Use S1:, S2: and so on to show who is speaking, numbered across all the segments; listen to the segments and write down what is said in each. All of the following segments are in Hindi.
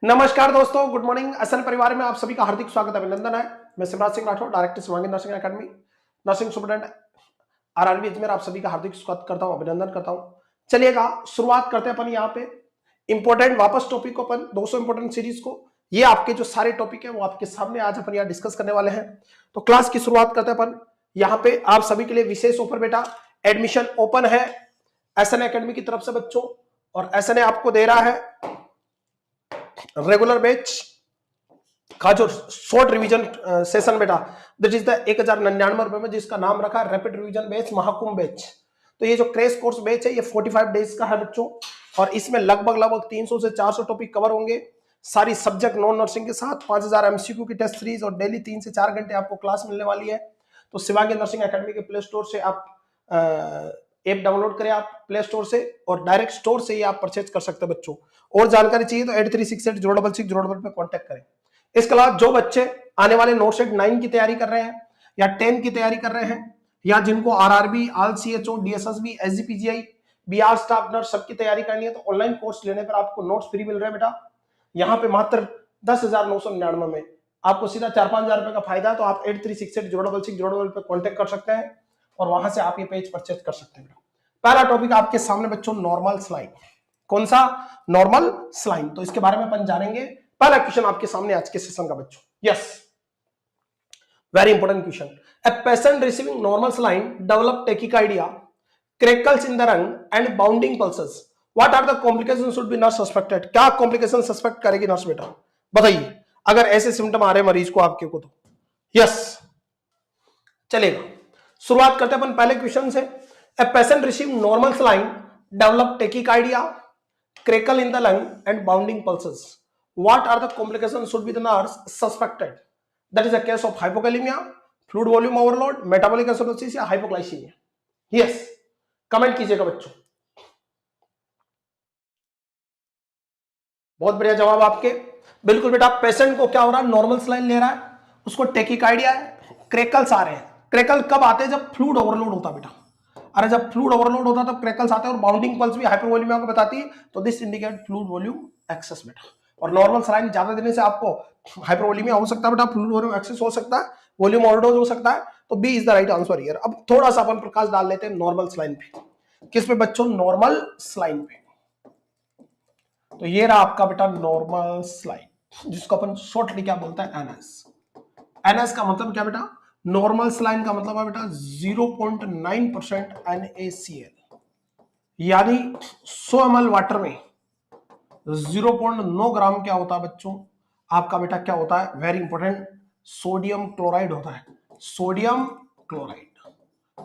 S1: नमस्कार दोस्तों, गुड मॉर्निंग। असल परिवार में आप सभी का हार्दिक स्वागत अभिनंदन है। मैं Shivraj Singh Rathore, director Shivangi nursing academy, nursing superintendent RRB Ajmer. आप सभी का हार्दिक स्वागत करता हूं, अभिनंदन करता हूं। चलिएगा शुरुआत करते हैं अपन यहाँ पे इंपॉर्टेंट वापस टॉपिक को, अपन 200 इंपॉर्टेंट सीरीज को। ये आपके जो सारे टॉपिक है वो आपके सामने आज अपन यहाँ डिस्कस करने वाले हैं। तो क्लास की शुरुआत करते हैं अपन। यहाँ पे आप सभी के लिए विशेष ऑफर बेटा, एडमिशन ओपन है एसएन एकेडमी की तरफ से बच्चों, और एसएन आपको दे रहा है रेगुलर बैच का जो शॉर्ट रिवीजन सेशन बेटा, दैट इज द 1099 रुपए में, जिसका नाम रखा rapid revision batch, Mahakumbh batch. तो ये जो क्रैश कोर्स बैच है ये 45 डेज का है बच्चों, और इसमें लगभग 300 से 400 टॉपिक कवर होंगे, सारी सब्जेक्ट नॉन नर्सिंग के साथ। 5000 एमसीक्यू की टेस्ट सीरीज और डेली 3 से 4 घंटे आपको क्लास मिलने वाली है। तो शिवांगी नर्सिंग एकेडमी के प्ले स्टोर से आप ऐप डाउनलोड करें, आप प्ले स्टोर से, और डायरेक्ट स्टोर से ही आप परचेज कर सकते हैं बच्चों। और जानकारी चाहिए तो 8368066000 पे कॉन्टेक्ट करें। इसके अलावा जो बच्चे आने वाले नोट सेट 9 की तैयारी कर रहे हैं या 10 की तैयारी कर रहे हैं, या जिनको आरआरबी, आलसीएचओ, DSSB, SGPGI, BR staff nurse सबकी तैयारी करनी है, तो ऑनलाइन कोर्स लेने पर आपको नोट्स फ्री मिल रहे हैं बेटा। यहाँ पे मात्र 10,999 में आपको सीधा 4-5 हजार रुपए का फायदा। तो आप 8368066000 पे कॉन्टेक्ट कर सकते हैं और वहां से आप ये पेज परचेज कर सकते हैं। पहला टॉपिक आपके सामने बच्चों, नॉर्मल स्लाइन। कौन सा? Normal saline. तो इसके बारे में अपन जानेंगे। पहला क्वेश्चन आपके सामने आज के सेशन का बच्चों, yes, very important question. A patient receiving normal saline develop tachycardia, crackles in the lung and bounding pulses, what are the complication should be nurse suspected. क्या कॉम्प्लिकेशन सस्पेक्ट करेगी नर्स बेटा, बताइए, अगर ऐसे सिम्टम आ रहे मरीज को आपके को तो। यस, चलेगा, शुरुआत करते हैं अपन पहले क्वेश्चन से। A patient receive normal saline develop tachycardia, crackle in the lung and bounding pulses, what are the complications should be the nurse suspected? That is a case of hypokalemia, fluid volume overload, metabolic acidosis या hypoglycemia. Yes, कमेंट कीजिएगा बच्चों। बहुत बढ़िया जवाब आपके, बिल्कुल बेटा। पेशेंट को क्या हो रहा है, नॉर्मल स्लाइन ले रहा है, उसको टेकिकार्डिया है, क्रैकल्स आ रहे हैं। क्रैकल कब आते हैं? जब फ्लूइड ओवरलोड होता है बेटा। अरे जब फ्लूइड ओवरलोड होता है तब क्रैकल्स आते हैं, और बाउंडिंग पल्स भी हाइपरवोलेमिया को बताती है, तो this indicate fluid volume excess बेटा। और नॉर्मल सलाइन ज्यादा देने से आपको हाइपरवोलेमिया हो सकता है बेटा, फ्लूइड वॉल्यूम एक्सेस हो सकता है, वॉल्यूम ओवरडोज हो सकता है। तो B is the right answer here. अब थोड़ा सा अपन प्रकाश डाल लेते हैं नॉर्मल सलाइन पे। किस पे बच्चों? नॉर्मल सलाइन पे। तो ये रहा आपका बेटा नॉर्मल सलाइन, जिसको अपन शॉर्टली क्या बोलते हैं, एनएस। एनएस का मतलब क्या बेटा? नॉर्मल सलाइन का मतलब है बेटा 0.9% NaCl, यानी 100 ml वाटर में 0.9 ग्राम क्या होता है बच्चों आपका बेटा, क्या होता है? वेरी इंपॉर्टेंट, सोडियम क्लोराइड होता है। सोडियम क्लोराइड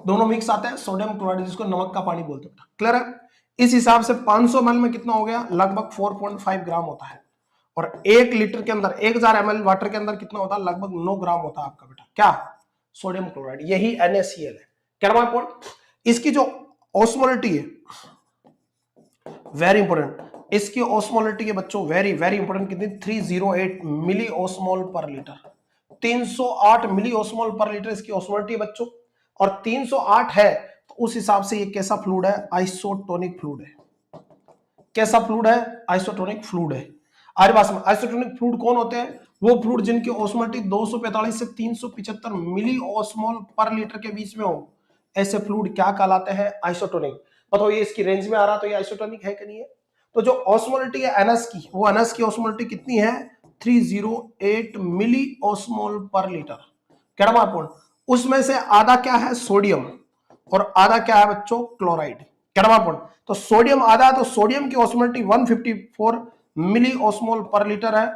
S1: दोनों मिक्स आते हैं, सोडियम क्लोराइड जिसको नमक का पानी बोलते हैं। क्लियर है? इस हिसाब से 500 ml में कितना हो गया? लगभग 4.5 ग्राम होता है। और 1 लीटर के अंदर 1000 ml वाटर के अंदर कितना होता है? लगभग 9 ग्राम होता है आपका बेटा, क्या? Sodium chloride. यही NaCl है। क्या पॉइंट? इसकी जो ऑस्मोलिटी है, वेरी इंपॉर्टेंट, इसकी ऑस्मोलिटी है बच्चों, वेरी वेरी इंपॉर्टेंट, कितनी? 308 मिली ऑस्मोल पर लीटर। 308 मिली ऑस्मोल पर लीटर इसकी ऑस्मोलिटी है बच्चों। और 308 है तो उस हिसाब से ये कैसा फ्लूइड है? आइसोटोनिक फ्लूइड है। कैसा फ्लूइड है? आइसोटोनिक फ्लूइड है। आइसोटोनिक फ्लूइड कौन होते हैं? वो फ्लूइड जिनकी ऑस्मोलिटी 245 से 375 मिली ऑस्मोल पर लीटर के बीच में हो, ऐसे फ्लूइड क्या कहलाते हैं? आइसोटोनिक। बताओ ये इसकी रेंज में आ रहा तो ये आइसोटोनिक है कि नहीं है? तो जो ऑस्मोलिटी है एनएस की, वो एनएस की ऑस्मोलिटी कितनी है? 308 मिली ऑस्मोल पर लीटर। क्या पॉइंट? उसमें से आधा क्या है? सोडियम, और आधा क्या है बच्चों? क्लोराइड। क्या पॉइंट? तो सोडियम आधा है, तो सोडियम की ऑस्मोलिटी 154 मिली ऑस्मोल पर लीटर है।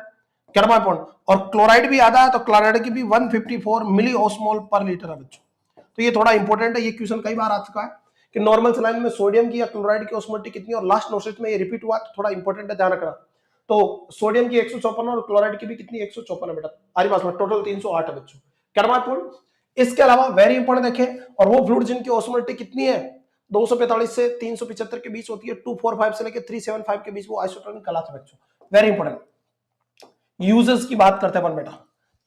S1: क्या पॉइंट? और क्लोराइड भी आधा है, तो क्लोराइड की भी 154 मिली ऑस्मोल पर लीटर है बच्चों। तो ये थोड़ा इंपॉर्टेंट है, ये क्वेश्चन कई बार आ चुका है कि नॉर्मल सलाइन में सोडियम की या क्लोराइड की ऑस्मोलिटी कितनी, और लास्ट नोसेट में ये रिपीट हुआ, तो थोड़ा इंपॉर्टेंट है, ध्यान रखना। तो सोडियम की 154 और क्लोराइड की भी कितनी? 154 है बेटा। हमारे पास में टोटल 308 है बच्चों। क्या पॉइंट? इसके अलावा वेरी इंपॉर्टेंट देखें, और वो फ्लूइड जिनकी ऑस्मोलिटी कितनी है? 245 से 375 के बीच होती है, 245 से लेकर 375 के बीच, वो आइसोटोनिक कहलाते हैं बच्चों। Very important. यूजेस की बात करते हैं अपन बेटा।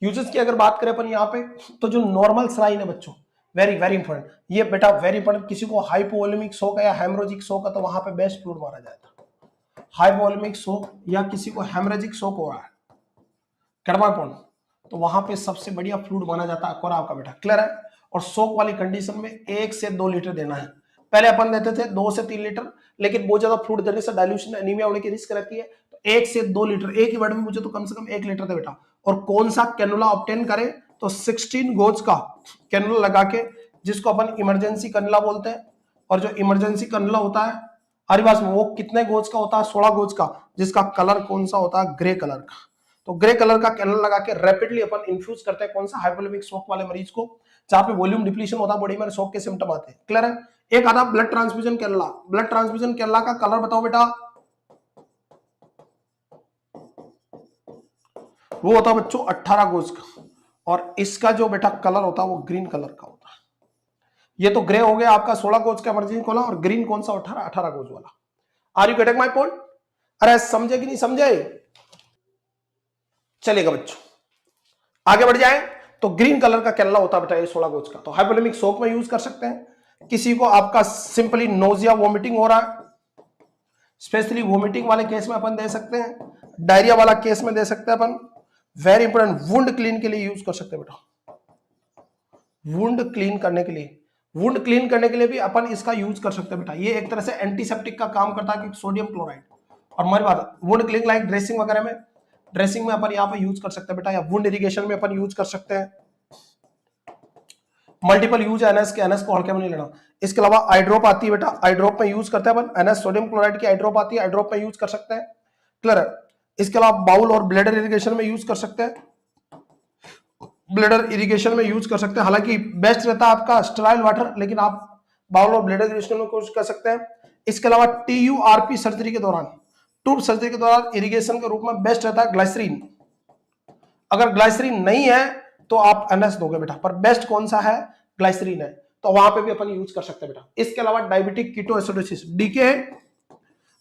S1: यूजेस की अगर बात करें अपन यहाँ पे, तो जो नॉर्मल सलाइन है बच्चों, वेरी वेरी इंपॉर्टेंट, ये बेटा वेरी इंपॉर्टेंट, किसी को हाइपोवोलेमिक शॉक या हेमोरेजिक शॉक है तो वहां पे बेस्ट फ्लूइड मारा जाता है। हाइपोवोलेमिक शॉक या किसी को हेमरेजिक शॉक हो रहा है, कर्मापॉन, तो वहां पे सबसे बढ़िया फ्लूइड माना जाता है एक्वा आपका बेटा। क्लियर है? और शॉक वाली कंडीशन में 1 से 2 लीटर देना है। पहले अपन देते थे 2 से 3 लीटर, लेकिन बहुत ज्यादा फ्लूइड देने से डाइल्यूशन एनीमिया होने की रिस्क रहती है, तो 1 से 2 लीटर, एक ही वर्ड में मुझे तो कम से कम 1 लीटर दे बेटा। और कौन सा कैनुला ऑब्टेन करें, तो 16 गोज का कैनुला लगा के, जिसको अपन इमरजेंसी कैनुला बोलते हैं। और जो इमरजेंसी कैनुला होता है हरिवास में, वो कितने गोज का होता है? 16 गोज का, जिसका कलर कौन सा होता है? ग्रे कलर का। तो ग्रे कलर का कैनुला लगा के रैपिडली अपन इन्फ्यूज करते हैं कौन सा? हाइपोवोलेमिक शॉक वाले मरीज को, जहां पे वॉल्यूम डिप्लीशन होता है बॉडी में, शॉक के सिम्टम आते हैं। क्लियर है? एक आता blood transfusion cannula. Blood transfusion cannula का कलर बताओ बेटा। वो होता है बच्चों 18 गोज का, और इसका जो बेटा कलर होता है वो ग्रीन कलर का होता है। ये तो ग्रे हो गया आपका 16 गोज का इमरजेंसी कोला, और ग्रीन कौन सा? 18 गोज वाला। Are you getting my point? अरे समझे कि नहीं समझे? चलेगा बच्चों, आगे बढ़ जाए। तो ग्रीन कलर का कैनुला होता है बेटा ये 16 गोज का, तो हाइपोवोलेमिक शॉक में यूज कर सकते हैं। किसी को आपका सिंपली नोजिया वोमिटिंग हो रहा है, स्पेशली वोमिटिंग वाले केस में अपन दे सकते हैं, डायरिया वाला केस में दे सकते हैं अपन। वेरी इंपॉर्टेंट, वुंड क्लीन के लिए यूज कर सकते हैं बेटा। वुंड क्लीन करने के लिए, वुंड क्लीन करने के लिए भी अपन इसका यूज कर सकते हैं बेटा। ये एक तरह से एंटीसेप्टिक का काम करता है कि सोडियम क्लोराइड। और हमारी बात वुंड क्लीन लाइक ड्रेसिंग वगैरह में, ड्रेसिंग में अपन यहाँ पे यूज कर सकते हैं बेटा, या वुंड इरिगेशन में अपन यूज कर सकते हैं। मल्टीपल यूज एनएस के, एनएस को हल्के में नहीं लेना। इसके अलावा आई ड्रॉप आती है बेटा, आई ड्रॉप में यूज करते हैं अपन, एनएस सोडियम क्लोराइड की आई ड्रॉप आती है, आई ड्रॉप में यूज कर सकते हैं। क्लियर है? इसके अलावा बाउल और ब्लेडर इरिगेशन में यूज कर सकते हैं, ब्लेडर इरिगेशन में यूज कर सकते हैं। हालांकि बेस्ट रहता है आपका स्टेराइल वाटर, लेकिन आप बाउल और ब्लेडर इरिगेशन में कोशिश कर सकते हैं। इसके अलावा टीयूआरपी सर्जरी के दौरान, ट्यूब सर्जरी के दौरान इरिगेशन के रूप में बेस्ट रहता है ग्लाइसरीन। अगर ग्लाइसरीन नहीं है तो आप एनएस दोगे बेटा, पर बेस्ट कौन सा है? ग्लाइसरीन है, तो वहां पे भी अपन यूज कर सकते हैं बेटा। इसके अलावा diabetic ketoacidosis, DK,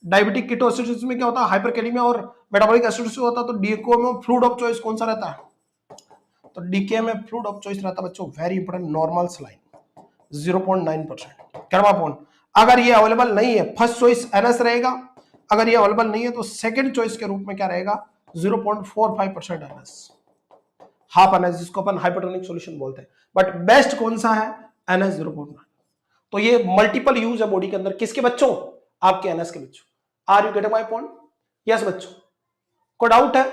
S1: diabetic ketoacidosis में क्या होता है? हाइपरकैलेमिया और मेटाबॉलिक एसिडोसिस होता है। तो डीके में फ्लूइड ऑफ चॉइस कौन सा रहता है? तो डीके में फ्लूइड ऑफ चॉइस रहता है बच्चों, वेरी इंपॉर्टेंट, नॉर्मल सलाइन 0.9%, कर्मापोन। अगर ये अवेलेबल नहीं है, फर्स्ट चॉइस एनएस रहेगा। अगर ये अवेलेबल नहीं है तो सेकंड चॉइस के रूप में क्या रहेगा? 0.45% एनएस, हाफ एनएस, जिसको अपन हाइपोटोनिक सॉल्यूशन बोलते हैं। बट बेस्ट कौन सा है? एनएस 0.9। तो ये मल्टीपल यूज है बॉडी के अंदर, किसके बच्चों? आपके एनएस के बच्चों। Are you getting my point? Yes बच्चों, कोई डाउट है?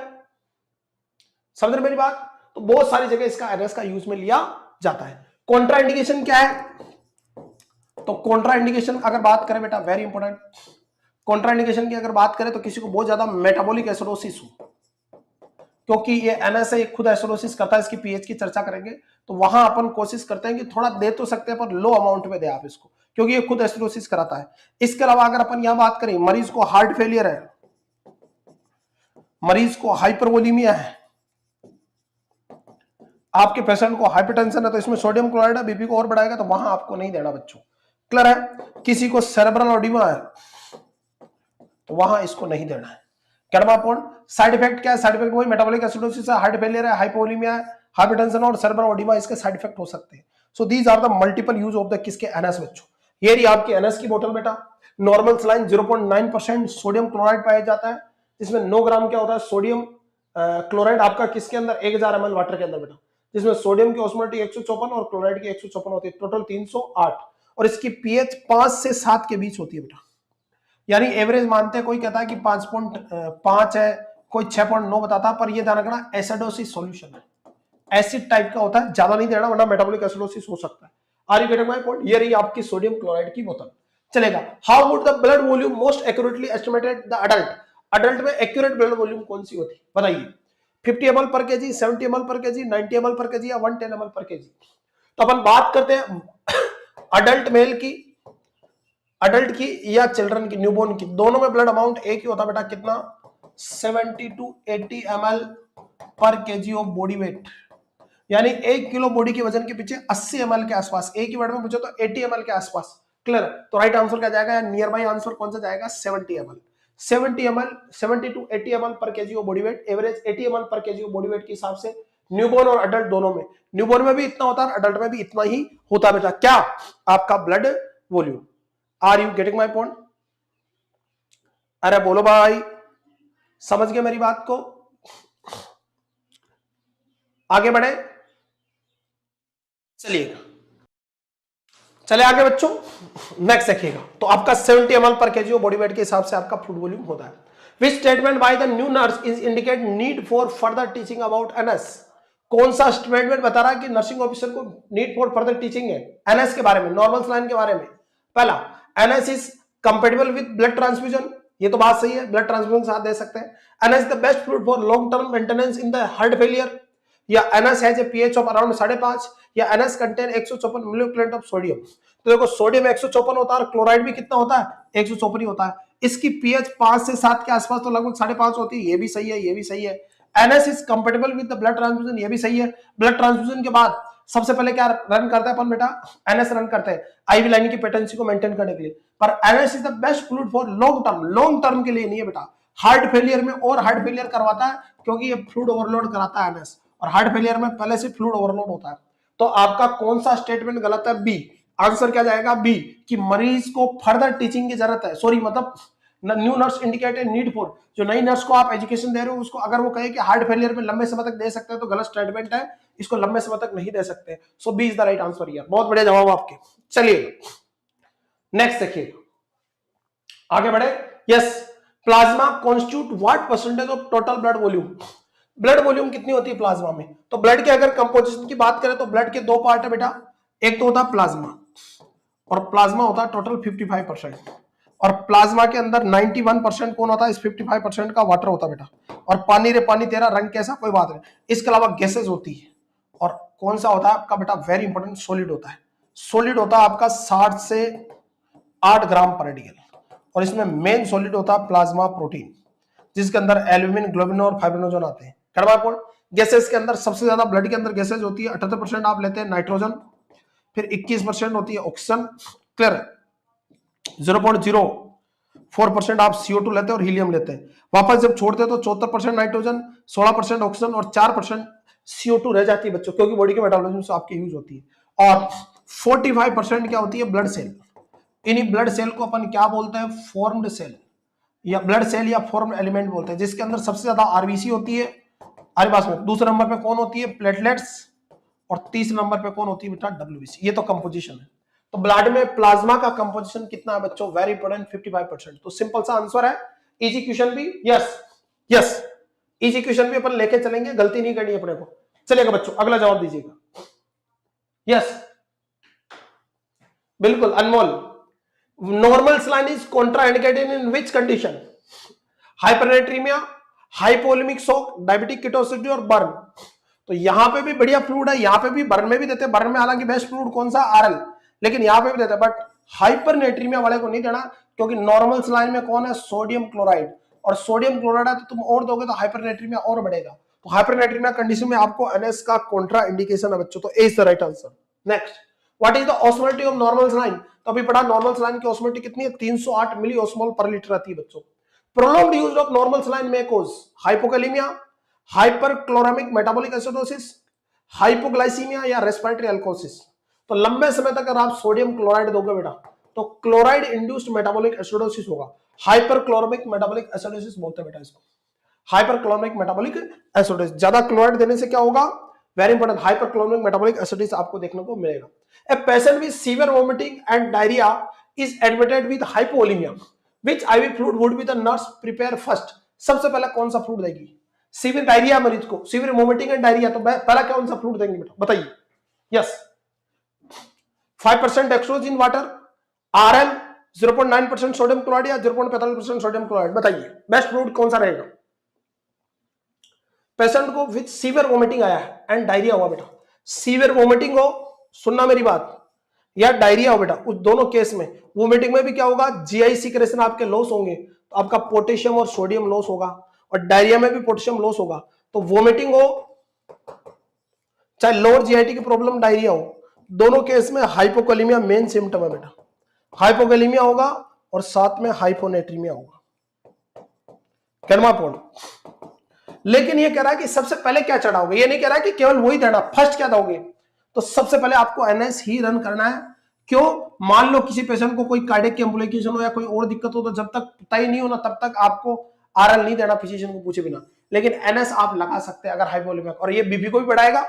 S1: समझ रहे मेरी बात? तो बहुत सारी जगह इसका एनएस का यूज में लिया जाता है। कॉन्ट्रा इंडिकेशन क्या है? तो कॉन्ट्रा इंडिकेशन अगर बात करें बेटा, वेरी इंपॉर्टेंट, कॉन्ट्रा इंडिकेशन की अगर बात करें तो किसी को बहुत ज्यादा मेटाबॉलिक एसिडोसिस हो, क्योंकि ये एनएसए खुद एसिडोसिस करता है, इसकी पीएच की चर्चा करेंगे, तो वहां अपन कोशिश करते हैं कि थोड़ा दे तो सकते हैं पर लो अमाउंट में दे आप इसको, क्योंकि ये खुद एसिडोसिस कराता है। इसके अलावा अगर अपन यहां बात करें, मरीज को हार्ट फेलियर है, मरीज को हाइपरवोलीमिया है, आपके पेशेंट को हाइपरटेंशन है, तो इसमें सोडियम क्लोराइड है, बीपी को और बढ़ाएगा, तो वहां आपको नहीं देना बच्चों। क्लियर है? किसी को सेरेब्रल ओडिमा है तो वहां इसको नहीं देना है। कर्मापोन साइड इफेक्ट क्या है? साइड इफेक्ट वही मेटाबॉलिक एसिडोसिस है, हार्ट फेलियर है, हाइपोवोलीमिया है, हाइपरटेंशन और सेरेब्रल ओडिमा, इसके साइड इफेक्ट हो सकते हैं। So these are the multiple use of the किसके? एनएस बच्चों। ये रही आपकी एनएस की बोतल बेटा, नॉर्मल सलाइन 0.9% सोडियम क्लोराइड पाया जाता है, जिसमें 9 ग्राम क्या होता है? सोडियम क्लोराइड आपका किसके अंदर? 1000 ml वाटर के अंदर बेटा, जिसमें सोडियम की ऑस्मोलिटी 154 और क्लोराइड की 154 होती है, टोटल 308, और इसकी पीएच 5 से 7 के बीच होती है बेटा। यानी एवरेज मानते हैं, कोई कहता है कि 5.5 है, कोई 6.9 बताता है, पर ये ध्यान रखना एसिडोसिस सॉल्यूशन है, एसिड टाइप का होता है, ज्यादा नहीं देना वरना मेटाबॉलिक एसिडोसिस हो सकता है। Are you getting my point? ये रही आपकी सोडियम क्लोराइड की बोतल। चलेगा। How would the blood volume most accurately estimated the adult? Adult में एक्यूरेट ब्लड वॉल्यूम कौन सी होती है बताइए? 50 ml per kg, 70 ml per kg, 90 ml per kg, या 110 ml पर केजी? तो अपन बात करते हैं अडल्ट मेल की, अडल्ट की या चिल्ड्रन की, न्यूबॉर्न की, दोनों में ब्लड अमाउंट एक ही होता बेटा, कितना? 70 to 80 ml per KG of body weight, यानी 1 किलो बॉडी के वजन के पीछे 80 ml के आसपास, एक ही वर्ड में पूछो तो 80 ml के आसपास। क्लियर? तो राइट आंसर क्या जाएगा? नियर बाई आंसर कौन सा जाएगा? 70 ml। 70 ml, 70 to 80 ml per KG of body weight, average 80 ml per KG of body weight के हिसाब से न्यूबॉर्न और अडल्ट दोनों में, न्यूबॉर्न में भी इतना होता है, अडल्ट में भी इतना ही होता है बेटा। क्या? आपका blood volume. Are you getting my point? अरे बोलो भाई, समझ गए मेरी बात को? आगे बढ़े, चलिएगा, चले आगे बच्चों। नेक्स्ट देखिएगा, तो आपका 70 ml per KG body weight के हिसाब से आपका फ्लूइड वॉल्यूम होता है। Which statement by the new nurse is indicate need for further teaching about NS? कौन सा स्टेटमेंट बता रहा है कि नर्सिंग ऑफिसर को नीड फॉर फर्दर टीचिंग है एनएस के बारे में, नॉर्मल सलाइन के बारे में? पहला, NS is compatible with blood transfusion, ये तो बात सही है, ब्लड ट्रांसफ्यूजन के साथ दे सकते हैं। NS the best fluid for long term maintenance in the heart failure, या NS has a pH of around 5.5, या NS contain 154 milligram of sodium. तो देखो सोडियम 154 होता है और क्लोराइड भी कितना होता है, 154 ही होता है। इसकी पीएच 5 से 7 के आसपास, तो लगभग 5.5 होती है, ये भी सही है, ये भी सही है। NS is compatible with the blood transfusion, ये भी सही है। ब्लड ट्रांसफ्यूजन के बाद सबसे पहले क्या रन करता है अपन बेटा, एनएस रन करते हैं आईवी लाइन की पेटेंसी को मेंटेन करने के लिए। पर NS is the best fluid for long term के लिए नहीं है बेटा, हार्ट फेलियर में और हार्ट फेलियर करवाता है, क्योंकि ये फ्लूइड ओवरलोड कराता है एनएस, और हार्ट फेलियर में पहले से फ्लूइड ओवरलोड होता है। तो आपका कौन सा स्टेटमेंट गलत है? बी। आंसर क्या जाएगा? बी, कि मरीज को फर्दर टीचिंग की जरूरत है, सॉरी मतलब new nurse indicated need for, जो नई नर्स को आप एजुकेशन दे रहे हो उसको अगर वो कहे कि हार्ट फेलियर में लंबे समय तक दे सकते हैं तो गलत स्टेटमेंट है, इसको लंबे समय तक नहीं दे सकते। So B is the right answer यार, बहुत बढ़िया जवाब आपके। चलिए नेक्स्ट देखिए, आगे बढ़े। Yes, plasma constitute what percentage of total blood volume? Blood volume कितनी होती है प्लाज्मा में? तो ब्लड के अगर कंपोजिशन की बात करें तो ब्लड के दो पार्ट है बेटा, एक तो होता है प्लाज्मा, और प्लाज्मा होता है टोटल 55%, और प्लाज्मा के अंदर 91% कौन होता है? इस 55% का वाटर होता है बेटा, और पानी रे पानी तेरा रंग कैसा, कोई बात नहीं। इसके अलावा गैसेज होती है, और कौन सा होता है आपका बेटा? वेरी इंपॉर्टेंट, सॉलिड होता है। सॉलिड होता है आपका 60 से 8 ग्राम पर डेल, और इसमें मेन सॉलिड होता है प्लाज्मा प्रोटीन, जिसके अंदर एल्यूमिन, ग्लोबिन और फाइब्रिनोजन आते हैं। गैसेस के अंदर सबसे ज्यादा ब्लड के अंदर गैसेज होती है, 78% आप लेते हैं नाइट्रोजन, फिर 21% होती है ऑक्सीजन, क्लियर, 0.04% आप CO2 लेते हैं और हीलियम लेते हैं। वापस जब छोड़ते हैं तो 74% नाइट्रोजन, 16% ऑक्सीजन और 4% CO2 रह जाती है बच्चों, क्योंकि बॉडी के मेटाबॉलिज्म से आपकी यूज होती है। और 45% क्या होती है? Blood cell. इन्हीं ब्लड सेल को अपन क्या बोलते हैं? फॉर्म्ड सेल, या ब्लड सेल या फॉर्म एलिमेंट बोलते हैं, जिसके अंदर सबसे ज्यादा आरबीसी होती है, हमारे पास में दूसरे नंबर पे कौन होती है? प्लेटलेट्स, और तीसरे नंबर पे कौन होती है बेटा? डब्ल्यूबीसी। ये तो कंपोजिशन है। तो ब्लड में प्लाज्मा का कंपोजिशन कितना है बच्चों? Very important, 55%। तो सिंपल सा आंसर है, इजी क्वेश्चन भी, यस यस, इजी क्वेश्चन भी अपन लेके चलेंगे, गलती नहीं करनी अपने को। चलेगा बच्चों, अगला जवाब दीजिएगा। यस बिल्कुल Anmol, normal saline is contraindicated in which condition? Hypernatraemia, hypovolaemic shock, diabetic ketosis और बर्न। तो यहां पे भी बढ़िया फ्लूइड है, यहां पे भी बर्न में भी देते हैं, बर्न में हालांकि बेस्ट फ्लूइड कौन सा? आरएल, लेकिन यहां पे भी देते हैं, बट हाइपरनेट्रीमिया वाले को नहीं देना, क्योंकि नॉर्मल सलाइन में कौन है? सोडियम क्लोराइड, और सोडियम क्लोराइड है तो तुम और दोगे तो हाइपरनेट्रीमिया और बढ़ेगा। तो हाइपरनेट्रीमिया कंडीशन में आपको एनएस का कॉन्ट्रा इंडिकेशन है बच्चों, तो A is the right answer. Next, what is the osmolality of normal saline? तो अभी पढ़ा नॉर्मल सलाइन की ऑस्मोलिटी कितनी है? 308 मिली ऑस्मोल पर लीटर आती है बच्चों। Prolonged use of normal saline में cause hypokalaemia, hyperchloraemic metabolic acidosis, hypoglycaemia या रेस्पिरेटरी अल्कोसिस। तो लंबे समय तक अगर आप सोडियम क्लोराइड दोगे बेटा तो क्लोराइड इंड्यूस्ड मेटाबॉलिक एसिडोसिस होगा, हाइपरक्लोरामिक मेटाबॉलिक एसिडोसिस बोलते हैं बेटा इसको, हाइपरक्लोरामिक मेटाबॉलिक एसिडोसिस। ज्यादा क्लोराइड देने से क्या होगा? Very important, hyperchloremic metabolic acidosis आपको देखने को मिलेगा। A patient with severe vomiting and diarrhoea is admitted with hypovolemia, which IV fluid would be the nurse prepare first? सबसे पहले कौन सा फ्लूइड देगी? सीवियर डायरिया मरीज को, सीवियर वोमिटिंग एंड डायरिया, तो पहला कौन सा फ्लूइड देंगे बेटा? बताइए। Yes, 5% dextrose in water, RL, 0.9% sodium chloride या 0.45% सोडियम क्लोराइड, बताइए बेस्ट फ्लूइड कौन सा रहेगा? पेशेंट को विद सीवियर वोमिटिंग आया है एंड डायरिया हुआ बेटा, सीवियर वोमिटिंग हो, सुनना मेरी बात, या डायरिया हो बेटा, उस दोनों केस में वोमिटिंग में भी क्या होगा? जीआई सीक्रेशन आपके लॉस होंगे, तो आपका पोटेशियम और सोडियम लॉस होगा, और डायरिया में भी पोटेशियम लॉस होगा। तो वोमिटिंग हो चाहे लोअर जीआईटी की प्रॉब्लम, डायरिया हो, दोनों केस में हाइपोकैलेमिया मेन सिम्टम है बेटा, हाइपोकैलेमिया होगा और साथ में हाइपोनेट्रीमिया होगा। कहना पॉइंट, लेकिन ये कह रहा है कि सबसे पहले क्या चढ़ाओगे, ये नहीं कह रहा है कि केवल वही देना, फर्स्ट क्या दोगे? तो सबसे पहले आपको एनएस ही रन करना है, क्यों? मान लो किसी पेशेंट को कोई कार्डियक कॉम्प्लिकेशन हो या कोई और दिक्कत हो, तो जब तक तय नहीं होना तब तक आपको आरएल नहीं देना फिजिशियन को पूछे बिना, लेकिन एनएस आप लगा सकते हैं अगर हाइपोवोलेमिक, और ये बीपी को भी बढ़ाएगा,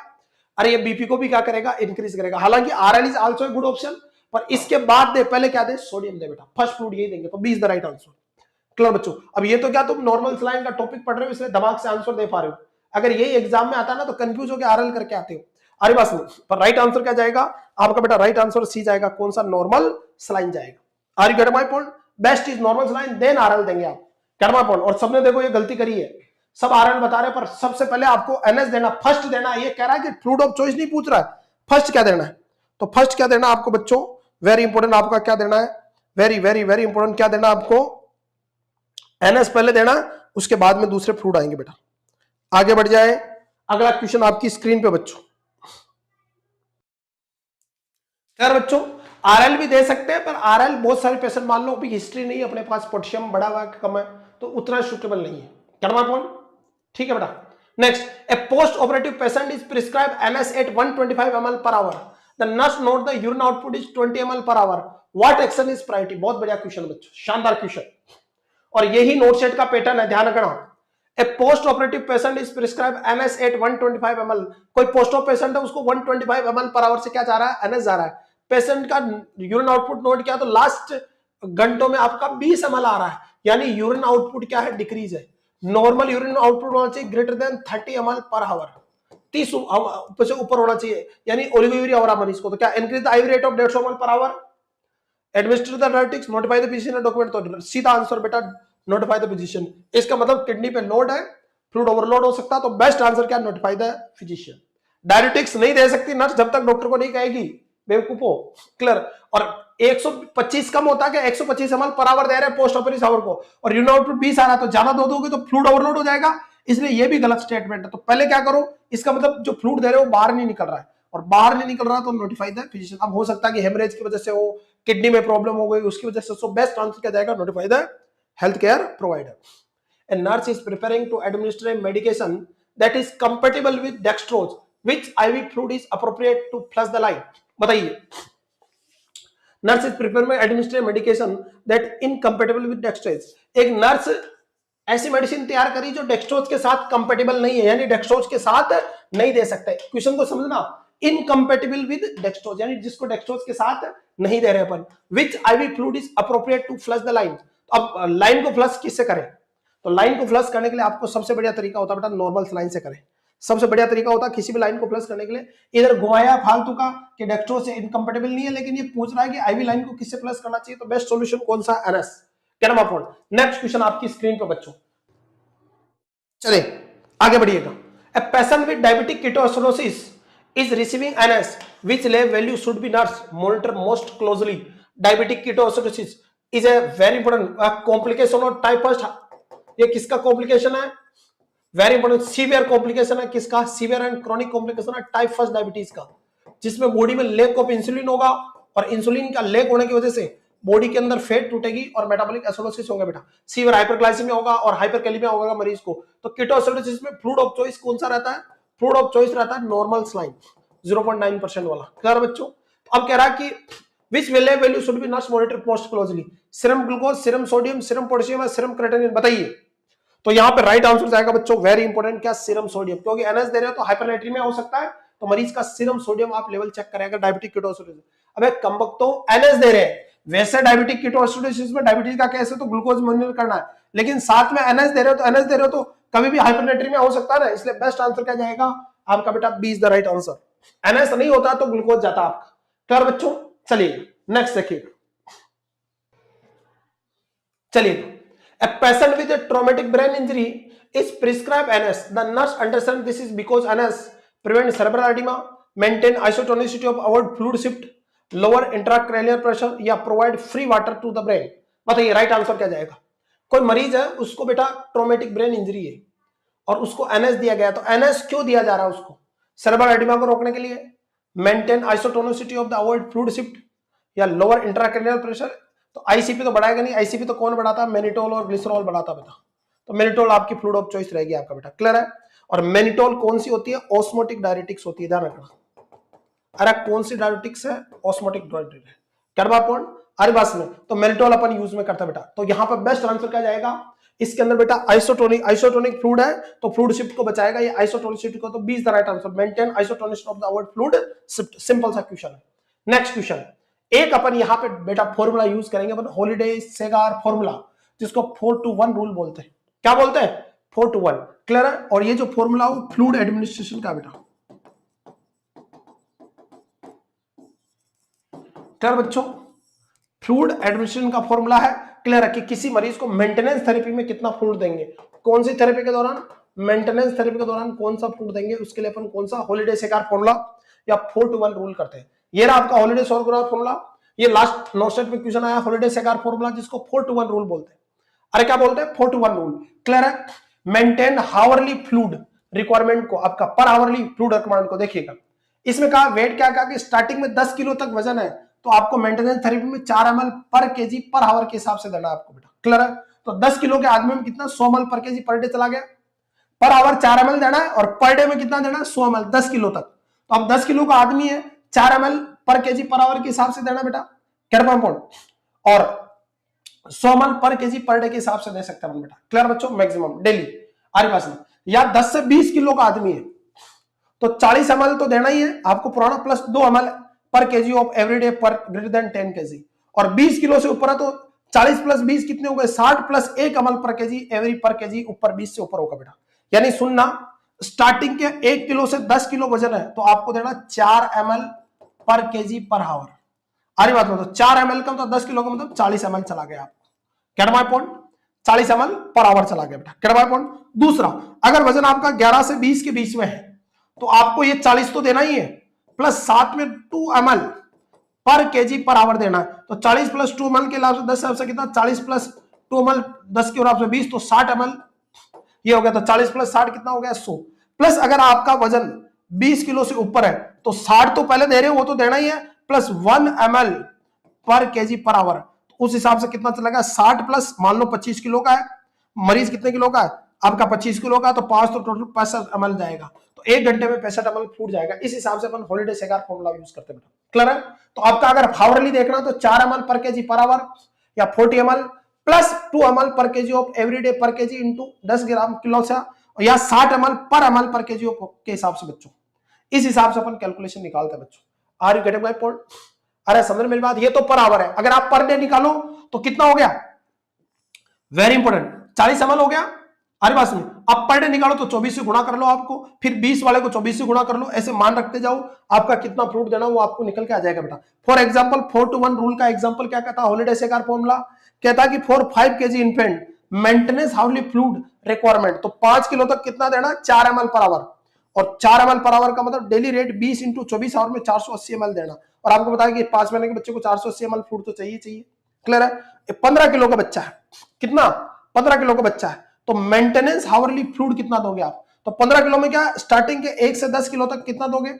S1: अरे ये बीपी को भी क्या करेगा, इंक्रीज करेगा। हालांकि RL is also a good option, पर इसके बाद दे, पहले क्या दे, सोडियम दे बेटा, फर्स्ट फ्लूइड यही देंगे, तो 20 द राइट आंसर। क्लियर बच्चों? अब ये तो क्या तुम नॉर्मल सलाइन का टॉपिक पढ़ रहे हो इसलिए दिमाग से आंसर दे पा रहे हो, अगर यही एग्जाम में आता ना तो कंफ्यूज होकर आरएल करके आते हो। अरे बस नहीं, पर राइट आंसर क्या जाएगा आपका बेटा, राइट आंसर सी जाएगा, कौन सा, नॉर्मल सलाइन जाएगा। Are you get my point? Best is normal saline then RL देंगे आप, गेट माय पॉइंट। और सबने देखो ये गलती करी है, सब आरएल बता रहे, पर सबसे पहले आपको एनएस देना, फर्स्ट देना। ये कह रहा है कि फ्लूइड ऑफ चॉइस नहीं पूछ रहा है, फर्स्ट क्या देना है, तो फर्स्ट क्या देना आपको बच्चों, वेरी इंपॉर्टेंट, आपका क्या देना है, वेरी वेरी वेरी इंपॉर्टेंट, क्या देना आपको, एनएस पहले देना, उसके बाद में दूसरे फ्लूइड आएंगे बेटा। आगे बढ़ जाए, अगला क्वेश्चन आपकी स्क्रीन पे बच्चों। खैर बच्चों आरएल भी दे सकते हैं, पर आरएल बहुत सारे पेशेंट, मान लो अभी हिस्ट्री नहीं है अपने पास, पोटेशियम बढ़ा हुआ कम है, तो उतना सुटेबल नहीं है। क्या पॉइंट? ठीक है बेटा। Next, a post operative patient is prescribe NS at 125 ml per hour, the nurse note the urine output is 20 ml per hour, what action is priority. बहुत बढ़िया क्वेश्चन बच्चों, शानदार क्वेश्चन, और यही नोट सेट का पैटर्न है, ध्यान रखना। A post operative patient is prescribe NS at 125 ml, कोई पोस्ट ऑप पेशेंट है, उसको 125 ml पर आवर से क्या जा रहा है, एनएस जा रहा है। पेशेंट का यूरिन आउटपुट नोट किया तो लास्ट घंटों में आपका 20 ml आ रहा है, यानी यूरिन आउटपुट क्या है, डिक्रीज है। नॉर्मल यूरिन आउटपुट होना चाहिए greater than 30 ml per our, 30 से ऊपर होना चाहिए, यानी ओलिगोयूरिया हो रहा मरीज को, तो क्या increase the IV rate of 150 ml per hour, administer the diuretics, notify the physician document, तो सीधा आंसर बेटा नोटिफाई द फिजिशियन। इसका मतलब किडनी पे लोड है, फ्लूइड ओवरलोड हो सकता है, तो बेस्ट आंसर क्या, नोटिफाई द फिजिशियन। डायरेटिक्स नहीं दे सकती नर्स जब तक डॉक्टर को नहीं कहेगी, बेवकूफो। क्लियर? और 125 कम होता है क्या, 125 ml पर आवर दे रहे हैं पोस्ट ऑपरेटिव आवर को, और यूरिन आउटपुट 20 आ रहा है, तो ज्यादा दो दोगे तो फ्लूइड ओवरलोड हो जाएगा, इसलिए ये भी गलत स्टेटमेंट है। तो पहले क्या करो, इसका मतलब जो फ्लूइड दे रहे हो बाहर नहीं निकल रहा है, और बाहर नहीं निकल रहा तो नोटिफाई द फिजिशियन। अब हो सकता है कि हेमरेज की वजह से हो, किडनी में प्रॉब्लम हो गई उसकी वजह से, सो बेस्ट आंसर क्या जाएगा, notify the health care provider. A nurse is preparing to administer a medication that is compatible with dextrose. Which IV fluid is appropriate to flush the line? बताइए। नर्स इज प्रिपेयर में administer medication that incompatible with dextrose. एक नर्स ऐसी मेडिसिन तैयार करी जो डेक्सट्रोज के साथ कंपेटेबल नहीं है, यानी डेक्सट्रोज के साथ नहीं दे सकते। क्वेश्चन को समझना, इनकम्पेटेबल विद डेक्सट्रोज यानी जिसको डेक्सट्रोज के साथ नहीं दे रहे अपन। Which IV fluid is appropriate to flush the line. अब लाइन को फ्लश किससे करें, तो लाइन को फ्लश करने के लिए आपको सबसे बढ़िया तरीका होता है बेटा नॉर्मल लाइन से करें। सबसे बढ़िया तरीका होता है किसी भी लाइन को फ्लश करने के लिए, इधर घुमाया फालतू का कि डेक्सट्रोज से इनकम्पेटेबल नहीं है, लेकिन ये पूछ रहा है कि आईवी लाइन को किससे फ्लश करना चाहिए, तो बेस्ट सॉल्यूशन कौन सा, एनएस। क्या नाम आपको। नेक्स्ट क्वेश्चन आपकी स्क्रीन पे बच्चों, चले आगे बढ़िएगा। A patient with diabetic ketoacidosis is receiving NS, which lab value should be nurse monitor most closely. Diabetic ketoacidosis is a very important complication of type first। ये किसका कॉम्प्लिकेशन है, वेरी इंपॉर्टेंट, सीवियर कॉम्प्लिकेशन है किसका, सीवियर एंड क्रॉनिक कॉम्प्लिकेशन है टाइप फर्स्ट डायबिटीज का, जिसमें बॉडी में लैक ऑफ इंसुलिन होगा, और इंसुलिन का लैक होने की वजह से बॉडी के अंदर फैट टूटेगी और मेटाबॉलिक एसिडोसिस होगा बेटा। सीवियर हाइपरग्लाइसेमिया होगा और हाइपरकैलेमिया होगा मरीज को। तो कीटोएसिडोसिस में फ्लूइड ऑफ चॉइस कौन सा रहता है, फ्लूइड ऑफ चॉइस रहता है नॉर्मल सलाइन 0.9% वाला। क्लियर बच्चों? अब कह रहा है कि which value should be nurse monitor most closely, serum glucose, serum sodium, serum potassium, serum creatinine, बताइए। तो यहाँ पे राइट आंसर जाएगा बच्चों, वेरी इंपॉर्टेंट, क्या, सीरम सोडियम, क्योंकि एनएस दे रहे हो तो हाइपरनाइट्रीमिया हो सकता है, तो मरीज का सीरम सोडियम आप लेवल चेक करेगा डायबिटिक कीटोएसिडोसिस। अबे कमबख्तो, एनएस दे रहे हैं, वैसे डायबिटिक कीटोएसिडोसिस में डायबिटीज का केस है तो ग्लूकोज मॉनिटर करना है, लेकिन साथ में एनएस दे रहे हो तो एनएस दे रहे हो तो कभी भी हाइपरनाइट्रीमिया हो सकता है ना, इसलिए बेस्ट आंसर क्या जाएगा आपका बेटा, B is the right answer. NS नहीं होता तो ग्लूकोज जाता आपका। क्लियर बच्चों? चलिए नेक्स्ट देखिए, चलिए। A patient with a traumatic brain injury is prescribed NS. The nurse understands this is because NS prevent cerebral edema, maintain isotonicity of avoid fluid shift, lower intracranial pressure या provide free water to the brain। बताइए राइट आंसर क्या जाएगा। कोई मरीज है उसको बेटा ट्रॉमेटिक ब्रेन इंजरी है और उसको एनएस दिया गया, तो एनएस क्यों दिया जा रहा है उसको, सेरेब्रल एडिमा को रोकने के लिए, maintain isotonicity of the avoid fluid shift, या लोअर इंट्राक्रैनियल प्रेशर। तो आईसीपी तो बढ़ाएगा नहीं, आईसीपी तो कौन बढ़ाता है, मैनिटोल और ग्लिसरॉल बढ़ाता बेटा, तो मैनिटोल आपकी फ्लूइड ऑफ चॉइस रहेगी आपका बेटा। क्लियर है? और मैनिटोल कौन सी होती है, ऑस्मोटिक डायरेटिक्स होती है, ध्यान रखना। अरे कौन सी डायरेटिक्स है, ऑस्मोटिक डायरेटिक्स है। करवा पॉइंट हर बात में। तो मेल्टोल अपन यूज में करते हैं बेटा। तो यहाँ पर बेस्ट आंसर क्या जाएगा इसके अंदर बेटा, आइसोटोनिक फ्लूइड है तो फ्लूइड शिफ्ट को बचाएगा ये आइसोटोनिसिटी को। तो 20 the right answer, maintain isotonicity of the avoid fluid shift. Simple सा क्वेश्चन है। नेक्स्ट क्वेश्चन, एक अपन यहाँ पे बेटा फॉर्मूला यूज करेंगे अपन, हॉलिडे सेगार फॉर्मूला, जिसको 4-to-1 रूल बोलते हैं। क्या बोलते हैं? 4-to-1। क्लियर है? और ये जो फॉर्मूला हो फ्लूइड एडमिनिस्ट्रेशन का बेटा। क्लियर बच्चों? फ्लूइड एडमिनिस्ट्रेशन का फॉर्मूला है। क्लियर है कि किसी मरीज को मेंटेनेंस थेरेपी में कितना फ्लूइड देंगे, कौन सी थेरेपी के दौरान, मेंटेनेंस थेरेपी के दौरान कौन सा फ्लूइड देंगे, उसके लिए अपन कौन सा हॉलिडे सेगार फॉर्मूला या 4-to-1 रूल करते हैं। ये रहा आपका हॉलिडे सेगार फॉर्मूला। ये लास्ट नोस्टेट में क्वेश्चन आया, हॉलिडे सेगार फॉर्मूला जिसको 4-to-1 रूल बोलते हैं। अरे क्या बोलते हैं? 4-to-1 rule. क्लियर है? मेंटेन हावरली फ्लूइड रिक्वायरमेंट को, आपका पर हावरली फ्लूइड रिक्वायरमेंट को देखिएगा। इसमें कहा वेट क्या कहा कि स्टार्टिंग में 10 किलो तक वजन है तो आपको मेंटेनेंस थेरेपी में 4 ml per KG per hour के हिसाब से देना है आपको बेटा। क्लियर है? तो 10 किलो के आदमी में कितना 100 ml per KG per day चला गया, पर आवर 4 ml देना है, और पर डे में कितना देना है 100 ml 10 किलो तक। तो अब 10 किलो का आदमी है, 4 ml per KG per hour के हिसाब से देना बेटा, और 100 ml per KG per day के हिसाब से दे सकते हैं बेटा। क्लियर बच्चों? मैक्सिमम डेली आरे पास में। या 10 से 20 किलो का आदमी है तो 40 ml तो देना ही है आपको पुराना, plus 2 ml per KG of everyday पर ग्रेटर देन 10 केजी। और 20 किलो से ऊपर है तो 40 प्लस 20 कितने हो गए, 60 plus 1 ml per KG every पर केजी ऊपर 20 से ऊपर होगा बेटा। यानी सुनना, स्टार्टिंग के 1 किलो से 10 किलो वजन है तो आपको देना 4 ml per KG per hour. आरी बात मतलब 4 ml का मतलब 10 किलो का मतलब 40 ml चला गया आपको। Get my point? 40 ml per hour चला गया बेटा। Get my point? दूसरा, अगर वजन आपका 11 से 20 के बीच में है तो आपको ये 40 तो देना ही है, प्लस साथ में 2 ml per KG per hour देना है। तो 40 प्लस 2 ml के हिसाब से 10 से कितना, 40 प्लस 2 ml 10 के हिसाब से 20 तो 60 ml ये हो गया। तो 40 प्लस 60 कितना हो गया 100। प्लस अगर आपका वजन 20 किलो से ऊपर है तो 60 तो पहले दे रहे हो वो तो देना ही है, plus 1 ml per KG per hour. तो उस हिसाब से कितना चलेगा 60 प्लस, मान लो 25 किलो का है मरीज, कितने किलो का है आपका 25 किलो का, तो 5 तो टोटल 65 ml जाएगा। तो 1 घंटे में 65 ml फूड जाएगा। इस हिसाब से अपन हॉलिडे सेगार फॉर्मूला यूज करते हैं। क्लियर है? तो आपका अगर हावरली देखना तो 4 ml per KG per hour या 40 ml plus 2 ml per KG of everyday पर केजी इंटू 10 ग्राम किलो से, या 60 ml पर केजी के हिसाब से बच्चों। इस हिसाब से अपन कैलकुलेशन निकालते हैं बच्चों। Are you getting my point? अरे समझ मेरी बात? ये तो पर आवर है, अगर आप पर डे निकालो तो कितना हो गया, वेरी इंपॉर्टेंट, 40 ml हो गया। अरे बात में अब पर डे निकालो तो 24 से गुणा कर लो आपको, फिर 20 वाले को 24 से गुणा कर लो, ऐसे मान रखते जाओ, आपका कितना फ्रूट देना वो आपको निकल के आ जाएगा बेटा। फॉर एग्जांपल 4-to-1 रूल का एग्जांपल क्या कहता है, हॉलिडे सेगार फॉर्मूला कहता है कि for 5 kg infant maintenance hourly fluid requirement, तो 5 किलो तक कितना देना, 4 ml पर आवर, और 4 ml पर आवर का मतलब डेली रेट 20 इंटू 24 आवर में 480 ml देना। और आपको बताया कि 5 महीने के बच्चे को 480 ml फ्रूट तो चाहिए। क्लियर है? 15 किलो का बच्चा है, कितना, 15 किलो का बच्चा है, तो मेंटेनेंस हावरली फ्लूइड कितना दोगे आप, तो 15 किलो में क्या स्टार्टिंग के 1 से 10 किलो तक कितना दोगे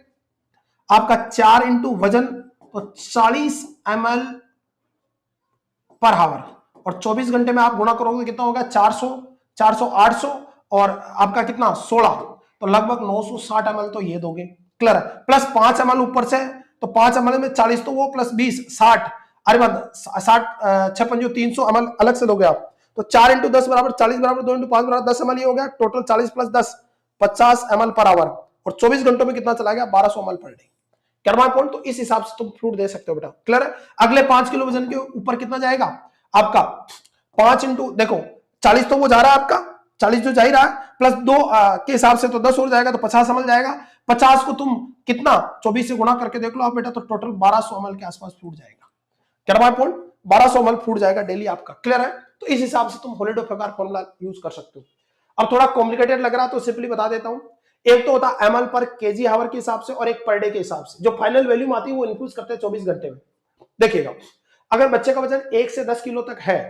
S1: आपका 4 इंटू वजन तो 40 ml पर हावर, और 24 घंटे में आप गुणा करोगे कितना होगा 400 800 और आपका कितना 16, तो लगभग 960 ml तो ये दोगे। क्लियर है? प्लस 5 ml ऊपर से, तो 5 ml में 40 तो वो प्लस 20 60, अरे बात 60 56 300 ml अलग से दोगे आप। तो 4 इंटू 10 बराबर 40 बराबर 2 इंटू 5 बराबर 10 ml ये हो गया, total 40 plus 10 50 ml per our, और 24 घंटों में कितना चला गया 1200 ml per day. Karma point? तो इस हिसाब से तुम फ्रूट दे सकते हो बेटा। क्लियर है? अगले 5 किलो वजन के ऊपर कितना जाएगा आपका 5 इंटू, देखो 40 तो वो जा रहा है आपका, 40 जो जा ही रहा है, प्लस 2 के हिसाब से तो 10 और जाएगा तो 50 ml जाएगा। 50 को तुम कितना 24 से गुणा करके देख लो आप बेटा, तो टोटल 1200 ml के आसपास फ्रूट जाएगा। कर्मा पॉइंट? 1200 ml फ्रूट जाएगा डेली आपका। क्लियर है? तो इस हिसाब से तुम हॉलिडे सेगार फॉर्मूला यूज कर सकते हो। अब थोड़ा कॉम्प्लिकेटेड लग रहा है तो सिंपली बता देता हूं, एक तो होता है ml पर केजी हावर के हिसाब से, और एक पर डे के हिसाब से। जो फाइनल वैल्यू आती है वो इनक्लूड करते हैं 24 घंटे में। देखिएगा, अगर बच्चे का वजन 1 से 10 किलो तक है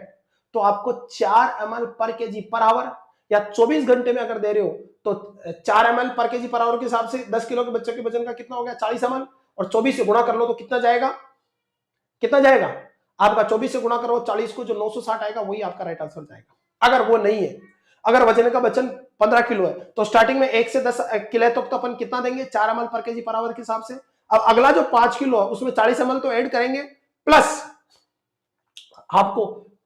S1: तो आपको 4 ml per KG per hour, या 24 घंटे में अगर दे रहे हो तो 4 ml per KG per hour के हिसाब से 10 किलो के बच्चे के वजन का कितना हो गया 40 ml, और 24 से गुणा कर लो तो कितना जाएगा, कितना जाएगा आपका 24 से गुणा करो 40 को, जो 960 आएगा वही आपका राइट आंसर जाएगा। अगर वो नहीं है, अगर वजन का वजन 15 किलो है तो स्टार्टिंग में 1 से 10 किलो तक तो अपन कितना देंगे 4 ml per KG per hour के हिसाब से। अब अगला जो 5 किलो है उसमें 40 ml तो ऐड करेंगे, प्लस आपको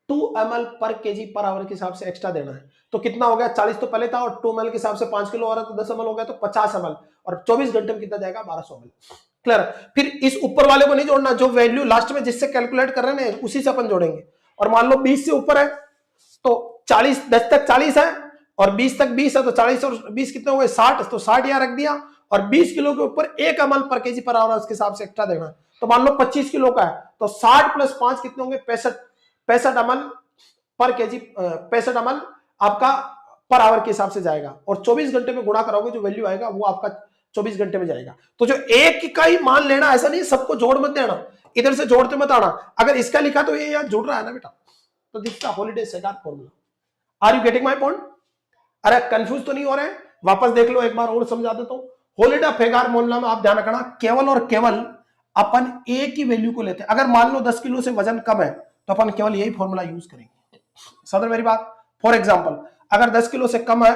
S1: 2 ml per KG per hour के हिसाब से एक्स्ट्रा देना है। तो कितना हो गया, 40 तो पहले था और 2 ml के हिसाब से 5 किलो हो रहा है तो 10 ml हो गया, तो 50 ml और 24 घंटे में कितना जाएगा, 1200 ml। क्लियर। फिर इस ऊपर वाले को नहीं जोड़ना, जो वैल्यू लास्ट में जिससे कैलकुलेट कर रहे हैं उसी से अपन जोड़ेंगे। और मान लो 20 से ऊपर है तो 40, 10 तक 40 है और 20 तक 20 है तो 40 और 20 कितने हो गए, 60, तो 60 यहाँ रख दिया। और 20 किलो के ऊपर 1 ml per KG per hour उसके हिसाब से एक्स्ट्रा देना है। तो मान लो 25 किलो का है तो 60 + 5 कितने होंगे, 65 ml पर केजी, 65 ml आपका पर आवर के हिसाब से जाएगा। और 24 घंटे में गुणा कराओगे जो वैल्यू आएगा वो आपका 24 घंटे में जाएगा। तो जो एक का ही मान लेना, ऐसा नहीं सबको जोड़ मत देना, इधर से जोड़ते मत आना। अगर इसका लिखा तो ये यार जुड़ रहा है ना बेटा, तो this is the Holliday Segar formula. Are you getting my point? अरे कंफ्यूज तो नहीं हो रहे हैं? वापस देख लो, एक बार और समझा देता हूं। हॉलिडे-सेगार फॉर्मूला में आप ध्यान रखना, केवल और केवल अपन एक ही वैल्यू को लेते हैं। अगर मान लो 10 किलो से वजन कम है तो अपन केवल यही फॉर्मूला यूज करेंगे। समझ मेरी बात? फॉर एग्जांपल अगर 10 किलो से कम है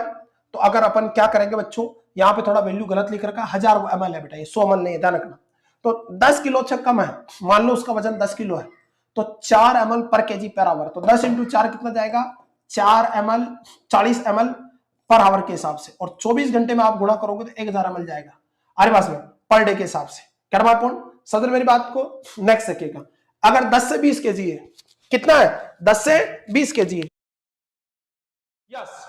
S1: तो अगर अपन क्या करेंगे बच्चों, यहां पे थोड़ा वैल्यू गलत लिख रखा है, 1000 ml है बेटा, ये 100 ml नहीं है, ध्यान रखना। तो 10 किलो से कम है, मान लो उसका वजन 10 किलो है तो 4 ml per KG per hour, तो 10 × 4 कितना जाएगा, 4 ml, 40 ml पर आवर के हिसाब से। और 24 घंटे में आप गुणा करोगे तो 1000 ml जाएगा हमारे पास में पर डे के हिसाब से। करवा पॉइंट सदर मेरी बात को। नेक्स्ट देखिएगा, अगर 10 से 20 केजी है, कितना है, 10 से 20 केजी है, यस।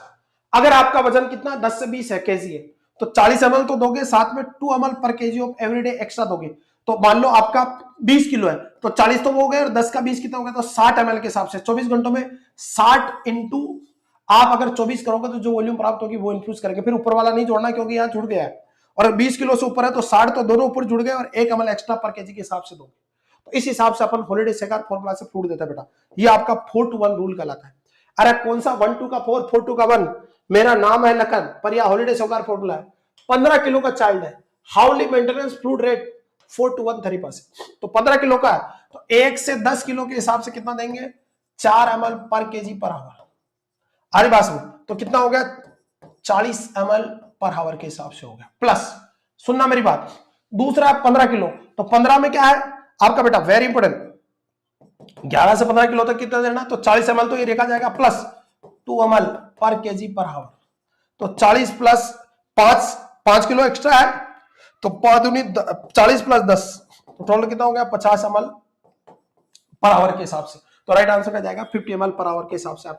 S1: अगर आपका वजन कितना 10 से 20 है केजी है तो 40 ml तो दोगे, साथ में 2 ml per KG of everyday extra दोगे। तो मान लो आपका 20 किलो है तो 40 तो वो हो गए और 10 का 20 कितना हो गया, तो 60 ml के हिसाब से 24 घंटों में 60 इंटू आप अगर 24 करोगे तो जो वॉल्यूम प्राप्त होगी वो इन्फ्लूएंस करेंगे। फिर ऊपर वाला नहीं जोड़ना क्योंकि यहाँ जुड़ गया है। और 20 किलो से ऊपर है तो 60 तो दोनों ऊपर जुड़ गए और 1 ml एक्स्ट्रा पर केजी के हिसाब से दोगे। तो इस हिसाब से अपन हॉलिडे-सेगार फॉर्मूला से फ्रूट देता है बेटा। ये आपका 4-to-1 रूल कहलाता है। अरे कौन सा 1-2 का 4, 4-2 का 1? मेरा नाम है लखन, पर यह हॉलिडे-सेगार फॉर्मूला है। 15 किलो का चाइल्ड है, हाउली मेंटेनेंस फ्लूइड रेट 4-to-1 30%। तो 15 किलो का है तो 1 से 10 किलो के हिसाब से कितना देंगे, 4 ml per KG per hour. अरे बात में तो कितना हो गया, 40 ml पर आवर के हिसाब से हो गया। प्लस सुनना मेरी बात, दूसरा 15 किलो, तो 15 में क्या है आपका बेटा, वेरी इंपोर्टेंट, 11 से 15 किलो तक कितना देना, तो 40 ml तो ये देखा जाएगा, plus 2 ml per KG per hour. तो 40 प्लस 5 किलो एक्स्ट्रा है तो 5 दूनी 40 प्लस 10, तो टोटल कितना हो गया, 50 ml पर आवर के हिसाब से। तो राइट आंसर का जाएगा 50 ml पर आवर के हिसाब से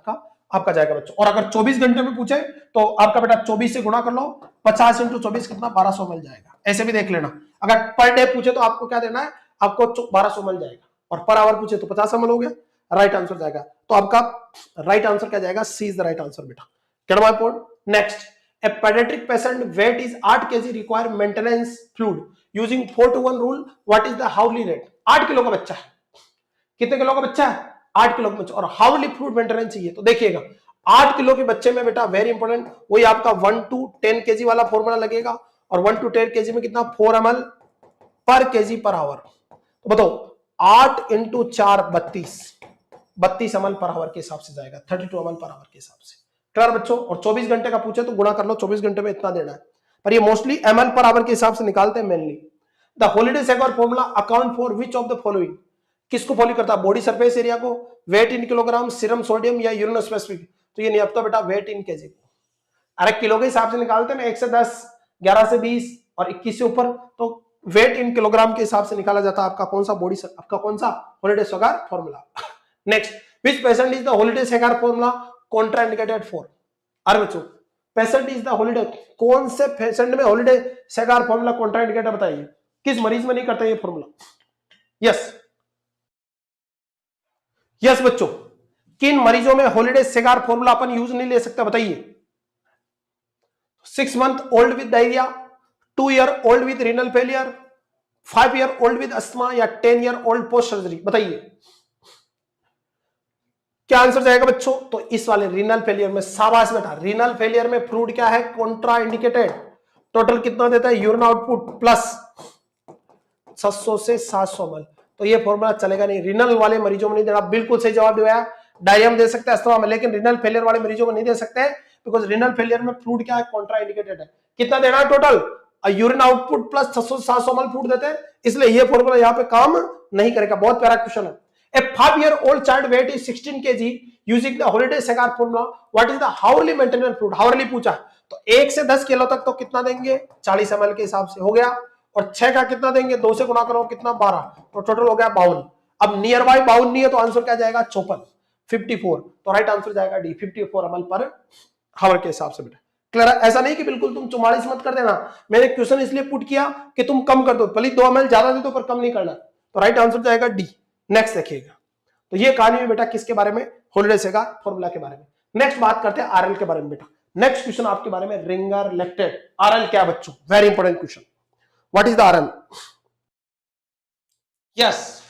S1: आपका जाएगा बच्चों। और अगर 24 घंटे में पूछे तो आपका बेटा 24 से गुणा कर लो, 50 × 24 कितना, 1200 ml जाएगा। ऐसे भी देख लेना, अगर पर डे पूछे तो आपको क्या देना है, आपको 1200 ml जाएगा, और पर आवर पूछे तो 50 ml हो गया, राइट आंसर जाएगा। तो आपका राइट आंसर क्या जाएगा, सी इज द राइट आंसर बेटा। Gate my point. Next, a pediatric patient weight is 8 kg require maintenance fluid using 4-to-1 rule, what is the hourly rate? 8 kilo का बच्चा है, कितने किलो का बच्चा है, 8 किलो का बच्चा, और हाउली फ्लूइड मेंटेनेंस चाहिए। तो देखिएगा 8 किलो के बच्चे में बेटा वेरी इंपॉर्टेंट, वही आपका 1 to 10 केजी वाला फॉर्मूला लगेगा। और 1 to 10 केजी में कितना, 4 ml per KG per hour. तो बताओ 8 × 4 32 ml पर आवर के हिसाब से जाएगा, 32 ml पर आवर के हिसाब से। क्लियर बच्चों। और 24 घंटे का पूछे तो गुणा कर लो, 24 घंटे में इतना देना है, पर ये मोस्टली ml पर आवर के हिसाब से निकालते हैं mainly. The Holliday Segar formula account for which of the following, किसको फॉलो करता है, बॉडी सरफेस एरिया को, weight in kilogram, serum sodium, या यूरिन स्पेसिफिक। तो ये नहीं अब तो बेटा वेट इन केजी। अरे किलो के हिसाब से निकालते हैं ना, 1 से 10, 11 से 20 और 21 से ऊपर, तो वेट इन किलोग्राम के हिसाब से निकाला जाता है आपका कौन सा बॉडी, आपका कौन सा Holliday Segar formula. Next, which patient is the Holliday Segar formula contraindicated for. अरे बच्चों पेशेंट इज द हॉलिडे, कौन से पेशेंट में हॉलिडे-सेगार फॉर्मूला कॉन्ट्राइंडिकेटेड बताइए, किस मरीज में नहीं करता ये फॉर्मूला। यस यस बच्चों, किन मरीजों में हॉलिडे-सेगार फॉर्मूला अपन यूज नहीं ले सकते बताइए। 6 month old with diarrhoea, 2 year old with renal failure, 5 year old with asthma, या 10 year ओल्ड पोस्ट सर्जरी। बताइए क्या आंसर जाएगा बच्चों। तो इस वाले रीनल फेलियर में, शाबाश बेटा, रीनल फेलियर में फ्लूइड क्या है, कॉन्ट्रा इंडिकेटेड। टोटल कितना देता है, यूरिन आउटपुट प्लस 600 से 700 ml। तो ये फॉर्मूला चलेगा नहीं, रीनल वाले मरीजों में नहीं देना। बिल्कुल सही जवाब दिया, डायरिया में दे सकते हैं, अस्थमा में, लेकिन रीनल फेलियर वाले मरीजों को नहीं दे सकते, बिकॉज रीनल फेलियर में फ्लूइड क्या है, कॉन्ट्रा इंडिकेटेड है। कितना देना है total, urine output plus 600-700 ml food देते हैं, इसलिए ये फॉर्मूला यहाँ पे काम नहीं करेगा। बहुत प्यारा क्वेश्चन है। A 5-year-old child weight is 16 kg using the holiday Sagar formula. What is the hourly maintenance fluid? Hourly पूछा, तो 1 से 10 किलो तक तो कितना देंगे, 40 ml के हिसाब से हो गया, और 6 का कितना देंगे, 2 से गुणा करो कितना, 12, तो टोटल हो गया 52। अब नियर बाय 52 नहीं है, तो आंसर क्या जाएगा, 54, 54, तो राइट आंसर जाएगा डी, 54 ml पर हावर के हिसाब से। बेटा क्लियर है? ऐसा नहीं कि बिल्कुल तुम 44 मत कर देना, मैंने क्वेश्चन इसलिए पुट किया कि तुम कम कर दो, भले 2 ml ज्यादा दे दो पर कम नहीं करना, तो राइट आंसर जाएगा डी। नेक्स्ट देखिएगा, तो ये कहानी में बेटा किसके बारे में, हॉलिडे सेगार फॉर्मूला के बारे में। नेक्स्ट बात करते हैं आरएल के बारे में। बेटा नेक्स्ट क्वेश्चन आपके बारे में, रिंगर लैक्टेट। आरएल क्या बच्चों, very important question, what is the RL? Yes,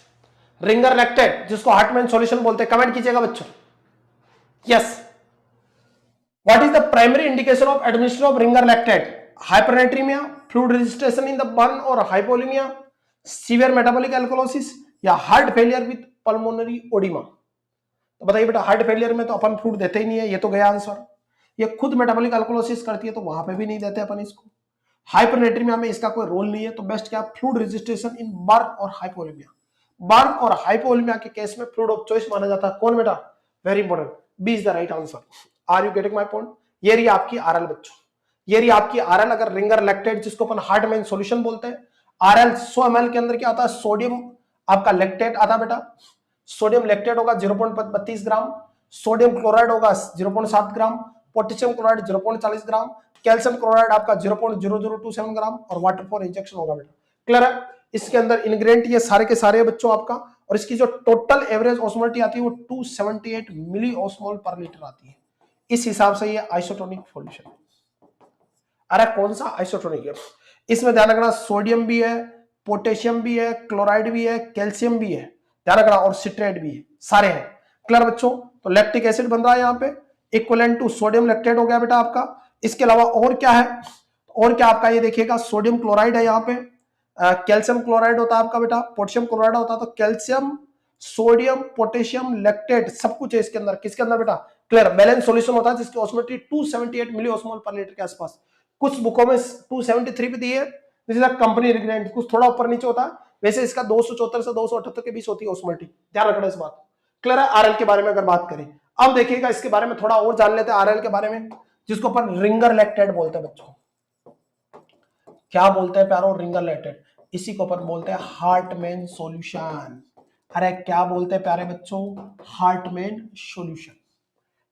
S1: Ringer lactate, जिसको हार्टमैन सॉल्यूशन बोलते हैं, कमेंट कीजिएगा बच्चों। Yes, what is the primary indication of administration of Ringer lactate? Hypernatremia, fluid registration in the burn और हाइपोलीमिया, सीवियर मेटाबॉलिक एल्कोलोसिस, या heart failure with pulmonary oedema. तो बताइए बेटा, हार्ट फेलियर में तो अपन फ्लूइड देते ही नहीं है, ये तो गया आंसर। ये खुद मेटाबॉलिक एल्कोलोसिस करती है, तो वहां पे भी नहीं देते अपन इसको। हाइपरनेट्रीमिया में इसका कोई रोल नहीं है, तो बेस्ट क्या, फ्लूइड रेजिस्ट्रेशन इन बर्न और हाइपोलीमिया। बर्न और हाइपोलीमिया के केस में फ्लूइड ऑफ चॉइस माना जाता है कौन बेटा, very important, B is the right answer. Are you getting my point? ये रही आपकी आरएल बच्चों, ये रही आपकी आरएल। अगर रिंगर लैक्टेट, जिसको अपन हार्टमैन सॉल्यूशन बोलते हैं, आरएल 100 ml के अंदर क्या आता है, सोडियम आपका लैक्टेट आता है बेटा, सोडियम लैक्टेट होगा 0.32 ग्राम, सोडियम क्लोराइड होगा 0.7 ग्राम, पोटेशियम क्लोराइड 0.40 ग्राम, कैल्शियम क्लोराइड आपका 0.0027 ग्राम, और वाटर फॉर इंजेक्शन होगा बेटा। क्लियर है? इसके अंदर इंग्रेडिएंट ये सारे के सारे बच्चों आपका, और इसकी जो टोटल एवरेज ऑस्मोलिटी आती है वो 278 मिली ऑस्मोल पर लीटर आती है। इस हिसाब से ये आइसोटोनिक सॉल्यूशन है। अरे कौन सा आइसोटोनिक है? इसमें ध्यान रखना, सोडियम भी है, पोटेशियम भी है, क्लोराइड भी है, कैल्शियम भी है, ध्यान रखना, और सिट्रेट भी है, सारे हैं। क्लियर बच्चों? तो लैक्टिक एसिड बन रहा है यहाँ पे, इक्विवेलेंट टू सोडियम लैक्टेट हो गया बेटा आपका। इसके अलावा और क्या है, और क्या आपका, ये देखिएगा सोडियम क्लोराइड है यहाँ पे, कैल्शियम क्लोराइड होता है आपका बेटा, पोटेशियम क्लोराइड होता है, तो कैल्शियम, सोडियम, पोटेशियम, लैक्टेट सब कुछ है इसके अंदर। किसके अंदर बेटा? क्लियर, बैलेंस सॉल्यूशन होता है, जिसकी ऑस्मोलिटी 278 मिली ऑस्मोल पर लीटर के आसपास। कुछ बुकों में 273 भी दी है, कंपनी रिग्रेंट, कुछ थोड़ा ऊपर नीचे होता है, वैसे इसका 274 से 278 के बीच होती है ऑस्मोलिटी, ध्यान रखना इस बात। क्लियर है? आरएल के बारे में अगर बात करें, अब देखिएगा इसके बारे में थोड़ा और जान लेते हैं आरएल के बारे में, जिसको अपन रिंगर लैक्टेट बोलते हैं बच्चों। क्या बोलते हैं प्यारो? Ringer lactate. इसी को अपन बोलते हैं हार्टमैन सॉल्यूशन। अरे क्या बोलते हैं प्यारे बच्चों? Hartmann solution.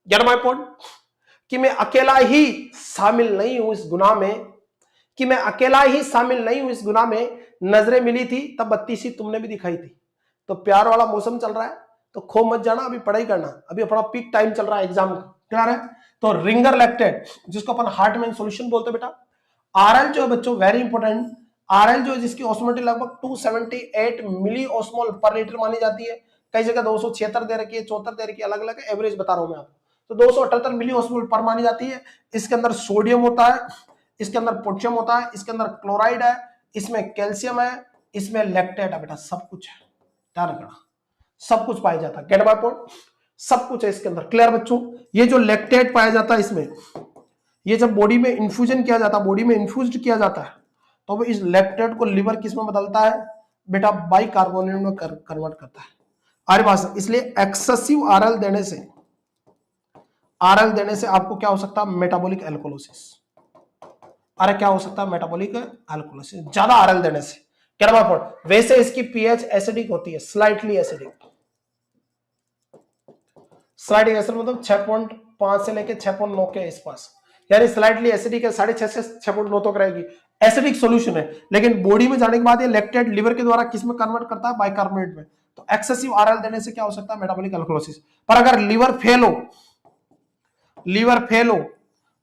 S1: Get my point? कि मैं अकेला ही शामिल नहीं हूं इस गुनाह में, कि मैं अकेला ही शामिल नहीं हूं इस गुनाह में। नजरें मिली थी तब बत्ती सी तुमने भी दिखाई थी। तो प्यार वाला मौसम चल रहा है, तो खो मत जाना, अभी पढ़ाई करना, अभी अपना पीक टाइम चल रहा है एग्जाम का। क्लियर है? तो रिंगर लैक्टेट, जिसको अपन हार्टमैन सॉल्यूशन बोलते हैं बेटा। आरएल जो है बच्चों, वेरी इंपॉर्टेंट, आरएल जो है जिसकी ऑस्मोलिटी लगभग 278 मिली ऑस्मोल पर लीटर मानी जाती है। कई जगह 276 दे रखी है, 74 दे रखी है, अलग अलग एवरेज बता रहा हूं मैं आपको। तो 278 मिली ऑस्मोल पर मानी जाती है। इसके अंदर सोडियम होता है, इसके अंदर पोटेशियम होता है, इसके अंदर क्लोराइड है, इसमें कैल्शियम है, इसमें लैक्टेट है बेटा, सब कुछ है, ध्यान रखना, सब कुछ पाया जाता है। Gate my point? सब कुछ है इसके अंदर। क्लियर बच्चों? ये जो लैक्टेट पाया जाता है इसमें, ये जब बॉडी में इन्फ्यूजन किया जाता है, बॉडी में इन्फ्यूज किया जाता है, तो वो इस लैक्टेट को लिवर किस में बदलता है बेटा? बाइकार्बोनेट में कन्वर्ट करता है। अरे बात, इसलिए एक्सेसिव आरएल देने से, आरएल देने से आपको क्या हो सकता है? Metabolic alkalosis. अरे क्या हो सकता है? मेटाबॉलिक एल्कोलोसिस, ज्यादा आरएल देने से। क्या नाम है? वैसे इसकी पीएच एसिडिक होती है, स्लाइटली एसिडिक। स्लाइडिक एसिड मतलब 6.5 से लेके 6.9 के आसपास, यानी स्लाइटली एसिडिक है, 6.5 से 6.9 तक रहेगी। एसिडिक सॉल्यूशन है, लेकिन बॉडी में जाने के बाद ये लैक्टेट लिवर के द्वारा किस में कन्वर्ट करता है? बाइकार्बोनेट में। तो एक्सेसिव आरएल देने से क्या हो सकता है? Metabolic alkalosis. पर अगर लीवर फेल हो, लीवर फेल हो,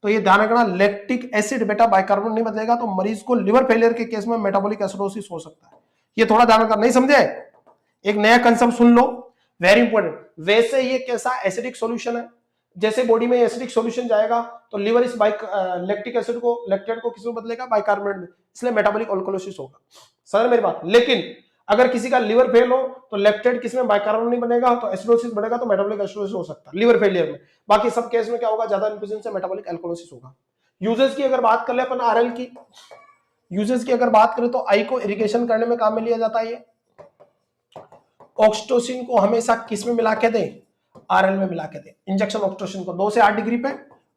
S1: तो ये ध्यान रखना, लैक्टिक एसिड बेटा बाइकार्बोनेट नहीं बदलेगा, तो मरीज को लिवर फेलियर के केस में मेटाबॉलिक एसिडोसिस हो सकता है। ये थोड़ा ध्यान रखना, नहीं समझे? एक नया कंसेप्ट सुन लो, वेरी इंपॉर्टेंट। वैसे ये कैसा एसिडिक सॉल्यूशन है, जैसे बॉडी में एसिडिक सॉल्यूशन जाएगा तो लिवर इस लैक्टिक एसिड को, लैक्टेट को किस में बदलेगा? बाइकार्बोनेट में, इसलिए मेटाबॉलिक एल्कोलोसिस होगा। समझ मेरी बात? लेकिन अगर किसी का लिवर फेल हो तो लैक्टेट किसमें? बाइकार्बोनेट नहीं बनेगा, तो एसिडोसिस बढ़ेगा, तो मेटाबॉलिक एसिडोसिस हो सकता है लिवर फेलियर में। बाकी सब केस में क्या होगा? ज्यादा इन्फ्यूजन से मेटाबॉलिक एल्कोलोसिस होगा। यूजेस की अगर बात कर ले अपन आरएल की, यूजेस की अगर बात करें तो आई को इरिगेशन करने में काम में लिया जाता है ये। ऑक्सीटोसिन को हमेशा किस में मिला के दें, आरएल में मिला के दें। इंजेक्शन ऑक्सीटोसिन को 2 से 8 डिग्री पे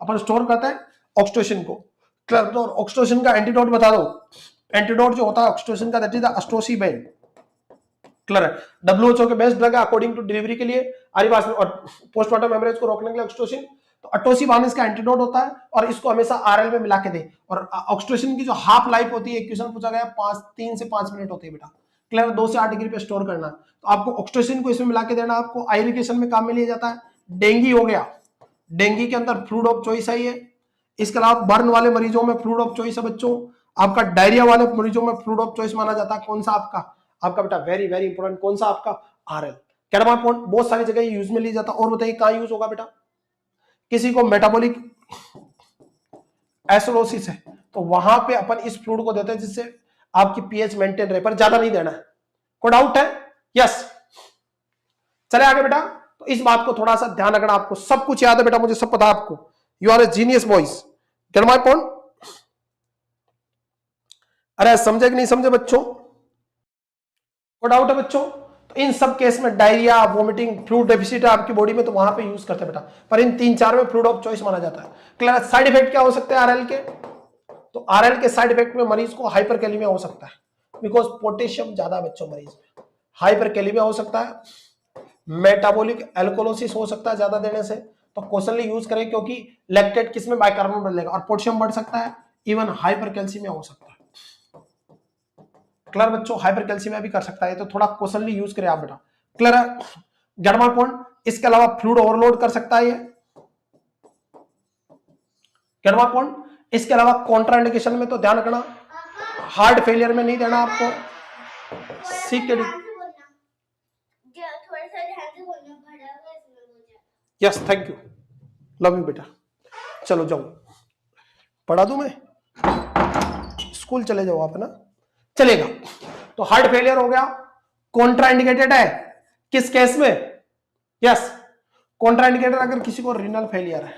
S1: अपन स्टोर करते हैं ऑक्सीटोसिन को। तो ऑक्सीटोसिन का एंटीडोट बता दो। एंटीडोट जो होता है ऑक्सीटोसिन का दैट इज द अस्टोसिबेन। क्लियर है, WHO के बेस्ट ड्रग है अकॉर्डिंग टू डिलीवरी के लिए आरिवास में, और पोस्टमार्टम हेमरेज को रोकने के लिए ऑक्सीटोसिन। तो अटोसिबान इसका एंटीडोट होता है और इसको हमेशा आरएल में मिला के दे। और ऑक्सीटोसिन की जो हाफ लाइफ होती है, क्वेश्चन पूछा गया 3 से 5 मिनट होती है बेटा। क्लियर, 2 से 8 डिग्री पे स्टोर करना। तो आपको ऑक्सीटोसिन को इसमें मिला के देना, आपको आयरिगेशन में काम में लिया जाता है। डेंगी हो गया, डेंगी के अंदर फ्लूइड ऑफ चॉइस है ये। इसके अलावा बर्न वाले मरीजों में फ्लूइड ऑफ चॉइस है बच्चों। आपका डायरिया वाले मरीजों में फ्लूइड ऑफ चॉइस माना जाता है कौन सा आपका बेटा वेरी वेरी इंपॉर्टेंट, कौन सा आपका आरएल। कैडमा पॉइंट बहुत सारी जगह यूज में लिया जाता है। और बताइए कहां यूज होगा बेटा, किसी को मेटाबॉलिक एसिडोसिस है तो वहां पे अपन इस फ्लूइड को देते हैं जिससे आपकी पीएच मेंटेन रहे, पर ज्यादा नहीं देना है। कोई डाउट है? यस, चले आगे बेटा। तो इस बात को थोड़ा सा ध्यान रखना, आपको सब कुछ याद है बेटा, मुझे सब पता है आपको। You are a genius boys. Get my point? अरे समझे कि नहीं समझे बच्चों? कोई डाउट है बच्चों? तो इन सब केस में डायरिया, वोमिटिंग, फ्लूइड डेफिसिट है आपकी बॉडी में तो वहां पे यूज करते हैं बेटा, पर इन 3-4 में फ्लूइड ऑफ चॉइस माना जाता है। क्लियर? साइड इफेक्ट क्या हो सकते हैं आरएल के? तो आरएल के साइड इफेक्ट में मरीज को हाइपरकैलेमिया हो सकता है, बिकॉज पोटेशियम ज्यादा बच्चों मरीज में। हाइपरकैलेमिया हो सकता है, मेटाबॉलिक एल्कोलोसिस हो सकता है ज्यादा देने से, तो क्वेश्चनली यूज करें क्योंकि लैक्टेट किस में बाइकार्बोनेट बदलेगा, और पोटेशियम बढ़ सकता है, इवन हाइपरकैल्सीमिया हो सकता है। क्लियर बच्चों? हाइपरकैल्सीमिया भी कर सकता है, तो थोड़ा क्वेश्चनली यूज करें आप बेटा। क्लियर है? Get point? इसके अलावा फ्लूइड ओवरलोड कर सकता है ये। Get point? इसके अलावा कॉन्ट्राइंडिकेशन में तो ध्यान रखना, हार्ट फेलियर में नहीं देना आपको। Yes, thank you, love you बेटा। चलो जाओ, पढ़ा दूं मैं, स्कूल चले जाओ आप, है ना? चलेगा। तो हार्ट फेलियर हो गया, कॉन्ट्राइंडिकेटेड है किस केस में? यस, कॉन्ट्राइंडिकेटेड अगर किसी को रीनल फेलियर है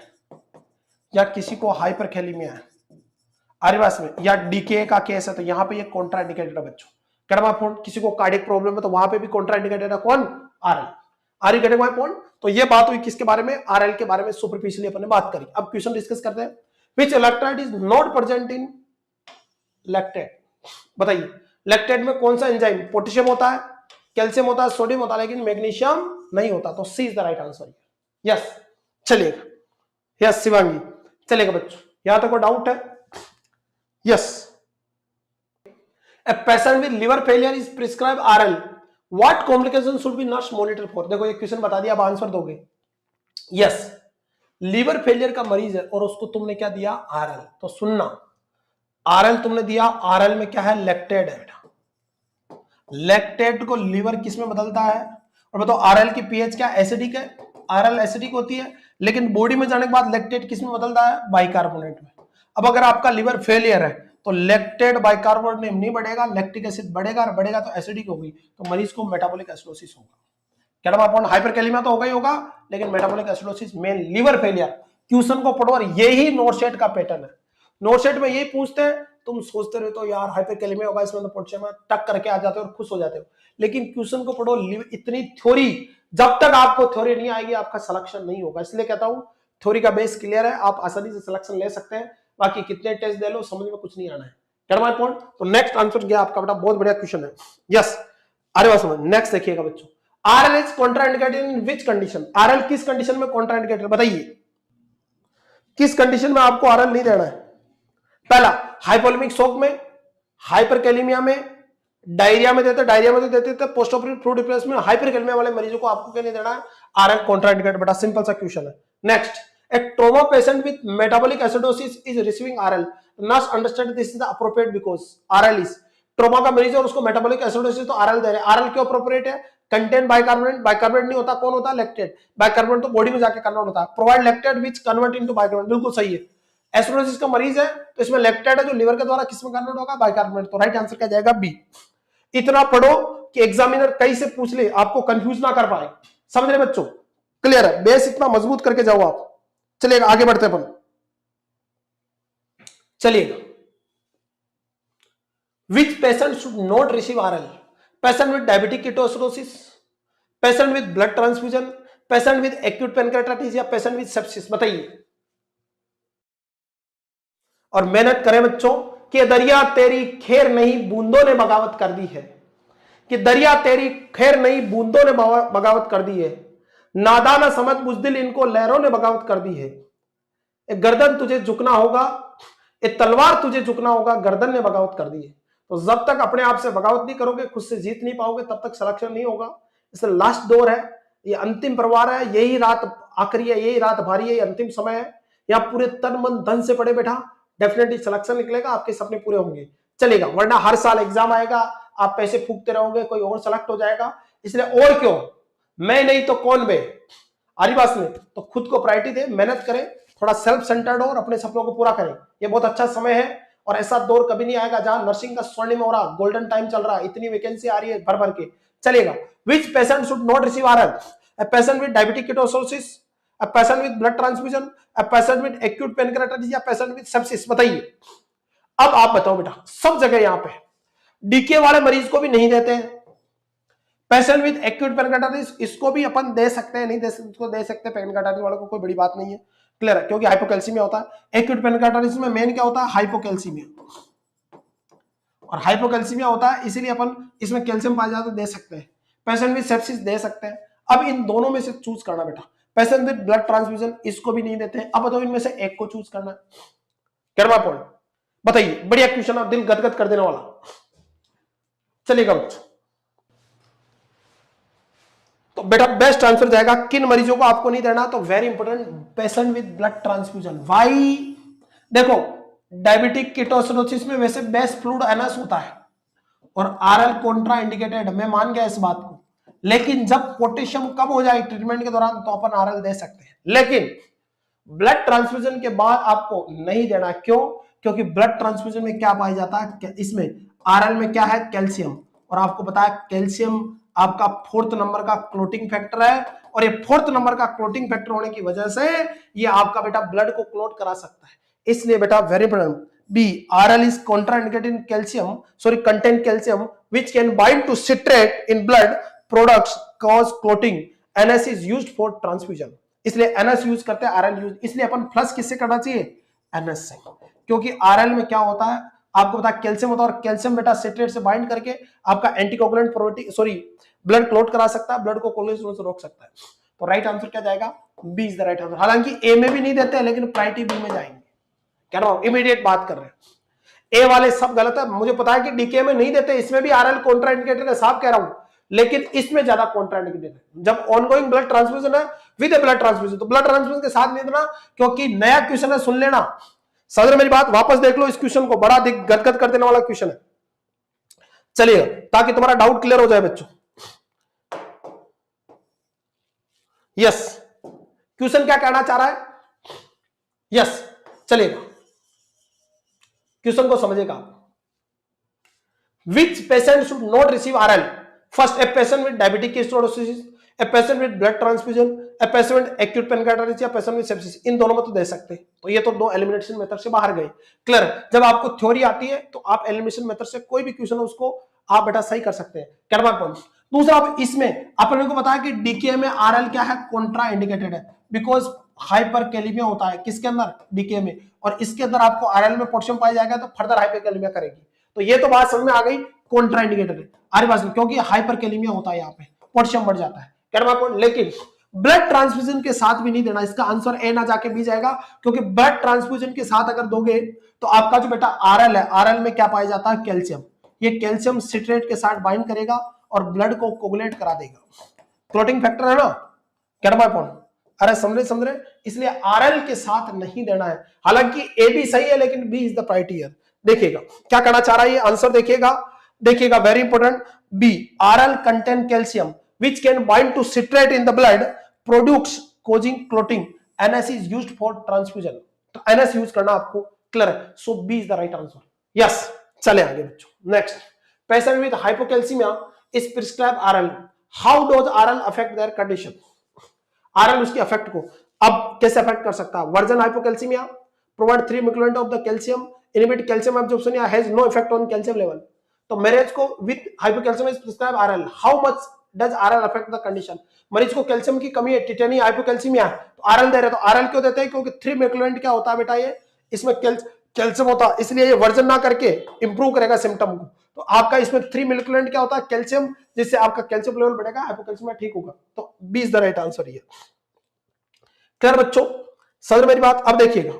S1: या किसी को हाइपरकैलेमिया है आरिवास में, या डीके का केस है, तो यहां पे ये कॉन्ट्राइंडिकेटेड है बच्चों। कैडमा पॉइंट? किसी को कार्डियक प्रॉब्लम है तो वहां पे भी कॉन्ट्राइंडिकेटेड है कौन? RL. Are you getting my point? तो ये बात हुई किसके बारे में? आरएल के बारे में सुपरफिशियली अपन ने बात करी। अब क्वेश्चन डिस्कस करते हैं। Which electrolyte is not present in lactate? बताइए, लैक्टेट में कौन सा एंजाइम? पोटेशियम होता है, कैल्शियम होता है, सोडियम होता है, लेकिन मैग्नीशियम नहीं होता। तो C is the right answer. Yes, चलिएगा। यस शिवांगी, चलेगा बच्चों, यहां तक कोई डाउट है? Yes, a patient with liver failure is prescribed RL. What complication should be nurse monitor for? देखो ये क्वेश्चन बता दिया, अब आंसर दोगे। यस, लीवर फेलियर का मरीज है और उसको तुमने क्या दिया? आरएल। तो सुनना, आरएल तुमने दिया, आरएल में क्या है? लैक्टेट है बेटा। लैक्टेट को लीवर किस में बदलता है? और बताओ आरएल की पीएच क्या? एसिडिक है। आरएल एसिडिक होती है, लेकिन बॉडी में जाने के बाद लैक्टेट किस में बदलता है? बाइकार्बोनेट में। अब अगर आपका लीवर फेलियर है तो लैक्टेट बाइकार्बोनेट नहीं बढ़ेगा, लैक्टिक एसिड बढ़ेगा, और बढ़ेगा तो एसिडिक होगी, तो मरीज को मेटाबॉलिक एसिडोसिस होगा। कैडमा पॉइंट? हाइपरकैलेमिया तो होगा ही होगा, लेकिन मेटाबॉलिक एसिडोसिस मेन लीवर फेलियर। क्वेश्चन को पढ़ो, और यही नोटसेट का पैटर्न है। नोटसेट में यही पूछते हैं, तुम सोचते रहते हो यार हाइपरकैलेमिया होगा इसमें तो पोटेशियम है, टक करके आ जाते हो और खुश हो जाते हो, लेकिन क्वेश्चन को पढ़ो। इतनी थ्योरी, जब तक आपको थ्योरी नहीं आएगी आपका सिलेक्शन नहीं होगा। इसलिए कहता हूं थ्योरी का बेस क्लियर है, आप आसानी से सिलेक्शन ले सकते हैं। बाकी कितने टेस्ट दे लो, समझ में कुछ नहीं आना है। Get my point? तो नेक्स्ट आंसर गया आपका बेटा, बहुत बढ़िया क्वेश्चन है। यस, अरे बस नेक्स्ट देखिएगा बच्चों। RL is contraindicated in which condition? RL किस कंडीशन में कॉन्ट्राइंडिकेटेड? बताइए, किस कंडीशन में आपको आरएल नहीं देना है? पहला, हाइपोलेमिक शॉक में, हाइपरकैलेमिया में, डायरिया में देते, डायरिया में तो देते थे, post operative fluid replacement, hyperkalaemia वाले मरीजों को आपको क्या नहीं देना है? आरएल कॉन्ट्राइंडिकेटेड बेटा, सिंपल सा क्वेश्चन है। Next, a trauma patient with metabolic acidosis is receiving RL. Nurse understand this is the appropriate because RL is trauma का मरीज है और उसको मेटाबॉलिक एसिडोसिस, तो आरएल दे रहे हैं। आरएल क्यों अप्रोप्रिएट है? कंटेन बाइकार्बोनेट, बाइकार्बोनेट नहीं होता, कौन होता है? लैक्टेट। बाइकार्बोनेट तो बॉडी में जाके कन्वर्ट होता है। Provide lactate which convert into bicarbonate, बिल्कुल सही है। एसिडोसिस का मरीज है तो इसमें लैक्टेट है जो लिवर के द्वारा किसमें कन्वर्ट होगा? बाइकार्बोनेट। तो राइट आंसर क्या जाएगा? बी। इतना पढ़ो कि एग्जामिनर कहीं से पूछ ले, आपको कंफ्यूज ना कर पाए। समझ रहे बच्चों? क्लियर है? बेस इतना मजबूत करके जाओ आप। चलिएगा आगे बढ़ते अपन। चलिएगा, which patient should not receive RL? Patient with diabetic ketoacidosis, patient with blood transfusion, patient with acute pancreatitis या patient with sepsis? बताइए। और मेहनत करें बच्चों कि दरिया तेरी खैर नहीं बूंदों ने बगावत कर दी है, कि दरिया तेरी खैर नहीं बूंदों ने बगावत कर दी है, नादाना समझ बुजदिल इनको लहरों ने बगावत कर दी है। एक गर्दन तुझे झुकना होगा, एक तलवार तुझे झुकना होगा, गर्दन ने बगावत कर दी है। तो जब तक अपने आप से बगावत नहीं करोगे, खुद से जीत नहीं पाओगे, तब तक सिलेक्शन नहीं होगा। इसलिए लास्ट डोर है, ये अंतिम प्रवार है, यही रात आखिरी है, यही रात भारी है, ये अंतिम समय है। यहाँ पूरे तन मन धन से पड़े बैठा, डेफिनेटली सिलेक्शन निकलेगा, आपके सपने पूरे होंगे, चलेगा। वरना हर साल एग्जाम आएगा, आप पैसे फूकते रहोगे, कोई और सेलेक्ट हो जाएगा। इसलिए और क्यों, मैं नहीं तो कौन बे, आरी बात में। तो खुद को प्रायोरिटी दे, मेहनत करें, थोड़ा सेल्फ सेंटर्ड हो और अपने सपनों को पूरा करें। ये बहुत अच्छा समय है और ऐसा दौर कभी नहीं आएगा जहां नर्सिंग का स्वर्णिम हो रहा, गोल्डन टाइम चल रहा है, इतनी वैकेंसी आ रही है भर भर के, चलेगा। Which patient should not receive RL? A patient with diabetic ketosis, a patient with blood transfusion, a patient with acute pancreatitis या पेशेंट विद सेप्सिस? बताइए। अब आप बताओ बेटा, सब जगह यहां पे डीके वाले मरीज को भी नहीं देते हैं। पेशेंट विद एक्यूट पेनक्रेटाइटिस इसको भी अपन दे सकते हैं, नहीं दे सकते, इसको दे सकते हैं, पेनक्रेटाइटिस वालों को कोई बड़ी बात नहीं है, क्लियर है, क्योंकि हाइपोकैल्सीमिया होता है। एक्यूट पेनक्रेटाइटिस में मेन क्या होता है, हाइपोकैल्सीमिया, और हाइपोकैल्सीमिया होता है, इसीलिए अपन इसमें कैल्शियम पाया जाता है, दे सकते हैं। पेशेंट विद सेप्सिस दे सकते हैं। अब इन दोनों में से चूज करना बेटा। पेशेंट विद ब्लड ट्रांसफ्यूजन इसको भी नहीं देते हैं। अब बताओ इनमें से एक को चूज करना है, क्या पॉइंट बताइए। बढ़िया क्वेश्चन, आप दिल गदगद कर देने वाला, चलिएगा बच्चों। तो बेटा बेस्ट आंसर जाएगा, किन मरीजों को आपको नहीं देना, तो very important, patient with blood transfusion. Why? देखो डायबिटिक कीटोसिडोसिस में वैसे बेस्ट फ्लूइड एनएस होता है और आरएल कॉन्ट्रा इंडिकेटेड, मैं मान गया इस बात को, लेकिन जब पोटेशियम कम हो जाए ट्रीटमेंट के दौरान तो अपन आरएल दे सकते हैं, लेकिन ब्लड ट्रांसफ्यूजन के बाद आपको नहीं देना। क्यों? क्योंकि ब्लड ट्रांसफ्यूजन में क्या पाया जाता है, इसमें आरएल में क्या है, कैल्शियम, और आपको पता है कैल्शियम आपका 4th नंबर का क्लोटिंग फैक्टर है, और ये 4th नंबर का क्लोटिंग फैक्टर होने की वजह से ये आपका बेटा ब्लड को क्लोट करा सकता है। इसलिए बेटा very important, B RL is contraindicated in calcium, contain calcium which can bind to citrate in blood products cause clotting. NS is used for transfusion, इसलिए NS यूज करते हैं, आरएल यूज, इसलिए अपन प्लस किससे करना चाहिए, NS से, क्योंकि आरएल में क्या होता है आपको पता है, कैल्शियम होता है, और कैल्शियम बेटा सिट्रेट से बाइंड करके आपका एंटीकोगुलेंट प्रॉपर्टी ब्लड क्लोट करा सकता है, ब्लड को कोलेस्ट्रॉल से रोक सकता है। तो राइट आंसर क्या जाएगा, B is the right answer. हालांकि ए में भी नहीं देते हैं, लेकिन प्रायोरिटी बी में जाएंगे, कह रहा हूं इमीडिएट बात कर रहे हैं। ए वाले सब गलत है, मुझे पता है कि डीके में नहीं देते, इसमें भी आरएल कॉन्ट्राइंडिकेटेड है, साफ कह रहा हूं, लेकिन इसमें ज्यादा कॉन्ट्राइंडिकेटेड है। जब ऑनगोइंग ब्लड ट्रांसफ्यूजन है विद ब्लड ट्रांसफ्यूजन, तो ब्लड ट्रांसफ्यूजन के साथ नहीं देना, क्योंकि नया क्वेश्चन है, सुन लेना, समझ मेरी बात, वापस देख लो इस क्वेश्चन को, बड़ा गदगद कर देने वाला क्वेश्चन है। चलिए, ताकि तुम्हारा डाउट क्लियर हो जाए बच्चों। यस, क्वेश्चन क्या कहना चाह रहा है, यस, चलिएगा क्वेश्चन को समझेगा। Which patient should not receive RL? First, a patient with diabetic ketoacidosis, a patient with blood transfusion, a patient with acute pancreatitis या patient with sepsis, इन दोनों में तो दे सकते हैं। तो ये तो दो एलिमिनेशन मेथड से बाहर गए, क्लियर। जब आपको थ्योरी आती है तो आप एलिमिनेशन मेथड से कोई भी क्वेश्चन उसको आप बेटा सही कर सकते हैं, क्या पॉइंट। दूसरा, अब इसमें अपने को पता है कि डीके में आरएल क्या है, कॉन्ट्रा इंडिकेटेड है, बिकॉज हाइपरकैलेमिया होता है किसके अंदर, डीके में, और इसके अंदर आपको आरएल में पोटेशियम पाया जाएगा तो फर्दर हाइपरकैलेमिया करेगी। तो ये तो बात समझ में आ गई, कॉन्ट्राइंडिकेटेड है आरी बात, क्योंकि हाइपरकैलेमिया होता है, यहाँ पे पोटेशियम बढ़ जाता है, लेकिन ब्लड ट्रांसफ्यूजन के साथ भी नहीं देना। इसका आंसर ए ना जाके बी जाएगा, क्योंकि ब्लड ट्रांसफ्यूजन के साथ अगर दोगे तो आपका जो बेटा आरएल है, आरएल में क्या पाया जाता है, कैल्शियम, ये कैल्शियम सिट्रेट के साथ बाइंड करेगा और ब्लड को कोगुलेट करा देगा, क्लोटिंग फैक्टर है ना, क्या पॉइंट। अरे समझ रहे, इसलिए आरएल के साथ नहीं देना है। हालांकि ए भी सही है, लेकिन बी इज द प्रायोरिटी है। देखिएगा क्या कहना चाह रहा है ये आंसर, देखिएगा very important, B RL contain calcium which can bind to citrate in the blood products causing clotting, NS is used for transfusion, तो NS यूज करना आपको क्लियर है, so B is the right answer. Yes, चले आगे बच्चों। Next, patient with hypocalcaemia is prescribe RL, how does RL affect their condition, RL उसकी अफेक्ट को अब कैसे अफेक्ट कर सकता है। Worsen hypocalcaemia provide 3 equivalent of the calcium, inhibit calcium absorption या has no effect on calcium level. तो मैरिज को with hypocalcium is prescribe RL, how much does RL affect the condition, मरीज को कैल्शियम की कमी है, टिटेनिया हाइपोकैल्सियमिया है, तो आरएल दे रहे, तो आरएल क्यों देते हैं, क्योंकि 3 मैक्रोलेंट क्या होता है बेटा, ये इसमें कैल्शियम होता है, इसलिए ये वर्जन ना करके इंप्रूव करेगा सिम्टम को। तो आपका इसमें 3 मैक्रोलेंट क्या होता है, कैल्शियम, जिससे आपका कैल्शियम लेवल बढ़ेगा, हाइपोकैल्सियमिया ठीक होगा। तो B is the right answer ये। क्लियर बच्चों, समझ मेरी बात। अब देखिएगा,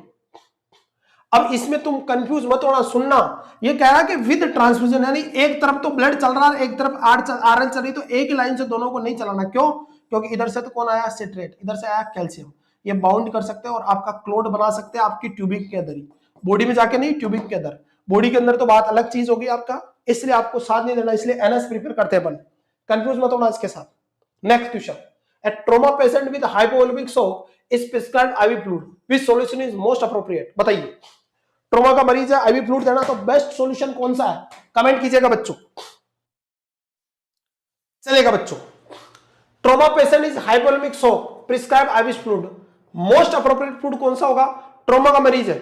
S1: अब इसमें तुम कंफ्यूज मत होना, सुनना, ये कह रहा है कि विद ट्रांसफ्यूजन, यानी एक तरफ तो ब्लड चल रहा है, एक तरफ आरएल चल रही, तो एक ही लाइन से दोनों को नहीं चलाना। क्यों? क्योंकि इधर से तो कौन आया, सिट्रेट, इधर से आया कैल्शियम, ये बाउंड कर सकते हैं और आपका क्लोड बना सकते हैं आपकी ट्यूबिंग के अंदर ही, बॉडी में जाके नहीं, ट्यूबिंग के अंदर। बॉडी के अंदर तो बात अलग चीज होगी आपका, इसलिए आपको साथ नहीं देना, इसलिए एनएस प्रीफर करते हैं अपन। कंफ्यूज मत होना इसके साथ। Next question, a trauma patient with hypovolemic shock is prescribed IV fluid, which solution is most appropriate? बताइए, ट्रोमा का मरीज है, आईवी फ्लूइड देना, तो बेस्ट सॉल्यूशन कौन सा है? कमेंट कीजिएगा बच्चों, चलेगा बच्चों। Trauma patient is hypovolemic shock, prescribe IV fluid, most appropriate fluid कौन सा होगा? ट्रोमा का मरीज है,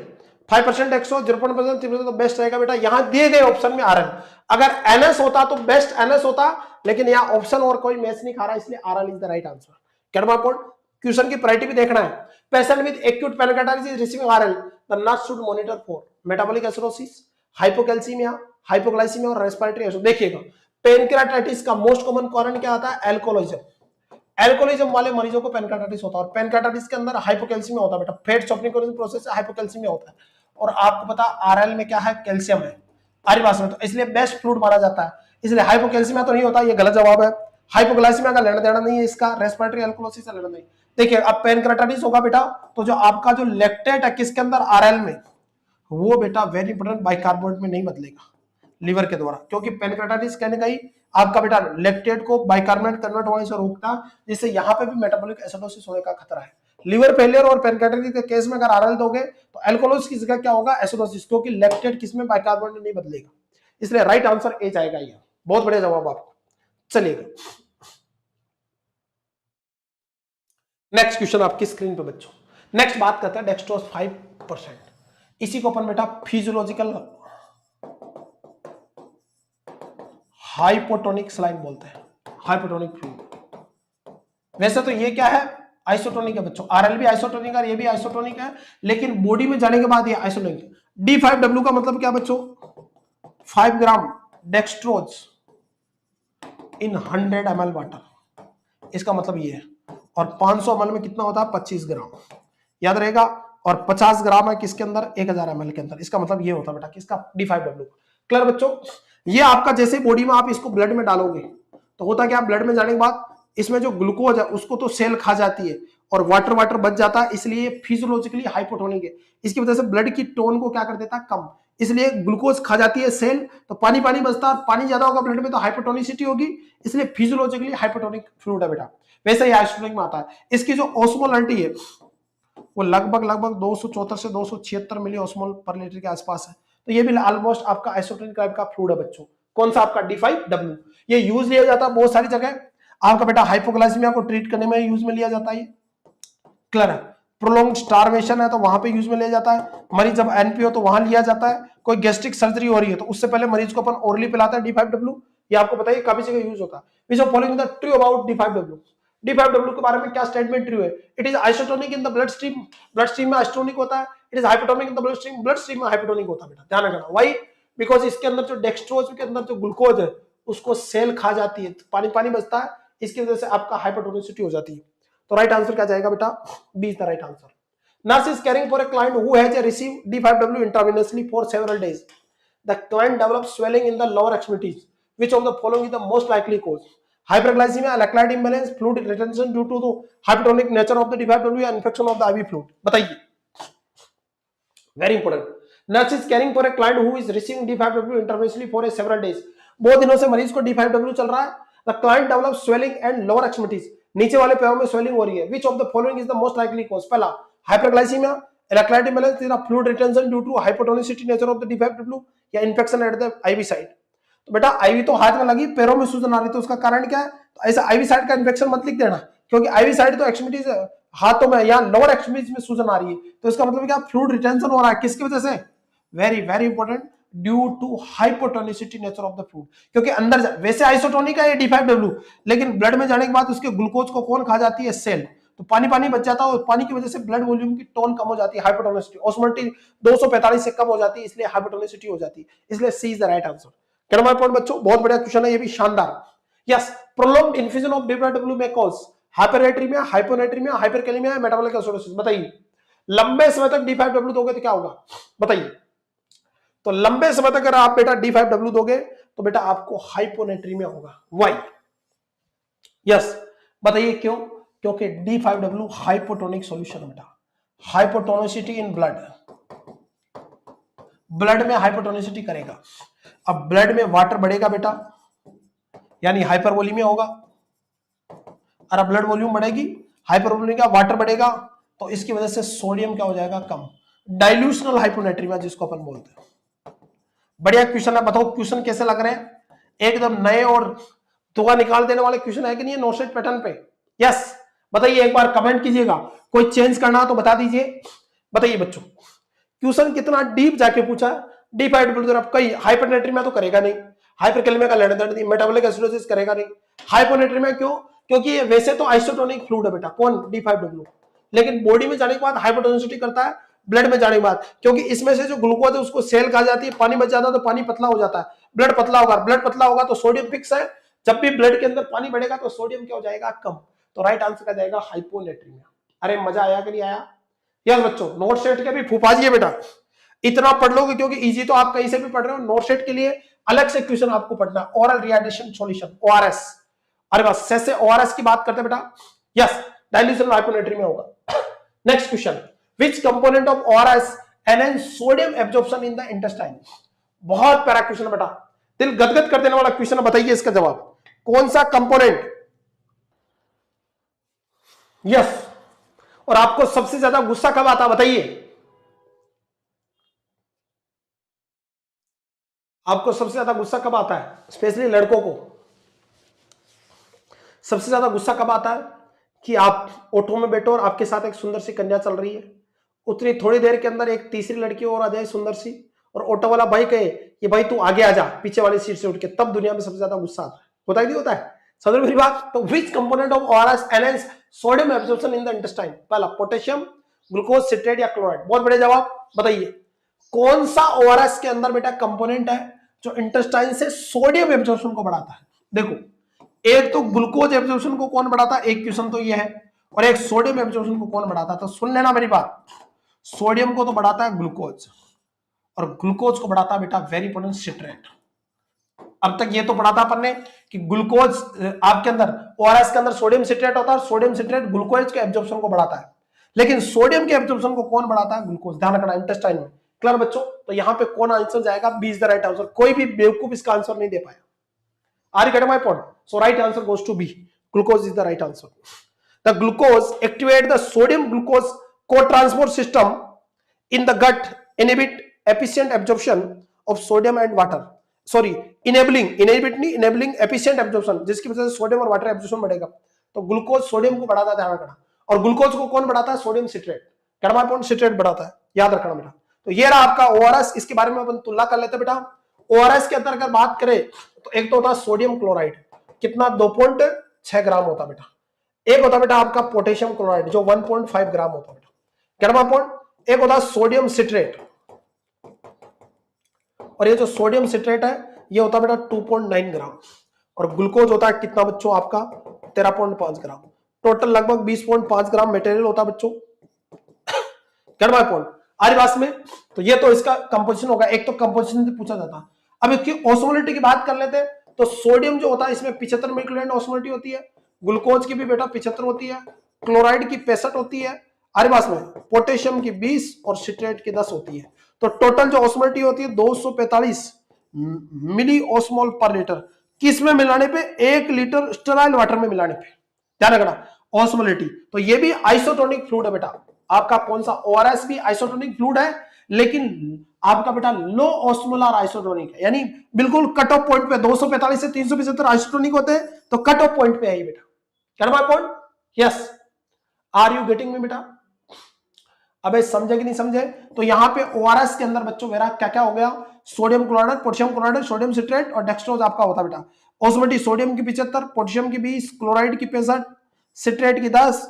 S1: 5% एक्सो, 0.5% तो बेस्ट रहेगा बेटा। यहां दिए गए ऑप्शन में आरएल, अगर एनएस होता तो बेस्ट एनएस होता, लेकिन यहां ऑप्शन और कोई मैच नहीं खा रहा, इसलिए RL is the right answer. कैडमा पॉइंट, क्वेश्चन की प्रायोरिटी भी देखना है। Patient with acute pancreatitis is receiving RL, the nurse should monitor for metabolic acidosis, hypocalcaemia, hypoglycaemia और रेस्पिरेटरी एसिड। देखिएगा, पैनक्रेटाइटिस का मोस्ट कॉमन कारण क्या आता है? अल्कोहलिज्म। अल्कोहलिज्म वाले मरीजों को पैनक्रेटाइटिस होता है, और पैनक्रेटाइटिस के अंदर हाइपोकैल्सीमिया होता है बेटा, फैट सॉफ्टनिंग प्रोसेस से हाइपोकैल्सीमिया होता है, और आपको पता आरएल में क्या है, कैल्शियम है आरी भाषा में, तो इसलिए बेस्ट फ्लूइड माना जाता है, इसलिए हाइपोकैल्सीमिया तो नहीं होता, ये गलत जवाब है। हाइपोग्लाइसीमिया का लेना देना नहीं है इसका, रेस्पिरेटरी अल्कोहलिसिस से लेना नहीं। देखिए, अब पैनक्रेटाइटिस होगा बेटा, तो जो आपका जो लैक्टेट है किसके अंदर, आरएल में, वो बेटा वेरी इंपोर्टेंट बाइकार्बोनेट में नहीं बदलेगा लीवर के द्वारा, क्योंकि पैनक्रेटाइटिस कहने का ही आपका बेटा लैक्टेट को बाइकार्बोनेट कन्वर्ट होने से रोकता, जिससे यहाँ पे भी मेटाबॉलिक एसिडोसिस होने का खतरा है। लीवर फेलियर और पैनक्रेटाइटिस के केस में अगर आरएल दोगे तो अल्कोहलिस की जगह क्या होगा, एसिडोसिस, क्योंकि लैक्टेट किसमें, बाइकार्बोनेट नहीं बदलेगा, इसलिए राइट आंसर ए जाएगा। ये बहुत बढ़िया जवाब आपको। चलिएगा नेक्स्ट क्वेश्चन आपकी स्क्रीन पे बच्चों। नेक्स्ट बात करते हैं डेक्सट्रोज 5%, इसी को अपन बेटा फिजियोलॉजिकल हाइपोटोनिक सलाइन बोलते हैं, हाइपोटोनिक फ्लूइड। वैसे तो ये क्या है, आइसोटोनिक है बच्चों, आरएल भी आइसोटोनिक है, ये भी आइसोटोनिक है, लेकिन बॉडी में जाने के बाद ये आइसोटोनिक। D5W का मतलब क्या बच्चों, 5 ग्राम डेक्सट्रोज इन 100 ml वाटर, इसका मतलब ये है। और 500 ml में कितना होता है, 25 ग्राम, याद रहेगा। और 50 ग्राम है किसके अंदर, 1000 ml के अंदर, इसका मतलब ये होता है बेटा किसका, D5W। क्लियर बच्चों, ये आपका जैसे बॉडी में आप इसको ब्लड में डालोगे तो होता क्या, ब्लड में जाने के बाद इसमें जो ग्लूकोज है उसको तो सेल खा जाती है और वाटर वाटर बच जाता है, इसलिए फिजियोलॉजिकली हाइपोटोनिक है। इसकी वजह से ब्लड की टोन को क्या कर देता है, कम, इसलिए ग्लूकोज खा जाती है सेल, तो पानी पानी बचता है, पानी ज्यादा होगा ब्लड में तो हाइपोटोनिसिटी होगी, इसलिए फिजियोलॉजिकली हाइपोटोनिक फ्लूइड है बेटा। वैसे ही आइसोटोनिक में आता है। इसकी जो ऑस्मोलारिटी है वो लगभग 274 से 276 मिली ऑस्मोल पर लीटर के आसपास है, तो ये भी ऑलमोस्ट आपका आइसोटोनिक टाइप का फ्लूइड है बच्चों। कौन सा, आपका D5W। ये यूज लिया जाता है बहुत सारी जगह, आपका बेटा हाइपोग्लाइसीमिया को ट्रीट करने में यूज में लिया जाता है। क्लियर है, प्रोलॉन्ग स्टारवेशन है तो वहां पे यूज में लिया जाता है, मरीज जब एनपी हो तो वहां लिया जाता है, कोई गैस्ट्रिक सर्जरी हो रही है तो उससे पहले मरीज को अपन ओरली पिलाते हैं D5W, ये आपको बताइए काफी जगह यूज होता है। Which of following the true about D5W, D5W के बारे में क्या स्टेटमेंट ट्रू है? It is isotonic in the blood stream में आइसोटोनिक होता है, it is hypotonic in the blood stream में हाइपोटोनिक होता है बेटा, ध्यान रखना। व्हाई? बिकॉज इसके अंदर जो डेक्सट्रोज के अंदर जो ग्लूकोज है उसको सेल खा जाती है, पानी पानी बचता है, इसकी वजह से आपका हाइपोटोनिसिटी हो जाती है। तो राइट आंसर क्या जाएगा बेटा, B is the right answer. Nurse is caring for a client who has received D5W intravenously for several days. The client develops swelling in the lower extremities. Which of the following is the most likely cause? Hyperglycemia, electrolyte imbalance, fluid retention due to the hypertonic nature of the D5W and infection of the IV fluid. बताइए, very important. Nurse is caring for a client who is receiving D5W intravenously for several days. बहुत दिनों से मरीज को D5W चल रहा है। The client develops swelling and lower extremities. नीचे वाले पैरों में swelling हो रही है। Which of the following is the most likely cause? पहला hyperglycemia, electrolyte imbalance, तीसरा fluid retention due to hypertonicity nature of the D5W, या infection at the IV site। तो बेटा IV तो हाथ में लगी, पैरों में सूजन आ रही, तो उसका कारण क्या है? तो ऐसा IV साइड का इन्फेक्शन मत लिख देना, क्योंकि IV साइड तो एक्सट्रीमिटीज हाथों में या लोअर एक्सट्रीमिटीज में सूजन आ रही है, तो इसका मतलब क्या, फ्लूइड रिटेंशन हो रहा है, किसकी वजह से? Very very important, due to hypotonicity nature of the fluid, क्योंकि अंदर वैसे आइसोटोनिक है ये D5W, लेकिन ब्लड में जाने के बाद उसके ग्लूकोज को कौन खा जाती है? सेल। तो पानी पानी बच जाता है और पानी की वजह से ब्लड वॉल्यूम की टोन कम हो जाती है, हाइपोटोनिसिटी, ऑस्मोलिटी 245 से कम हो जाती है, इसलिए हाइपोटोनिसिटी हो जाती है, इसलिए सी इज द राइट आंसर। क्या नंबर पॉइंट बच्चों? बहुत बढ़िया क्वेश्चन है ये भी, शानदार। Yes, prolonged infusion of D5W में कॉज हाइपरनाइट्रीमिया, हाइपोनाइट्रीमिया, हाइपरकैलेमिया, मेटाबॉलिक एसिडोसिस। बताइए लंबे समय तक D5W दोगे तो क्या होगा? बताइए। तो लंबे समय तक अगर आप बेटा D5W दोगे तो बेटा आपको हाइपोनेट्रीमिया होगा। वाई? यस, बताइए क्यों? क्योंकि D5W हाइपोटोनिक सॉल्यूशन है बेटा, हाइपोटोनिसिटी इन ब्लड, ब्लड में हाइपोटोनिसिटी करेगा। अब ब्लड में वाटर बढ़ेगा बेटा, यानी हाइपरवोलीमिया होगा, और अब ब्लड वॉल्यूम बढ़ेगी, हाइपरवोलीमिया, वाटर बढ़ेगा, तो इसकी वजह से सोडियम क्या हो जाएगा? कम, डाइल्यूशनल हाइपोनेट्रीमिया जिसको अपन बोलते हैं। बढ़िया क्वेश्चन है, बताओ क्वेश्चन कैसे लग रहे हैं? एकदम नए और धोखा निकाल देने वाले क्वेश्चन है कि नहीं नोसेट पैटर्न पे? यस, बताइए, एक बार कमेंट कीजिएगा, कोई चेंज करना तो बता दीजिए। बताइए बच्चों, क्वेश्चन कितना डीप जाके पूछा। D5W कई हाइपरनेट्रीमिया तो करेगा नहीं, हाइपरकैलेमिया का लेना देना नहीं, मेटाबॉलिक एसिडोसिस करेगा नहीं, हाइपोनेट्रीमिया क्यों? क्योंकि वैसे तो आइसोटोनिक फ्लूइड है बेटा, कौन? D5W, लेकिन बॉडी में जाने के बाद हाइपोटोनिसिटी करता है, ब्लड में जाने के बाद, क्योंकि इसमें से जो ग्लूकोज है उसको सेल खा जाती है, पानी बच जाता है तो पानी पतला हो जाता है, ब्लड पतला होगा, ब्लड पतला होगा तो सोडियम फिक्स है, जब भी ब्लड के अंदर पानी बढ़ेगा तो सोडियम क्या हो जाएगा? कम। तो राइट आंसर का जाएगा हाइपोनेट्रीमिया। अरे मजा आया कि नहीं आया? यस बच्चों, नोट सेट के भी फूफाजी है बेटा, इतना पढ़ लोगे क्योंकि इजी तो आप कहीं से भी पढ़ रहे हो, नोट सेट के लिए अलग से क्वेश्चन आपको पढ़ना, ओरल रिहाइड्रेशन सॉल्यूशन, ORS। अरे बस से ORS की बात करते बेटा। यस, डाइल्यूशन हाइपोनेट्रीमिया होगा। Next question, which component of ORS enhance sodium absorption in the intestine? बहुत प्यारा क्वेश्चन बेटा, दिल गदगद कर देने वाला क्वेश्चन, बताइए इसका जवाब, कौन सा कंपोनेंट? यस, और आपको सबसे ज्यादा गुस्सा कब आता? बताइए, आपको सबसे ज्यादा गुस्सा कब आता है? स्पेशली लड़कों को सबसे ज्यादा गुस्सा कब आता है? कि आप ऑटो में बैठो और आपके साथ एक सुंदर सी कन्या चल रही है, उतनी थोड़ी देर के अंदर एक तीसरी लड़की और आ जाए सुंदर सी, और ऑटो वाला भाई कहे कि भाई तू आगे आ जा पीछे वाली सीट से उठ के, तब दुनिया में सबसे ज्यादा गुस्सा आता है। होता ही नहीं होता है? समझ मेरी बात? तो विच component of ORS enhance sodium absorption in the intestine? पहला पोटेशियम, ग्लूकोज, सिट्रेट या क्लोराइड? बहुत बड़े जवाब, बताइए कौन सा ORS के अंदर बेटा कंपोनेंट है जो इंटेस्टाइन से सोडियम एब्जॉर्प्शन को बढ़ाता है? देखो, एक तो ग्लूकोज एब्जॉर्प्शन को कौन बढ़ाता है, एक क्वेश्चन तो ये है, और एक सोडियम एब्जॉर्प्शन को कौन बढ़ाता है? तो सुन लेना मेरी बात, सोडियम को तो बढ़ाता है ग्लूकोज, और ग्लूकोज को बढ़ाता है बेटा वेरी इंपॉर्टेंट सिट्रेट। अब तक ये तो पढ़ा था अपन ने कि ग्लूकोज आपके अंदर ORS के अंदर सोडियम सिट्रेट होता है, सोडियम सिट्रेट ग्लूकोज के एब्जॉर्प्शन को बढ़ाता है, लेकिन सोडियम के एब्जॉर्प्शन को कौन बढ़ाता है? ग्लूकोज। ध्यान रखना इंटेस्टाइन में। क्लियर बच्चों? तो यहां पे कौन आंसर जाएगा? B is the right answer. कोई भी बेवकूफ इसका आंसर नहीं दे पाया। Are you getting my point? So right answer goes to B. Glucose is the right answer. The glucose activate the sodium glucose co-transport system in the gut, inhibit efficient absorption of sodium and water. Sorry, enabling efficient absorption, जिसकी वजह से सोडियम और वाटर एब्जॉर्प्शन बढ़ेगा। तो ग्लूकोज सोडियम को बढ़ाता है, ध्यान रखना, और ग्लूकोज को कौन बढ़ाता है? Sodium citrate. कैडमा पॉइंट सिट्रेट बढ़ाता है, याद रखना बेटा। तो ये रहा आपका ORS। इसके बारे में अपन तुलना कर लेते बेटा। ORS के अंदर अगर बात करें तो एक तो होता है सोडियम क्लोराइड, कितना? 2.6 ग्राम होता बेटा। एक होता बेटा आपका पोटेशियम क्लोराइड जो 1.5 ग्राम होता बेटा। कैडमा पॉइंट। एक होता है सोडियम सिट्रेट, और ये जो सोडियम सिट्रेट है ये होता बेटा 2.9 ग्राम, और ग्लूकोज होता है कितना बच्चों? आपका 13.5 ग्राम। टोटल लगभग 20.5 ग्राम मटेरियल होता है बच्चों। Gate my point? आज बात में तो ये तो इसका कंपोजिशन होगा, एक तो कंपोजिशन से पूछा जाता। अब इसकी ऑस्मोलिटी की बात कर लेते हैं। तो सोडियम जो होता है इसमें 75 मिलीग्राम ऑस्मोलिटी होती है, ग्लूकोज की भी बेटा 75 होती है, क्लोराइड की 65 होती है, आरिबास में पोटेशियम की 20 और सिट्रेट की 10 होती है। तो टोटल जो ऑस्मोलिटी होती है 245 मिली ऑस्मोल पर लीटर। किस में मिलाने पे? 1 लीटर स्टेराइल वाटर में मिलाने पे। ध्यान रखना ऑस्मोलिटी। तो ये भी आइसोटोनिक फ्लूइड है बेटा। आपका कौन सा? ORS भी आइसोटोनिक फ्लूइड है, लेकिन आपका बेटा लो ऑस्मोलर आइसोटोनिक है, यानी बिल्कुल कट ऑफ पॉइंट पे 245 से 375 आइसोटोनिक होते हैं, तो कट ऑफ पॉइंट पे है ये बेटा। क्या my point? Yes, are you getting me बेटा? अबे समझे कि नहीं समझे? तो यहाँ पे ओआरएस के अंदर बच्चों मेरा क्या क्या हो गया, sodium chloride, potassium chloride, sodium citrate और डेक्सट्रोज आपका होता बेटा। ऑस्मोटिक सोडियम की 75, पोटेशियम की 20, क्लोराइड की 65, सिट्रेट की 10,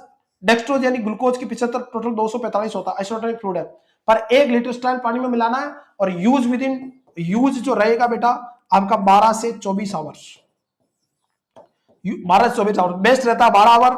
S1: डेक्सट्रोज यानी ग्लूकोज की 75, टोटल 245 होता है। आइसोटोनिक फ्लूइड है, पर 1 लीटर स्टाइल पानी में मिलाना है और यूज विद इन यूज जो रहेगा बेटा आपका 12 से 24 आवर्स, 12 से 24 आवर बेस्ट रहता है, 12 आवर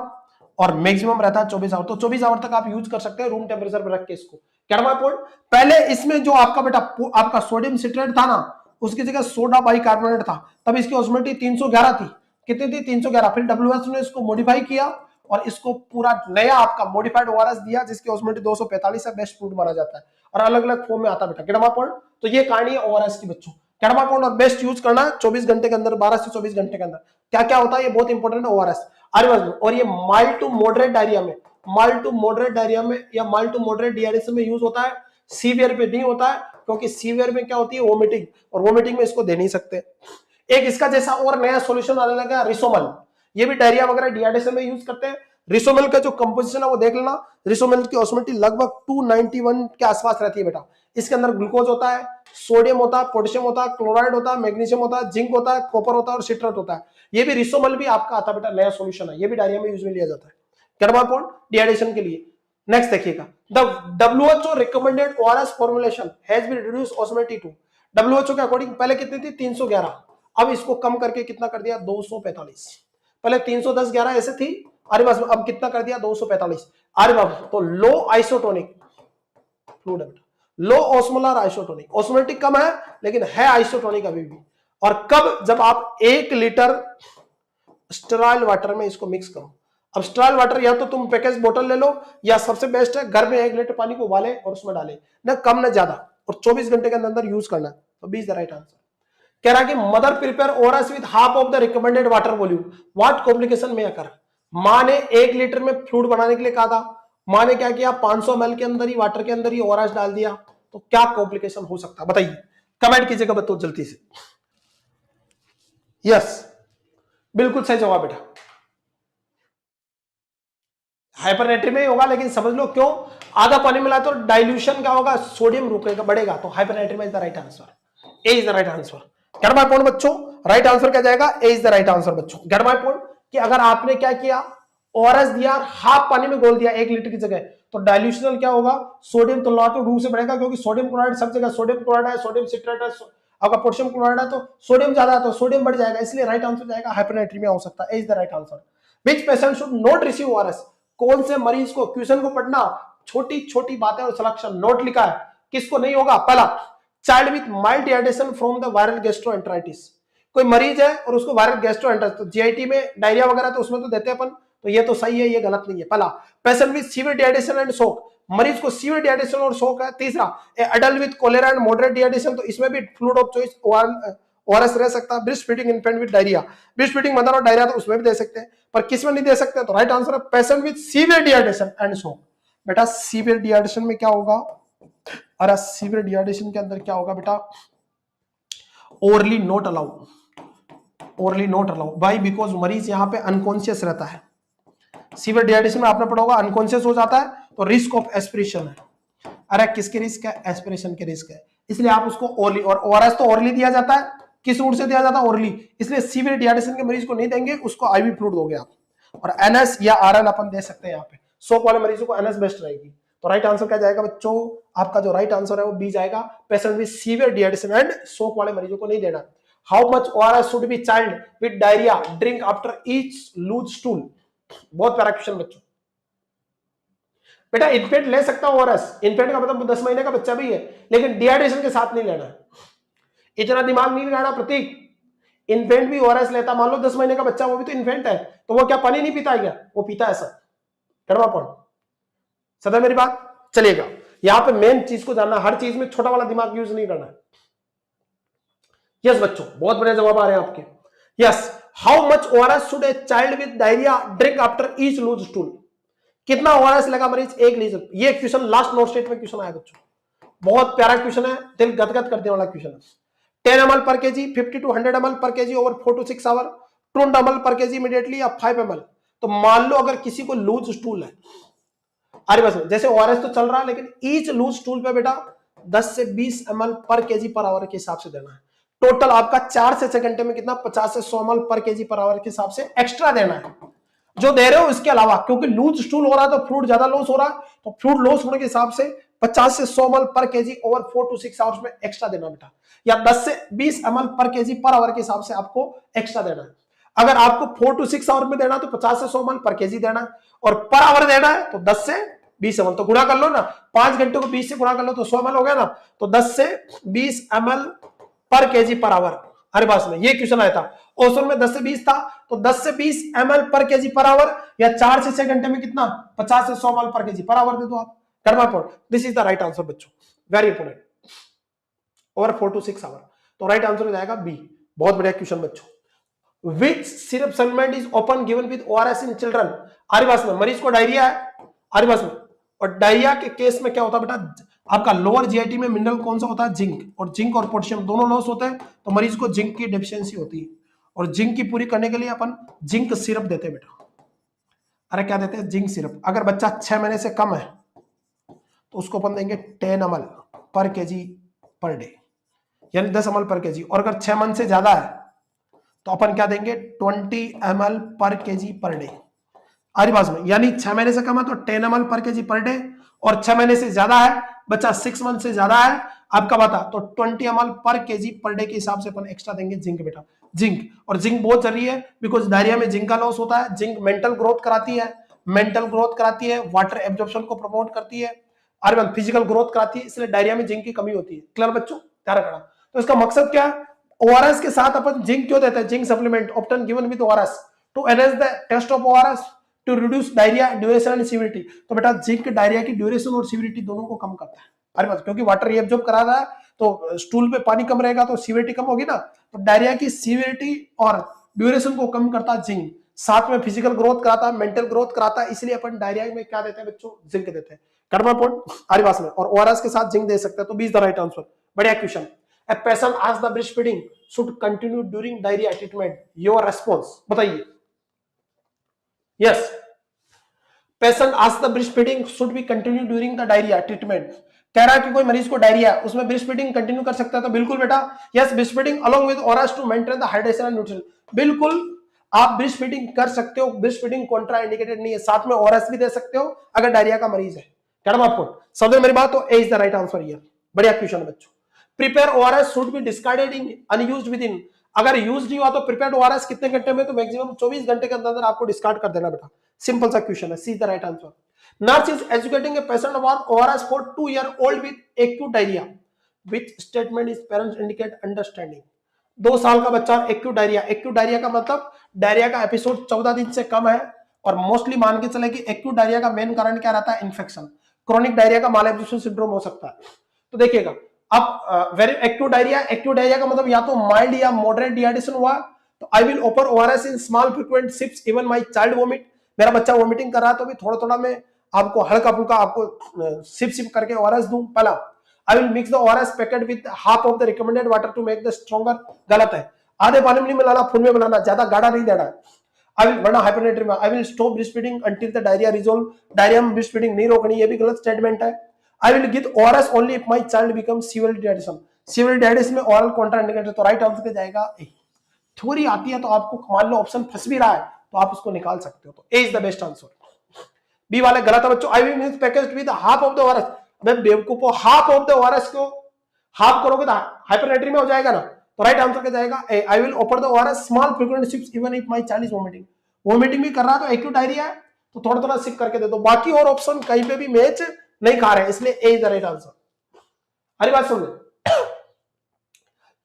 S1: और मैक्सिमम रहता है 24 आवर। तो 24 आवर तक आप यूज कर सकते हैं रूम टेम्परेचर पर रख के इसको। क्या पॉइंट, पहले इसमें जो आपका बेटा आपका सोडियम सिट्रेट था ना, उसकी जगह सोडा बाइकार्बोनेट था, तब इसकी ऑस्मोटिक 311 थी। कितनी थी? 311। फिर डब्ल्यूएच ने इसको मॉडिफाई किया और इसको पूरा नया आपका मॉडिफाइड ओआरएस दिया, जिसकी ऑस्मोटिक 245 है, बेस्ट फूड माना जाता है और अलग अलग फॉर्म में आता है बेटा। क्या पॉइंट, तो ये कहानी है ओआरएस की बच्चों। क्या पॉइंट, और बेस्ट यूज करना है 24 घंटे के अंदर, 12 से 24 घंटे के अंदर। क्या क्या होता है ये बहुत इंपॉर्टेंट है ओआरएस। और ये माइल्ड टू मॉडरेट डायरिया में, माइल्ड टू मॉडरेट डायरिया में या माइल्ड टू मॉडरेट डिहाइड्रेशन में यूज होता है, सीवियर पे नहीं होता है, क्योंकि सीवियर में क्या होती है वोमिटिंग, और वोमिटिंग में इसको दे नहीं सकते। एक इसका जैसा और नया सॉल्यूशन आने लगा रिसोमल, ये भी डायरिया वगैरह डिहाइड्रेशन में यूज करते हैं। रिसोमल का जो कंपोजिशन है वो देख लेना, रिसोमल की ऑस्मोटिक लगभग 291 के आसपास रहती है बेटा। इसके अंदर ग्लूकोज होता है, सोडियम होता है, पोटेशियम होता है, क्लोराइड होता है, मैग्नीशियम होता है, जिंक होता है, कॉपर होता है और सिट्रेट होता है। ये भी रिसोमल भी आपका आता है बेटा, नया सॉल्यूशन है, ये भी डायरिया में यूज में लिया जाता है कैडमापोल डिहाइड्रेशन के लिए। नेक्स्ट देखिएगा, the WHO recommended ORS formulation has been reduced osmotic to, WHO के अकॉर्डिंग पहले कितनी थी 311, अब इसको कम करके कितना कर दिया 245। पहले 310 11 ऐसे थी, अरे बस अब कितना कर दिया 245। अरे बाबू, तो लो आइसोटोनिक फ्लूइड है बेटा, लो ऑस्मोलर आइसोटोनिक, ऑस्मोटिक कम है लेकिन है आइसोटोनिक अभी भी। और कब, जब आप 1 लीटर स्टेराइल वाटर में इसको मिक्स करो। अब स्टेराइल वाटर या तो तुम पैकेज बोतल ले लो, या सबसे बेस्ट है घर में 1 लीटर पानी को उबाले और उसमें डाले, ना कम ना ज्यादा, और 24 घंटे के अंदर यूज करना है। तो B is the right answer. कह रहा है कि mother prepare ORS with half of the recommended water volume, what complication में अकर। मां ने 1 लीटर में फ्लूइड बनाने के लिए कहा था, मां ने क्या किया 500 ml के अंदर ही, वाटर के अंदर ही ओआरएस डाल दिया, तो क्या कॉम्प्लिकेशन हो सकता है बताइए, कमेंट कीजिएगा बच्चों जल्दी से। यस, बिल्कुल सही जवाब बेटा, हाइपरनेट्री में ही होगा, लेकिन समझ लो क्यों, आधा पानी मिला तो डाइल्यूशन क्या होगा, सोडियम रुकेगा, बढ़ेगा, तो हाइपरनेट्री में is the right answer, A is the right answer. Gate my point बच्चों, राइट आंसर क्या जाएगा, ए इज द राइट आंसर बच्चों। गेट माय पॉइंट कि अगर आपने क्या किया, ओआरएस दिया, हाफ पानी में घोल दिया 1 लीटर की जगह, तो डाइल्यूशनल क्या होगा, सोडियम तो लॉट रूप से बढ़ेगा, क्योंकि सोडियम क्लोराइड सब जगह, सोडियम क्लोराइड है, सोडियम सिट्रेट है, अगर पोटेशियम क्लोराइड है तो सोडियम ज्यादा है, तो सोडियम बढ़ जाएगा, इसलिए राइट आंसर जाएगा हाइपरनेट्री में हो सकता है, A is the right answer. Which patient should not receive ORS, कौन से मरीज को, क्वेश्चन को पढ़ना, छोटी छोटी बातें और सिलेक्शन नोट लिखा है, किसको नहीं होगा, पहला child with mild dehydration from the viral gastroenteritis, कोई मरीज है और उसको वायरल गैस्ट्रोएंटेराइटिस, तो जीआईटी में डायरिया वगैरह तो उसमें तो देते हैं अपन, तो ये तो सही है, ये गलत नहीं है। पहला patient with severe dehydration and shock, मरीज को सीवियर डिहाइड्रेशन और शॉक है। तीसरा adult with cholera and moderate dehydration, तो इसमें भी फ्लूइड ऑफ चॉइस ओआरएस रह सकता है। Breast feeding infant with diarrhoea, breast feeding mother और डायरिया, तो उसमें भी दे सकते हैं, पर किस में नहीं दे सकते, तो राइट आंसर है patient with severe dehydration and shock. बेटा सीवियर डिहाइड्रेशन में क्या होगा, अरे सीवियर डिहाइड्रेशन के अंदर क्या होगा बेटा, orally not allow, orally not allow, why, because मरीज यहाँ पे अनकॉन्शियस रहता है। सीवियर डिहाइड्रेशन में आपने पढ़ा होगा अनकॉन्शियस हो जाता है, तो रिस्क ऑफ एस्पिरेशन है। अरे किसके रिस्क है, एस्पिरेशन के रिस्क है, इसलिए आप उसको ओरली, और ओआरएस तो ओरली दिया जाता है, किस रूट से दिया जाता है, ओरली, इसलिए सीवियर डिहाइड्रेशन के मरीज को नहीं देंगे, उसको आईवी फ्लूइड दोगे आप। और एनएस या आरएन अपन दे सकते हैं यहाँ पे, शॉक वाले मरीजों को एनएस बेस्ट रहेगी। तो राइट आंसर क्या जाएगा बच्चों, आपका जो राइट आंसर है वो बी जाएगा, patient with severe dehydration and shock वाले मरीजों को नहीं देना। How much ORS should be child with diarrhoea drink after each loose stool, बहुत प्यारा क्वेश्चन बच्चों। बेटा इन्फेंट ले सकता है ओआरएस, इन्फेंट का मतलब 10 महीने का बच्चा भी है, लेकिन डिहाइड्रेशन के साथ नहीं लेना है, इतना दिमाग नहीं लगाना प्रतीक। इन्फेंट भी ओआरएस लेता, मान लो 10 महीने का बच्चा, वो भी तो इन्फेंट है, तो वो क्या पानी नहीं पीता है क्या, वो पीता है सर, करवा पॉइंट, सदा मेरी बात चलेगा। यहां पे मेन चीज को जानना, हर चीज में छोटा वाला दिमाग यूज नहीं करना है। यस बच्चों, बहुत बढ़िया जवाब आ रहे हैं आपके। Yes, how much ORS should a child with diarrhoea drink after each loose stool, कितना ओआरएस लगा मरीज 1 लीटर। ये क्वेश्चन लास्ट नोट स्टेट में क्वेश्चन आया बच्चों, बहुत प्यारा क्वेश्चन है, दिल गदगद करने वाला क्वेश्चन है। 10 ml per kg, 50 to 100 ml per kg over 4 to 6 hour, 2 ml per kg immediately या 5 ml। तो मान लो अगर किसी को लूज स्टूल है, अरे बस जैसे ओआरएस तो चल रहा है, लेकिन ईच लूज स्टूल पे बेटा 10 से 20 ml per KG per hour के हिसाब से देना है। टोटल आपका 4 से 6 घंटे में कितना 50 से 100 ml per KG per hour के हिसाब से एक्स्ट्रा देना है जो दे रहे हो इसके अलावा, क्योंकि लूज स्टूल हो रहा है तो फ्लूइड ज्यादा लॉस हो रहा है, तो फ्लूइड लॉस होने के हिसाब से 50 से 100 ml per KG over 4 to 6 hours में एक्स्ट्रा देना बेटा, या 10 से 20 ml per KG per hour के हिसाब से आपको एक्स्ट्रा देना है। अगर आपको 4 to 6 आवर में देना है तो 50 से 100 ml पर केजी देना है, और पर आवर देना है तो 10 से 20 ml, तो गुणा कर लो ना, 5 घंटे को 20 से गुणा कर लो तो 100 ml हो गया ना, तो 10 से 20 ml per KG per hour. अरे बात में ये क्वेश्चन आया था, ओजोन में 10 से 20 था, तो 10 से 20 ml per KG per hour, या 4 से 6 घंटे में कितना 50 से 100 ml per KG per hour दे दो आप। कर्मा point, this is the right answer बच्चों, very important, over 4 to 6 hour, तो राइट आंसर हो जाएगा बी। बहुत बढ़िया क्वेश्चन बच्चों। Which syrup supplement is often given with ORS in children? आरे बात में मरीज को डायरिया है, आरे बात में, और डायरिया के केस में क्या होता है बेटा, आपका लोअर जीआईटी में मिनरल कौन सा होता है, जिंक, और जिंक और पोटेशियम दोनों लॉस होते हैं, तो मरीज को जिंक की डेफिशिएंसी होती है, और जिंक की पूरी करने के लिए अपन जिंक सिरप देते हैं बेटा। अरे क्या देते हैं, जिंक सिरप। अगर बच्चा 6 महीने से कम है तो उसको अपन देंगे 10 ml per KG per day, यानी 10 ml पर केजी, और अगर 6 मंथ से ज्यादा है तो अपन क्या देंगे 20 ml per KG per day. आरी बात में, यानी 6 महीने से कम है तो 10 ml per KG per day, और 6 महीने से ज्यादा है, बच्चा 6 मंथ से ज्यादा है आपका बता, तो 20 ml per KG per day के हिसाब से अपन एक्स्ट्रा देंगे जिंक बेटा, जिंक। और जिंक बहुत जरूरी है, बिकॉज डायरिया में जिंक का लॉस होता है। जिंक मेंटल ग्रोथ कराती है, मेंटल ग्रोथ कराती है, वाटर एब्जॉर्प्शन को प्रमोट करती है, और फिजिकल ग्रोथ कराती है, इसलिए डायरिया में जिंक की कमी होती है। क्लियर बच्चों, ध्यान रखना। तो इसका मकसद क्या है, ओआरएस के साथ अपन जिंक क्यों देते हैं, zinc supplement often given with ORS to enhance the taste of ORS to reduce diarrhoea duration and severity. तो बेटा जिंक डायरिया की ड्यूरेशन और सीवियरिटी दोनों को कम करता है। अरे बात, क्योंकि वाटर एब्जॉर्ब करा रहा है तो स्टूल पे पानी कम रहेगा तो सीवियरिटी कम होगी ना, तो डायरिया की सीवियरिटी और ड्यूरेशन को कम करता है जिंक। साथ में फिजिकल ग्रोथ कराता है, मेंटल ग्रोथ कराता है, इसलिए अपन डायरिया में क्या देते हैं बच्चों, जिंक देते हैं। कर्मा पॉइंट आरिवास में, और ओआरएस के साथ जिंक दे सकते हैं, तो 20 द राइट आंसर। बढ़िया question. A patient asked the breast feeding should continue during diarrhoea treatment, your response बताइए। Yes, patient asked the breast feeding should be continue during the diarrhoea treatment. कह रहा है कि कोई मरीज को डायरिया है, उसमें ब्रेस्ट फीडिंग कंटिन्यू कर सकता है, तो बिल्कुल बेटा yes, breast feeding along with ORS to maintain the hydration and nutrition, बिल्कुल आप ब्रेस्ट फीडिंग कर सकते हो। ब्रेस्ट फीडिंग कॉन्ट्रा इंडिकेटेड नहीं है, साथ में ओआरएस भी दे सकते हो अगर डायरिया का मरीज है। कहना आपको समझ मेरी बात, तो A is the right answer here. बढ़िया क्वेश्चन बच्चों। Prepare ORS should be discarded in unused within, अगर यूज नहीं हुआ तो प्रिपेयर्ड ओआरएस कितने घंटे में, तो मैक्सिमम 24 घंटे के अंदर आपको डिस्कार्ड कर देना बेटा। सिंपल सा क्वेश्चन है, see the right answer. Nurse is educating a patient about ORS for 2-year-old with acute diarrhea. Which statement is parents indicate understanding? 2 साल का बच्चा एक्यूट डायरिया, एक्यूट डायरिया का मतलब डायरिया का एपिसोड 14 दिन से कम है, और मोस्टली मान के चले कि एक्यूट डायरिया का मेन कारण क्या रहता है, इन्फेक्शन। क्रोनिक डायरिया का मालएब्जॉर्प्शन सिंड्रोम हो सकता है। तो देखिएगा अब वेरी एक्यूट डायरिया का मतलब या तो माइल्ड या मॉडरेट डिहाइड्रेशन हुआ, तो I will offer ORS in small frequent sips even my child vomit, मेरा बच्चा वोमिटिंग कर रहा है तो भी थोड़ा थोड़ा मैं आपको हल्का फुल्का आपको सिप सिप करके ओआरएस दूं। पहला, I will mix the ORS packet with half of the recommended water to make the stronger, गलत है। आधे पानी में नहीं मिलाना, फुल में बनाना, ज्यादा गाढ़ा नहीं देना। आई विल वरना hypernatraemia, I will stop breast feeding until the diarrhoea resolve, diarrhoea में ब्रेस्ट फीडिंग नहीं रोकनी, ये भी गलत स्टेटमेंट है। I will give ORS only if my child become severe dehydration, severe dehydration में ओरल कॉन्ट्राइंडिकेटेड, तो राइट आंसर जाएगा ए। थ्योरी आती है तो आपको मान लो ऑप्शन फंस भी रहा है तो आप उसको निकाल सकते हो, तो A is the best answer. B वाले गलत है बच्चों। I will mix package with half of the ORS, मैं बेवकूफो, हाफ ऑफ द ओआरएस को हाफ करोगे तो हाइपरनेट्री में हो जाएगा ना, तो राइट आंसर क्या जाएगा A. I will offer the ORS small frequent sips even if my child is vomiting, vomiting भी कर रहा है तो एक्यूट डायरिया है तो थोड़ा थोड़ा सिप करके दे दो, बाकी और ऑप्शन कहीं पे भी मैच नहीं खा रहे हैं, इसलिए ए इज द राइट आंसर। अरे बात सुन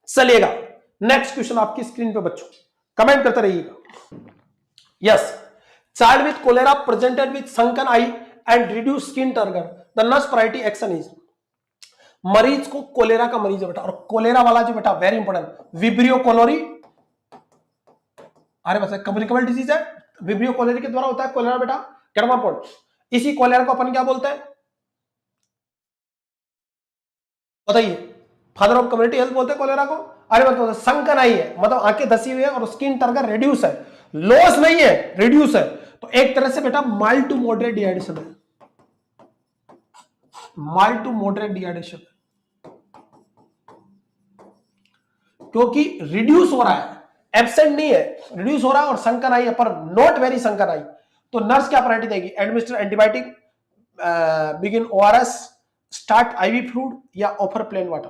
S1: चलिएगा, नेक्स्ट क्वेश्चन आपकी स्क्रीन पे बच्चों, कमेंट करते रहिएगा। Yes, child with cholera presented with sunken eye and reduced skin turgor, the nurse priority action is, मरीज को कोलेरा का मरीज है बेटा, और कोलेरा वाला जो बेटा वेरी इंपॉर्टेंट विब्रियो कोलोरी, अरे बस कम्युनिकेबल डिजीज है, विब्रियो कोलोरी के द्वारा होता है कोलेरा बेटा। कैडमा पॉइंट, इसी कोलेरा को अपन क्या बोलते हैं बताइए, फादर ऑफ कम्युनिटी हेल्थ बोलते हैं कोलेरा को। अरे बताओ, संकन आई है मतलब आंखें धसी हुई है और स्किन टर्गर रेड्यूस है, लॉस नहीं है, रिड्यूस है, तो एक तरह से बेटा माइल्ड टू मॉडरेट डिहाइड्रेशन है। माइल्ड टू मॉडरेट डिहाइड्रेशन, क्योंकि रिड्यूस हो रहा है, एब्सेंट नहीं है, रिड्यूस हो रहा है और संकर आई है पर नॉट वेरी संकर आई, तो नर्स क्या प्रायोरिटी देगी? Administer antibiotic, begin ORS, start IV fluid या ऑफर प्लेन वाटर।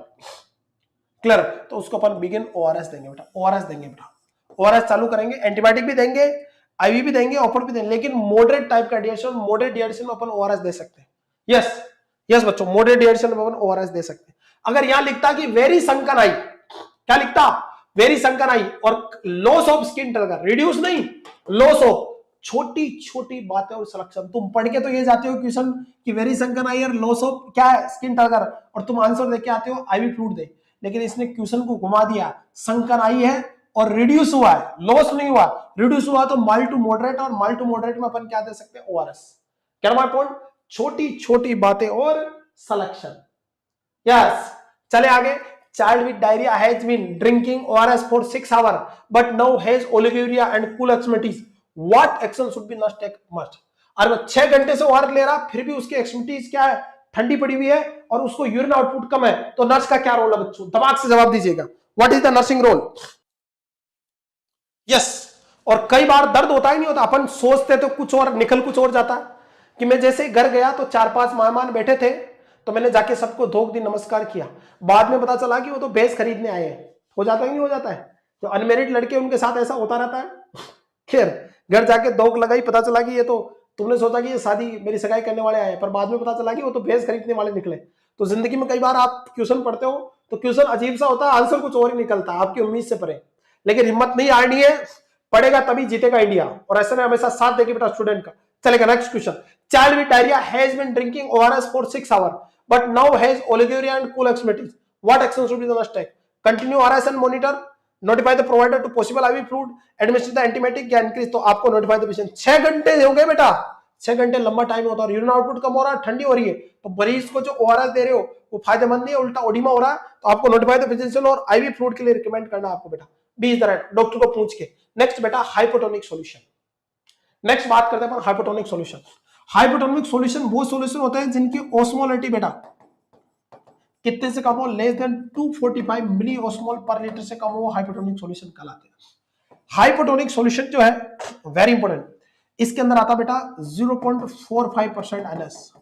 S1: क्लियर? तो उसको अपन बिगिन ओआरएस देंगे बेटा, ओआरएस देंगे बेटा, ओआरएस चालू करेंगे, एंटीबायोटिक भी देंगे, आईवी भी देंगे, ऑफर भी देंगे, लेकिन मॉडरेट टाइप का डिहाइड्रेशन, मॉडरेट डिहाइड्रेशन में अपन ओआरएस दे सकते हैं। यस यस बच्चों, मॉडरेट डिहाइड्रेशन में अपन ओआरएस दे सकते हैं। अगर यहां लिखता कि वेरी संकर आई, क्या लिखता? वेरी संकर आई और loss of skin turgor, reduce नहीं, लॉस ऑफ, छोटी छोटी बातें और सिलेक्शन। तुम पढ़ के तो ये जाते हो क्वेश्चन कि वेरी संकर आई और लॉस ऑफ क्या है? स्किन टर्गर, और तुम आंसर देके आते हो आईवी फ्लूइड दे, लेकिन इसने क्वेश्चन को घुमा दिया, संकर आई है और रिड्यूस हुआ है, लॉस नहीं हुआ, रिड्यूस हुआ, तो माइल्ड टू मॉडरेट, और माइल्ड टू मॉडरेट में अपन क्या दे सकते हैं? ओआरएस। क्या माय पॉइंट? छोटी छोटी बातें और सिलेक्शन। यस, चले आगे। Child with diarrhea has been drinking ORS for 6 hours, but now has oliguria and cool extremities. What action should be nurse take must? और वो 6 घंटे से ORS ले रहा, फिर भी उसकी एक्सट्रीमिटीज क्या है? ठंडी पड़ी हुई है और उसको यूरिन आउटपुट कम है, तो नर्स का क्या रोल है बच्चों? दिमाग से जवाब दीजिएगा, what is the nursing role? Yes, और कई बार दर्द होता ही नहीं होता, अपन सोचते तो कुछ और निकल कुछ और जाता है। कि मैं जैसे घर गया तो 4-5 मेहमान बैठे थे, तो मैंने जाके सबको धोख दी, नमस्कार किया, बाद में पता चला कि वो तो भैंस खरीदने आए हैं। हो जाता ही नहीं हो जाता है? जो अनमेरिड लड़के उनके साथ ऐसा होता रहता है। खैर, घर जाके धोख लगाई, पता चला कि ये तो, तुमने सोचा कि ये शादी मेरी सगाई करने वाले आए, पर बाद में पता चला कि वो तो भैंस खरीदने वाले निकले। तो जिंदगी में कई बार आप क्वेश्चन पढ़ते हो तो क्वेश्चन अजीब सा होता है, आंसर कुछ और ही निकलता है, आपकी उम्मीद से परे। लेकिन हिम्मत नहीं हारनी है, पढ़ेगा तभी जीतेगा इंडिया, और ऐसे में हमेशा साथ देगी बेटा स्टूडेंट का। चलेगा, next question. Child with diarrhoea has been drinking ORS for 6 hours but now has oliguria and cool extremities. What action should be the must take? Continue ORS and monitor, notify the provider to possible IV fluid, administer the antibiotic या increase, तो आपको notify the patient। 6 घंटे हो गए बेटा, 6 घंटे लंबा टाइम होता है, यूरिन आउटपुट कम हो रहा है, ठंडी हो रही है, तो मरीज को जो ORS दे रहे हो वो फायदेमंद नहीं है, उल्टा ओडिमा हो रहा है, तो आपको नोटिफाई द फिजिशियन और IV फ्लूइड के लिए रिकमेंड करना आपको बेटा। B is the right, doctor को पूछ के। नेक्स्ट बेटा, हाइपोटोनिक सॉल्यूशन। नेक्स्ट बात करते हैं हाइपोटोनिक सॉल्यूशन। हाइपोटोनिक सॉल्यूशन वो सॉल्यूशन होते हैं जिनकी ऑस्मोलिटी बेटा कितने से कम हो? लेस देन 245 मिली ऑस्मोल पर लीटर से कम हो, हाइपोटोनिक सॉल्यूशन कहलाते हैं। हाइपोटोनिक सॉल्यूशन जो है वेरी इंपॉर्टेंट, इसके अंदर आता बेटा 0.45% एनएस,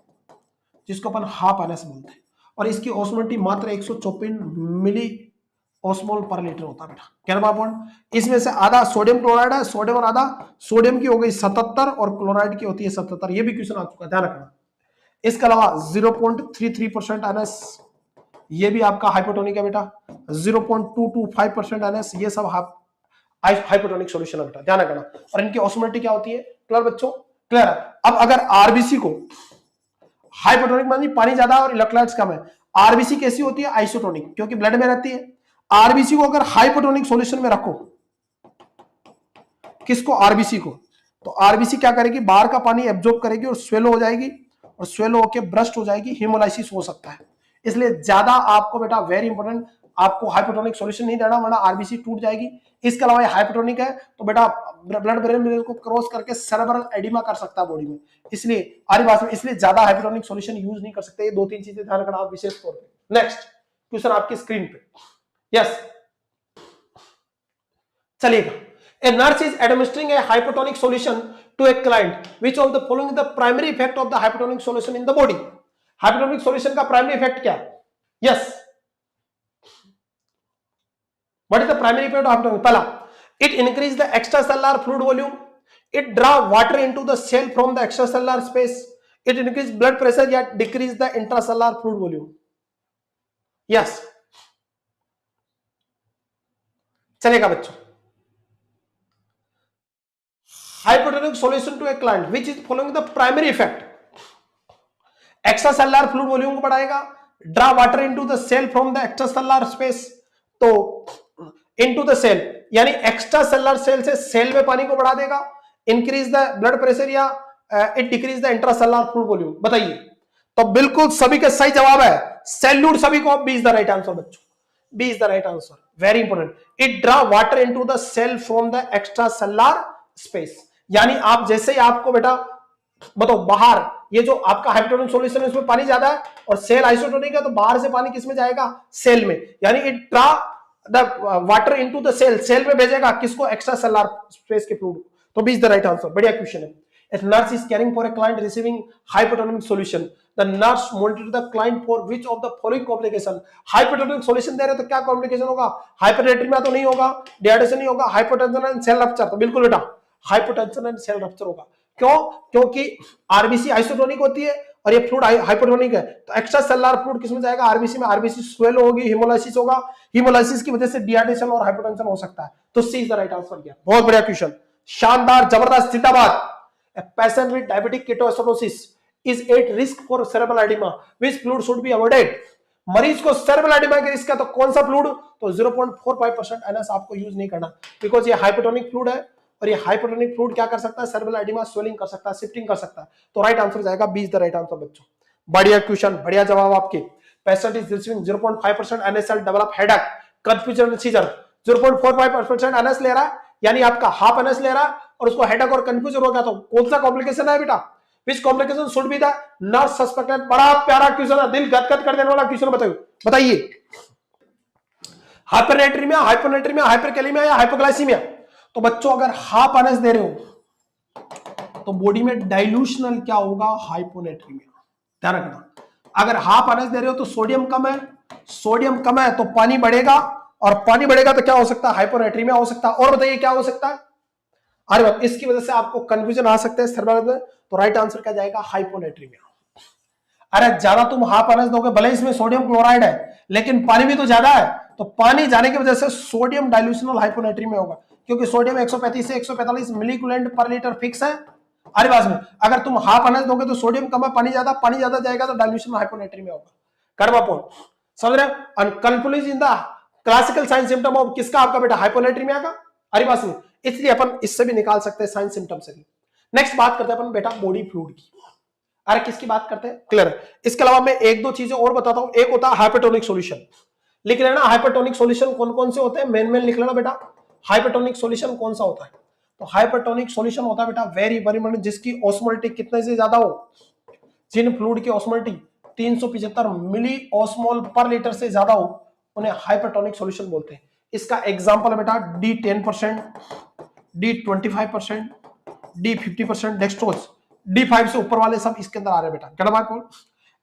S1: जिसको अपन हाफ एनएस बोलते हैं, और इसकी ऑस्मोलिटी मात्र 154 मिली ऑस्मोल पर लीटर होता है बेटा। क्या पॉइंट? इसमें से आधा सोडियम क्लोराइड है, सोडियम और आधा, सोडियम की हो गई 77 और क्लोराइड की होती है 77, ये भी क्वेश्चन आ चुका है, ध्यान रखना। इसके अलावा 0.33% एनएस, ये भी आपका हाइपोटोनिक है बेटा। 0.225% एनएस, ये सब हाइपोटोनिक सॉल्यूशन है बेटा, ध्यान रखना। और इनकी ऑस्मोलिटी क्या होती है? क्लियर बच्चों? क्लियर। अब अगर आरबीसी को, हाइपोटोनिक मानी पानी ज्यादा और इलेक्ट्रोलाइट्स कम है, आरबीसी कैसी होती है? आइसोटोनिक, क्योंकि ब्लड में रहती है। आरबीसी को अगर हाइपोटोनिक सॉल्यूशन में रखो, किसको? आरबीसी को, तो आरबीसी क्या करेगी? बाहर का पानी एब्जॉर्ब करेगी और स्वेलो हो जाएगी, और स्वेलो होकर ब्रस्ट हो जाएगी, हीमोलाइसिस हो सकता है। इसलिए ज्यादा आपको बेटा वेरी इंपॉर्टेंट, आपको हाइपोटोनिक सॉल्यूशन नहीं देना, वरना आरबीसी टूट जाएगी। इसके अलावा हाइपोटोनिक है तो बेटा ब्लड ब्रेन बैरियर को क्रॉस करके सेरेब्रल एडिमा कर सकता है बॉडी में, इसलिए आरी बात में, इसलिए ज्यादा हाइपोटोनिक सॉल्यूशन यूज नहीं कर सकते। ये 2-3 चीजें ध्यान रखना आप विशेष तौर पे। नेक्स्ट क्वेश्चन आपकी स्क्रीन पे। यस, चलिएगा। A nurse is administering a hypotonic solution to a client. Which of the following is the primary effect of the hypotonic solution in the body? Hypotonic solution का primary effect क्या है? Yes. What is the primary effect of hypotonic? पहला, it increase the extracellular fluid volume. It draw water into the cell from the extracellular space. It increase blood pressure yet decrease the intracellular fluid volume. Yes. चलेगा बच्चों। Hypotonic solution to a client, which is following the primary effect? Extracellular fluid volume को बढ़ाएगा, draw water into the cell from the extracellular space, तो into the cell यानी extracellular cell से सेल में पानी को बढ़ा देगा, increase the blood pressure या it decrease the intracellular fluid volume। बताइए, तो बिल्कुल सभी के सही जवाब है, सैल्यूट सभी को। B is the right answer बच्चों, B is the right answer, very important. It draw water into the cell from the extracellular space, यानी आप जैसे ही आपको बेटा बताओ बाहर ये जो आपका हाइपोटोनिक सॉल्यूशन है उसमें पानी ज्यादा है और सेल आइसोटोनिक है, तो बाहर से पानी किसमें जाएगा, सेल में, यानी it draw the water into the cell, cell में भेजेगा किसको, एक्स्ट्रा सेलुलर स्पेस के फ्लूइड। तो B is the right answer. बढ़िया क्वेश्चन है। If nurse is caring for a client receiving hypotonic solution, the nurse monitor the client for which of the following complication? Hypotonic solution दे रहे तो क्या कॉम्प्लिकेशन होगा, हाइपरनेट्रीमिया तो नहीं होगा, डिहाइड्रेशन नहीं होगा, हाइपोटेंशन एंड सेल रप्चर, तो बिल्कुल बेटा हाइपोटेंशन एंड सेल रप्चर होगा। क्यों, क्योंकि आरबीसी आइसोटोनिक होती है और ये फ्लूइड हाइपोटोनिक है, तो एक्स्ट्रा सेलुलर फ्लूइड किसमें जाएगा, आरबीसी में, आरबीसी स्वेल होगी, हिमोलाइसिस होगा, हिमोलाइसिस की वजह से डिहाइड्रेशन और हाइपोटेंशन हो सकता है। तो C is the right answer किया। बहुत बढ़िया क्वेश्चन, शानदार, जबरदस्त, जिंदाबाद। A patient with diabetic ketoacidosis is at risk for cerebral edema. Which fluid should be avoided? मरीज को सेरेब्रल एडिमा के रिस्क है, तो कौन सा फ्लूइड, तो 0.45% एनएस आपको यूज नहीं करना, बिकॉज ये हाइपोटोनिक फ्लूइड है और ये हाइपोटोनिक फ्लूइड क्या कर सकता है, सेरेब्रल एडिमा, स्वेलिंग कर सकता है, शिफ्टिंग कर सकता है। तो राइट आंसर जाएगा B is the right answer बच्चों। बढ़िया क्वेश्चन, बढ़िया जवाब आपके। Patient is receiving 0.5% NS develop headache, confusion seizure. 0.45% NS ले रहा है, यानी आपका हाफ एनएस ले रहा है और उसको हेडेक और कंफ्यूजन हो गया, तो कौन सा कॉम्प्लिकेशन है बेटा, which complication should be the nurse suspected. बड़ा प्यारा क्वेश्चन है, दिल गदगद कर देने वाला क्वेश्चन, बताइए। हाइपरनेट्रीमिया, हाइपोनेट्रीमिया, हाइपरकैलेमिया या हाइपोग्लाइसीमिया। तो बच्चों अगर हाफ एनएस दे रहे हो तो बॉडी में डाइल्यूशनल क्या होगा, हाइपोनेट्रीमिया, ध्यान रखना। अगर हाफ एनएस दे रहे हो तो सोडियम कम है, सोडियम कम है तो पानी बढ़ेगा, और पानी बढ़ेगा तो क्या हो सकता है, हाइपोनेट्रीमिया हो सकता है। और बताइए क्या हो सकता है, अरे बात, इसकी वजह से आपको कंफ्यूजन आ सकता है सेरेब्रल में, तो राइट आंसर क्या जाएगा, हाइपोनेट्रीमिया। अरे ज्यादा तुम हाफ एनएस दोगे, भले इसमें सोडियम क्लोराइड है लेकिन पानी भी तो ज्यादा है, तो पानी जाने की वजह से सोडियम डाइल्यूशनल हाइपोनेट्रीमिया होगा, क्योंकि सोडियम 135 से 145 मिलीकुलेंट पर लीटर फिक्स है। अरे बात में अगर तुम हाफ एनएस दोगे तो सोडियम कम है, पानी ज्यादा जाएगा, तो डाइल्यूशन हाइपोनेट्रीमिया होगा। कर्मा पॉइंट समझ रहे हो। Conclusion in the classical sign symptom of किसका, आपका बेटा हाइपोनेट्रीमिया का। अरे बात में इसलिए अपन इससे भी निकाल सकते हैं, साइन सिम्टम से भी। नेक्स्ट बात करते हैं अपन बेटा बॉडी फ्लूइड की। अरे किसकी बात करते हैं, क्लियर है। इसके अलावा मैं एक दो चीजें और बताता हूं। एक होता है हाइपरटोनिक सॉल्यूशन, लिख लेना हाइपरटोनिक सॉल्यूशन कौन कौन से होते हैं, मेन लिख लेना बेटा। हाइपरटोनिक सॉल्यूशन कौन सा होता है, तो हाइपरटोनिक सॉल्यूशन होता है बेटा वेरी वेरी इंपॉर्टेंट, जिसकी ऑस्मोलिटी कितने से ज्यादा हो, जिन फ्लूइड की ऑस्मोलिटी 375 मिली ऑस्मोल पर लीटर से ज्यादा हो, उन्हें हाइपरटोनिक सॉल्यूशन बोलते हैं। इसका एग्जांपल है बेटा D10%, D25%, D50% dextrose, D5 से ऊपर वाले सब इसके अंदर आ रहे हैं बेटा।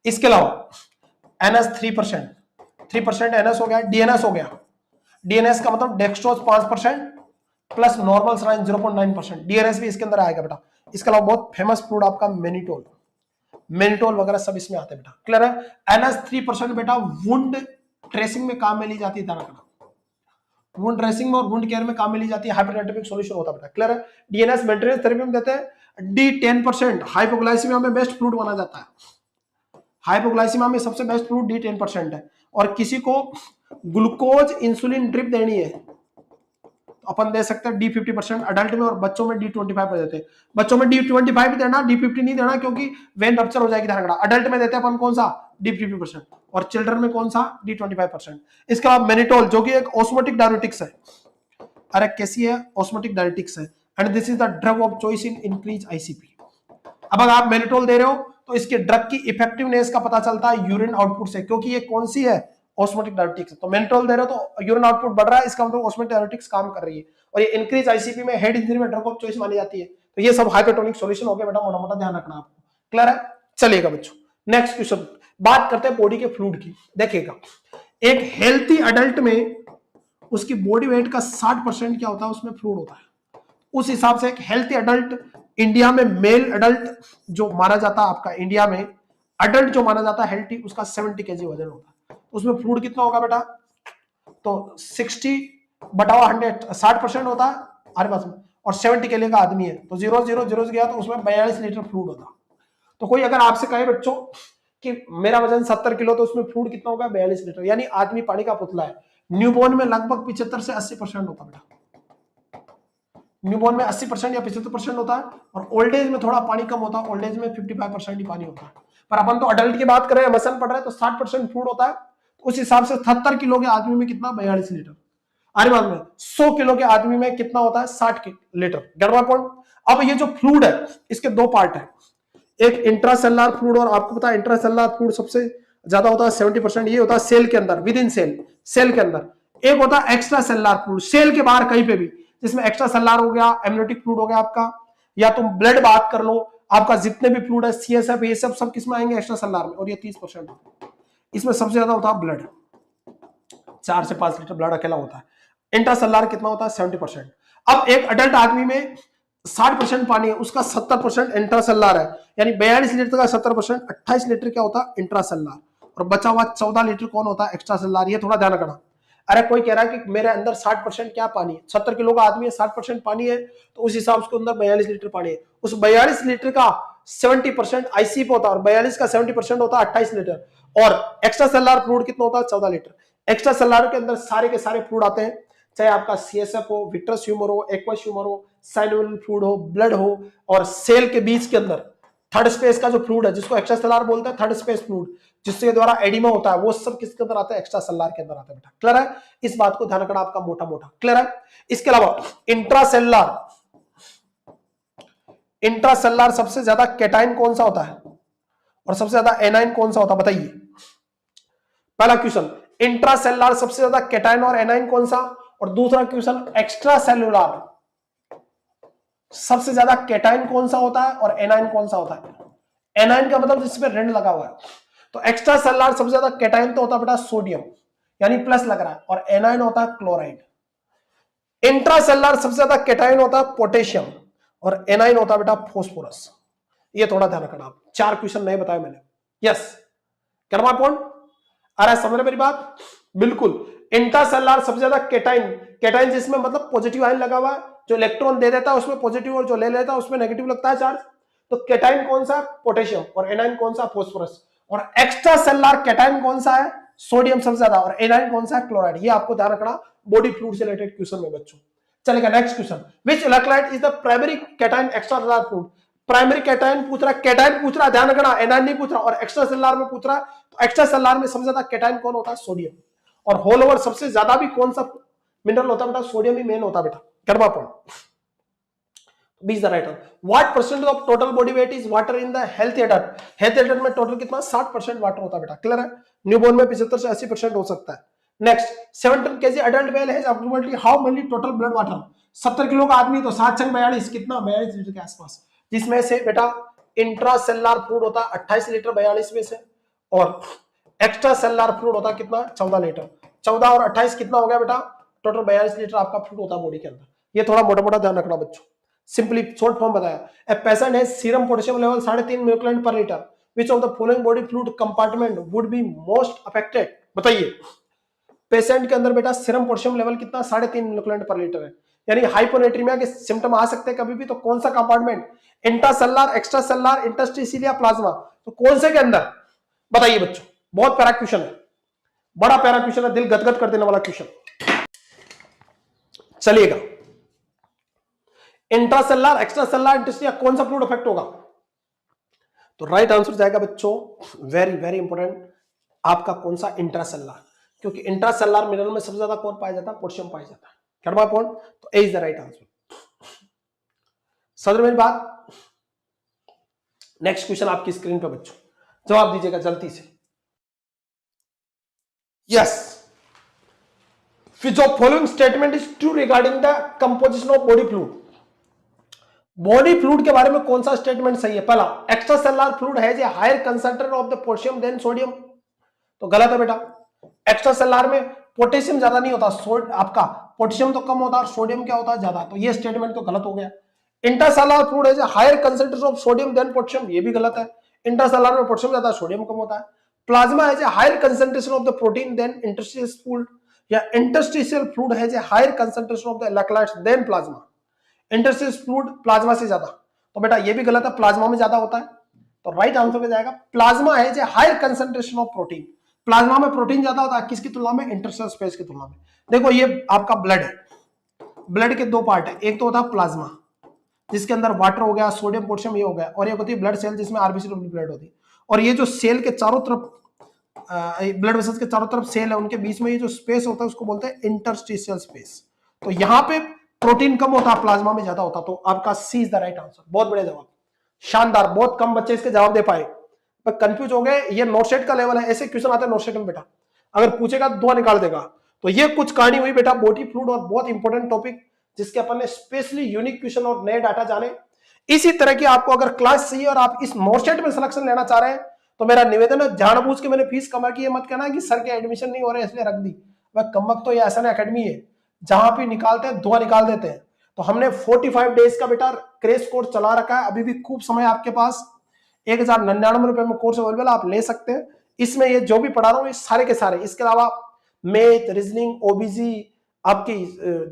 S1: इसके अलावा NS 3% NS हो गया, DNS हो गया। DNS का मतलब dextrose 5% plus normal saline 0.9%, DNS भी इसके अंदर आएगा बेटा। इसके अलावा बहुत फेमस फ्लूइड आपका मेनिटोल वगैरह सब इसमें आते हैं बेटा, क्लियर है। NS 3% बेटा वुंड ट्रेसिंग में काम में ली जाती है, वुंड ड्रेसिंग में और वुंड केयर में काम में ली जाती है, हाइपरनेट्रिमिक सॉल्यूशन होता है बेटा, क्लियर है। डीएनएस मेंटेनेंस थेरेपी में देते हैं। D10% हाइपोग्लाइसीमिया में बेस्ट फ्लूइड माना जाता है, हाइपोग्लाइसीमिया में सबसे बेस्ट फ्लूइड D10% है। और किसी को ग्लूकोज इंसुलिन ड्रिप देनी है तो अपन दे सकते हैं D50% अडल्ट में, और बच्चों में D25 पर देते हैं। बच्चों में D25 देना, D50 नहीं देना, क्योंकि वेन रप्चर हो जाएगी, ध्यान रखना। अडल्ट में देते हैं अपन कौन सा, D50%, और चिल्ड्रन में कौन सा, D25%। इसके बाद मेनिटोल जो कि एक ऑस्मोटिक डायरेटिक्स है। अरे कैसी है, ऑस्मोटिक डायरेटिक्स है, and this is the drug of choice in increase ICP. अब अगर आप मेनिटोल दे रहे हो तो इसके ड्रग की इफेक्टिवनेस का पता चलता है यूरिन आउटपुट से, क्योंकि ये कौन सी है, ऑस्मोटिक डायरेटिक्स। तो मेनिटोल दे रहे हो तो यूरिन आउटपुट बढ़ रहा है, इसका मतलब ऑस्मोटिक डायरेटिक्स काम कर रही है, और ये इंक्रीज आईसीपी में, हेड इंजरी में ड्रग ऑफ चॉइस मानी जाती है। तो ये सब हाइपरटोनिक सॉल्यूशन हो गया बेटा, मोटा मोटा ध्यान रखना आपको, क्लियर है। चलिएगा बच्चों, नेक्स्ट क्वेश्चन बात करते हैं बॉडी के फ्लूइड की। देखिएगा, एक हेल्थी अडल्ट में उसकी बॉडी वेट का 60% क्या होता है, उसमें फ्लूइड होता है। उस हिसाब से एक हेल्थी अडल्ट, इंडिया में मेल अडल्ट जो माना जाता है, आपका इंडिया में अडल्ट जो माना जाता है हेल्थी, उसका 70 kg वजन होता है। उसमें फ्लूइड कितना होगा बेटा, तो 60/100 60% होता है, हर बस में, और 70 kg का आदमी है तो 0 गया तो उसमें 42 लीटर फ्लूइड होता। तो कोई अगर आपसे कहे बच्चों कि मेरा वजन 70 किलो, तो उसमें फ्लूइड कितना होगा, 42 लीटर, यानी आदमी पानी का पुतला है। न्यूबॉर्न में लगभग 75 से 80% होता बेटा, न्यूबॉर्न में 80% या 75% होता है, और ओल्ड एज में थोड़ा पानी कम होता है, ओल्ड एज में 55% ही पानी होता है। पर अपन तो अडल्ट की बात कर रहे हैं, मसल पड़ रहा है, तो 60% फ्लूइड होता है। उस हिसाब से 70 किलो के आदमी में कितना, 42 लीटर। अरे बाद में 100 किलो के आदमी में कितना होता है, 60 लीटर। गड़बड़ पॉइंट। अब ये जो फ्लूइड है इसके दो पार्ट है, एक इंट्रासेलुलर फ्लूइड, और आपको पता है इंट्रासेलुलर फ्लूइड सबसे ज्यादा होता है 70%, ये होता है सेल के अंदर, विद इन सेल, सेल के अंदर। एक होता है एक्स्ट्रा सेलुलर फ्लूइड, सेल के बाहर कहीं पे भी, जिसमें एक्स्ट्रा सेलुलर हो गया, एमनियोटिक फ्लूइड हो गया आपका, या तुम ब्लड बात कर लो, आपका जितने भी फ्लूइड है, सीएसएफ, ये सब किसमें आएंगे, एक्स्ट्रा सेलुलर में, और ये 30%। इसमें सबसे ज्यादा होता है ब्लड, 4 से 5 लीटर ब्लड अकेला होता है। इंट्रासेलुलर कितना होता है, 70%। अब एक अडल्ट आदमी में 60% पानी है, उसका 70% इंट्रासेलुलर है, यानी 42 लीटर का 70%, 28 लीटर क्या होता है, इंट्रासेलुलर, और बचा हुआ 14 लीटर कौन होता है, एक्स्ट्रासेलुलर। ये थोड़ा ध्यान रखना। अरे कोई कह रहा है कि मेरे अंदर 60% क्या पानी है, 70 किलो का आदमी है, 60% पानी है, तो उस हिसाब से अंदर 42 लीटर पानी है। उस 42 लीटर का 70% आईसी पे होता है, और 42 का 70% होता है 28 लीटर, और एक्स्ट्रा सेलुलर फ्लूइड कितना होता है, 14 लीटर। एक्स्ट्रा सेलुलर के अंदर सारे के सारे फ्लूइड आते हैं, चाहे आपका सीएसएफ हो, विट्रस ह्यूमर हो, एक्वस ह्यूमर हो, साइनोवियल फ्लूइड हो, ब्लड हो, और सेल के बीच के अंदर थर्ड स्पेस का जो फ्लूइड है, जिसको एक्स्ट्रा सेलुलर बोलते हैं, थर्ड स्पेस फ्लूइड, जिसके द्वारा एडिमा होता है, वो सब किसके अंदर आता है, एक्स्ट्रा सेलुलर के अंदर आता है। बेटा क्लियर है, इस बात को ध्यान रखना आपका मोटा मोटा, क्लियर है। इसके अलावा इंट्रासेलुलर, इंट्रासेलुलर सबसे ज्यादा कैटाइन कौन सा होता है, और सबसे ज्यादा एनाइन कौन सा होता है, बताइए। पहला क्वेश्चन, इंट्रासेलुलर सबसे ज्यादा कैटाइन और एनाइन कौन सा, और दूसरा क्वेश्चन, एक्स्ट्रा सेलुलर सबसे ज्यादा कैटाइन कौन सा होता है और एनाइन कौन सा होता है। एनाइन का मतलब जिसमें ऋण लगा हुआ है, तो एक्स्ट्रा सेलुलर सबसे ज्यादा कैटाइन तो होता है बेटा सोडियम, यानी प्लस लग रहा है, और एनाइन होता है क्लोराइड। इंट्रासेलुलर सबसे ज्यादा कैटाइन होता है पोटेशियम, और एनाइन होता है बेटा फास्फोरस। ये थोड़ा ध्यान रखना आप, 4 क्वेश्चन नहीं बताए मैंने। यस, कर्मा पॉइंट आ रहा है, समझ रहे मेरी बात, बिल्कुल। इंट्रासेलुलर सबसे ज्यादा कैटाइन, कैटाइन जिसमें मतलब पॉजिटिव आयन लगा हुआ है, जो इलेक्ट्रॉन दे देता है उसमें पॉजिटिव, और जो ले लेता है उसमें नेगेटिव लगता है चार्ज, तो कैटाइन कौन सा, पोटेशियम, और एनाइन कौन सा, फास्फोरस। और एक्स्ट्रा सेलुलर कैटाइन कौन सा है, सोडियम सबसे ज्यादा, और एनाइन कौन सा है, क्लोराइड। ये आपको ध्यान रखना बॉडी फ्लूइड से रिलेटेड क्वेश्चन में बच्चों। चलेगा next question, which electrolyte is the primary cation extra cellular fluid. Primary cation पूछ रहा है, कैटाइन पूछ रहा है, ध्यान रखना, एनाइन नहीं पूछ रहा, और एक्स्ट्रा सेलुलर में पूछ रहा है, तो एक्स्ट्रा सेलुलर में सबसे ज्यादा कैटाइन कौन होता है, सोडियम, और होल ओवर सबसे ज्यादा भी कौन सा मिनरल होता है बेटा, सोडियम ही मेन होता है बेटा। कर्मा point, B is the right answer. What percent of total body weight is water in the healthy adult. Healthy adult में टोटल कितना, 60% वाटर होता है बेटा, क्लियर है। न्यूबॉर्न में 75 से 80% हो सकता है। Next, 17 kg adult male has approximately how many total blood water. 70 kilo का आदमी, तो 7 छंग 42, कितना, 42 लीटर के आसपास, जिसमें से बेटा इंट्रासेलुलर फ्लूइड होता है 28 लीटर 42 में से, और एक्स्ट्रा सेलुलर फ्लूइड होता है कितना, 14 लीटर। 14 और 28 कितना हो गया बेटा, टोटल 42 लीटर आपका फ्लूइड होता है बॉडी के अंदर। ये थोड़ा मोटा मोटा ध्यान रखना बच्चों, सिंपली शॉर्ट फॉर्म बताया। A patient has serum potassium level 3.5 milligram per litre, which of the following body fluid compartment would be most affected. बताइए, पेशेंट के अंदर बेटा सीरम पोटेशियम लेवल कितना, 3.5 मिलीग्राम पर लीटर है, यानी हाइपोनेट्रीमिया के सिम्टम आ सकते हैं कभी भी, तो कौन सा compartment, intracellular, extra cellular, interstitial या प्लाज्मा, तो कौन से के अंदर, बताइए बच्चों। बहुत प्यारा क्वेश्चन है, बड़ा प्यारा क्वेश्चन है, दिल गदगद कर देने वाला क्वेश्चन। चलिएगा, इंट्रासेलुलर, एक्स्ट्रा सेलुलर, इंटरस्टिशियल, कौन सा फ्लूइड अफेक्ट होगा, तो राइट आंसर जाएगा बच्चों, वेरी वेरी इंपॉर्टेंट, आपका कौन सा, इंट्रासेलुलर, क्योंकि इंट्रासेलुलर मिनरल में सबसे ज्यादा कौन पाया जाता है, पोटेशियम पाया जाता है। कर्मा पॉइंट, तो A is the right answer. समझ मेरी बात। नेक्स्ट क्वेश्चन आपकी स्क्रीन पे बच्चों, जवाब दीजिएगा जल्दी से। Yes, which of following statement is true regarding the composition of body fluid। Body fluid के बारे में कौन सा स्टेटमेंट सही है। पहला, extra cellular fluid has a higher concentration of the potassium than sodium, तो गलत है बेटा। एक्स्ट्रा सेलुलर में पोटेशियम ज्यादा नहीं होता, आपका पोटेशियम तो कम होता है, सोडियम क्या होता है, ज्यादा, तो ये स्टेटमेंट तो गलत हो गया। Intracellular fluid has a higher concentration of sodium than potassium, ये भी गलत है। इंट्रासेलुलर में पोटेशियम ज्यादा, सोडियम कम होता है। Plasma has a higher concentration of the protein than interstitial fluid, या interstitial fluid has a higher concentration of the electrolytes than plasma. Interstitial fluid plasma से ज्यादा, तो बेटा ये भी गलत है, प्लाज्मा में ज्यादा होता है, तो राइट आंसर में जाएगा plasma has a higher concentration of protein. Plasma में प्रोटीन ज्यादा होता है, किसकी तुलना में, इंटरस्टिशियल स्पेस की तुलना में। देखो ये आपका ब्लड है, ब्लड के 2 पार्ट है, एक तो होता है प्लाज्मा जिसके अंदर वाटर हो गया, सोडियम पोटेशियम ये हो गया, और एक होती है ब्लड सेल जिसमें आरबीसी ब्लड होती है। और ये जो सेल के चारों तरफ, ब्लड वेसल्स के चारों तरफ सेल है, उनके बीच में ये जो स्पेस होता है उसको बोलते हैं इंटरस्टिशियल स्पेस। तो यहाँ पे प्रोटीन कम होता है, प्लाज्मा में ज्यादा होता, तो आपका सी इज द राइट आंसर। बहुत बढ़िया जवाब, शानदार, बहुत कम बच्चे इसके जवाब दे पाए, पर कंफ्यूज हो गए। ये नोटसेट का लेवल है, ऐसे क्वेश्चन आते हैं नोटसेट में बेटा, अगर पूछेगा तो धुआं निकाल देगा। तो ये कुछ कहानी हुई बेटा बॉडी फ्लूइड और बहुत इंपॉर्टेंट टॉपिक, जिसके अपन ने स्पेशली यूनिक क्वेश्चन और नए डाटा जाने। इसी तरह की आपको अगर क्लास चाहिए और आप इस नोटसेट में सिलेक्शन लेना चाह रहे हैं, तो मेरा निवेदन है, जानबूझ के मैंने फीस कमा की, ये मत कहना कि सर के एडमिशन नहीं हो रहे इसलिए रख दी। वह कमबख्त, तो ये ऐसा एकेडमी है जहां भी निकालते हैं धुआं निकाल देते हैं। तो हमने 45 डेज का बेटा क्रेश कोर्स चला रखा है, अभी भी खूब समय आपके पास, 1099 में कोर्स अवेलेबल, आप ले सकते हैं। इसमें ये जो भी पढ़ा रहा हूँ ये सारे के सारे, इसके अलावा मैथ, रीजनिंग, ओबीजी, आपकी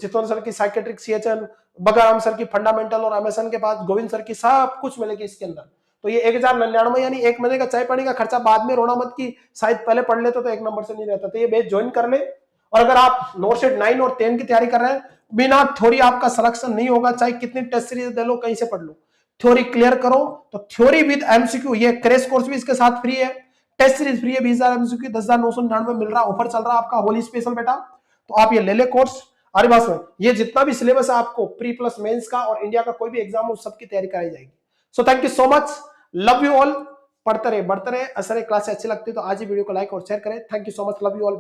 S1: जितवन सर की साइकेट्रिक, सीएचएन, बगाराम सर की फंडामेंटल, और अमेसन के पास गोविंद सर की, सब कुछ मिलेगी इसके अंदर। तो ये 1099 यानी एक महीने का चाय पानी का खर्चा, बाद में रोना मत की शायद पहले पढ़ लेते तो एक नंबर से नहीं रहता। तो ये बैच ज्वाइन कर ले। और अगर आप नोटसेट 9 और 10 की तैयारी कर रहे हैं, बिना थ्योरी आपका सिलेक्शन नहीं होगा, चाहे कितनी टेस्ट सीरीज दे लो, कहीं से पढ़ लो, थ्योरी क्लियर करो। तो थ्योरी विद एमसीक्यू, ये क्रैश कोर्स भी इसके साथ फ्री है, टेस्ट सीरीज फ्री है, 20,000 एमसीक्यू 10,999 मिल रहा, ऑफर चल रहा है आपका होली स्पेशल बेटा। तो आप ये ले ले कोर्स। अरे बस में ये जितना भी सिलेबस है आपको प्री प्लस मेंस का और इंडिया का कोई भी एग्जाम हो, सबकी तैयारी कराई जाएगी। So thank you so much, love you all, पढ़ते रहे बढ़ते रहे। असर क्लास अच्छी लगती है तो आज ही वीडियो को लाइक और शेयर करें। Thank you so much, love you all.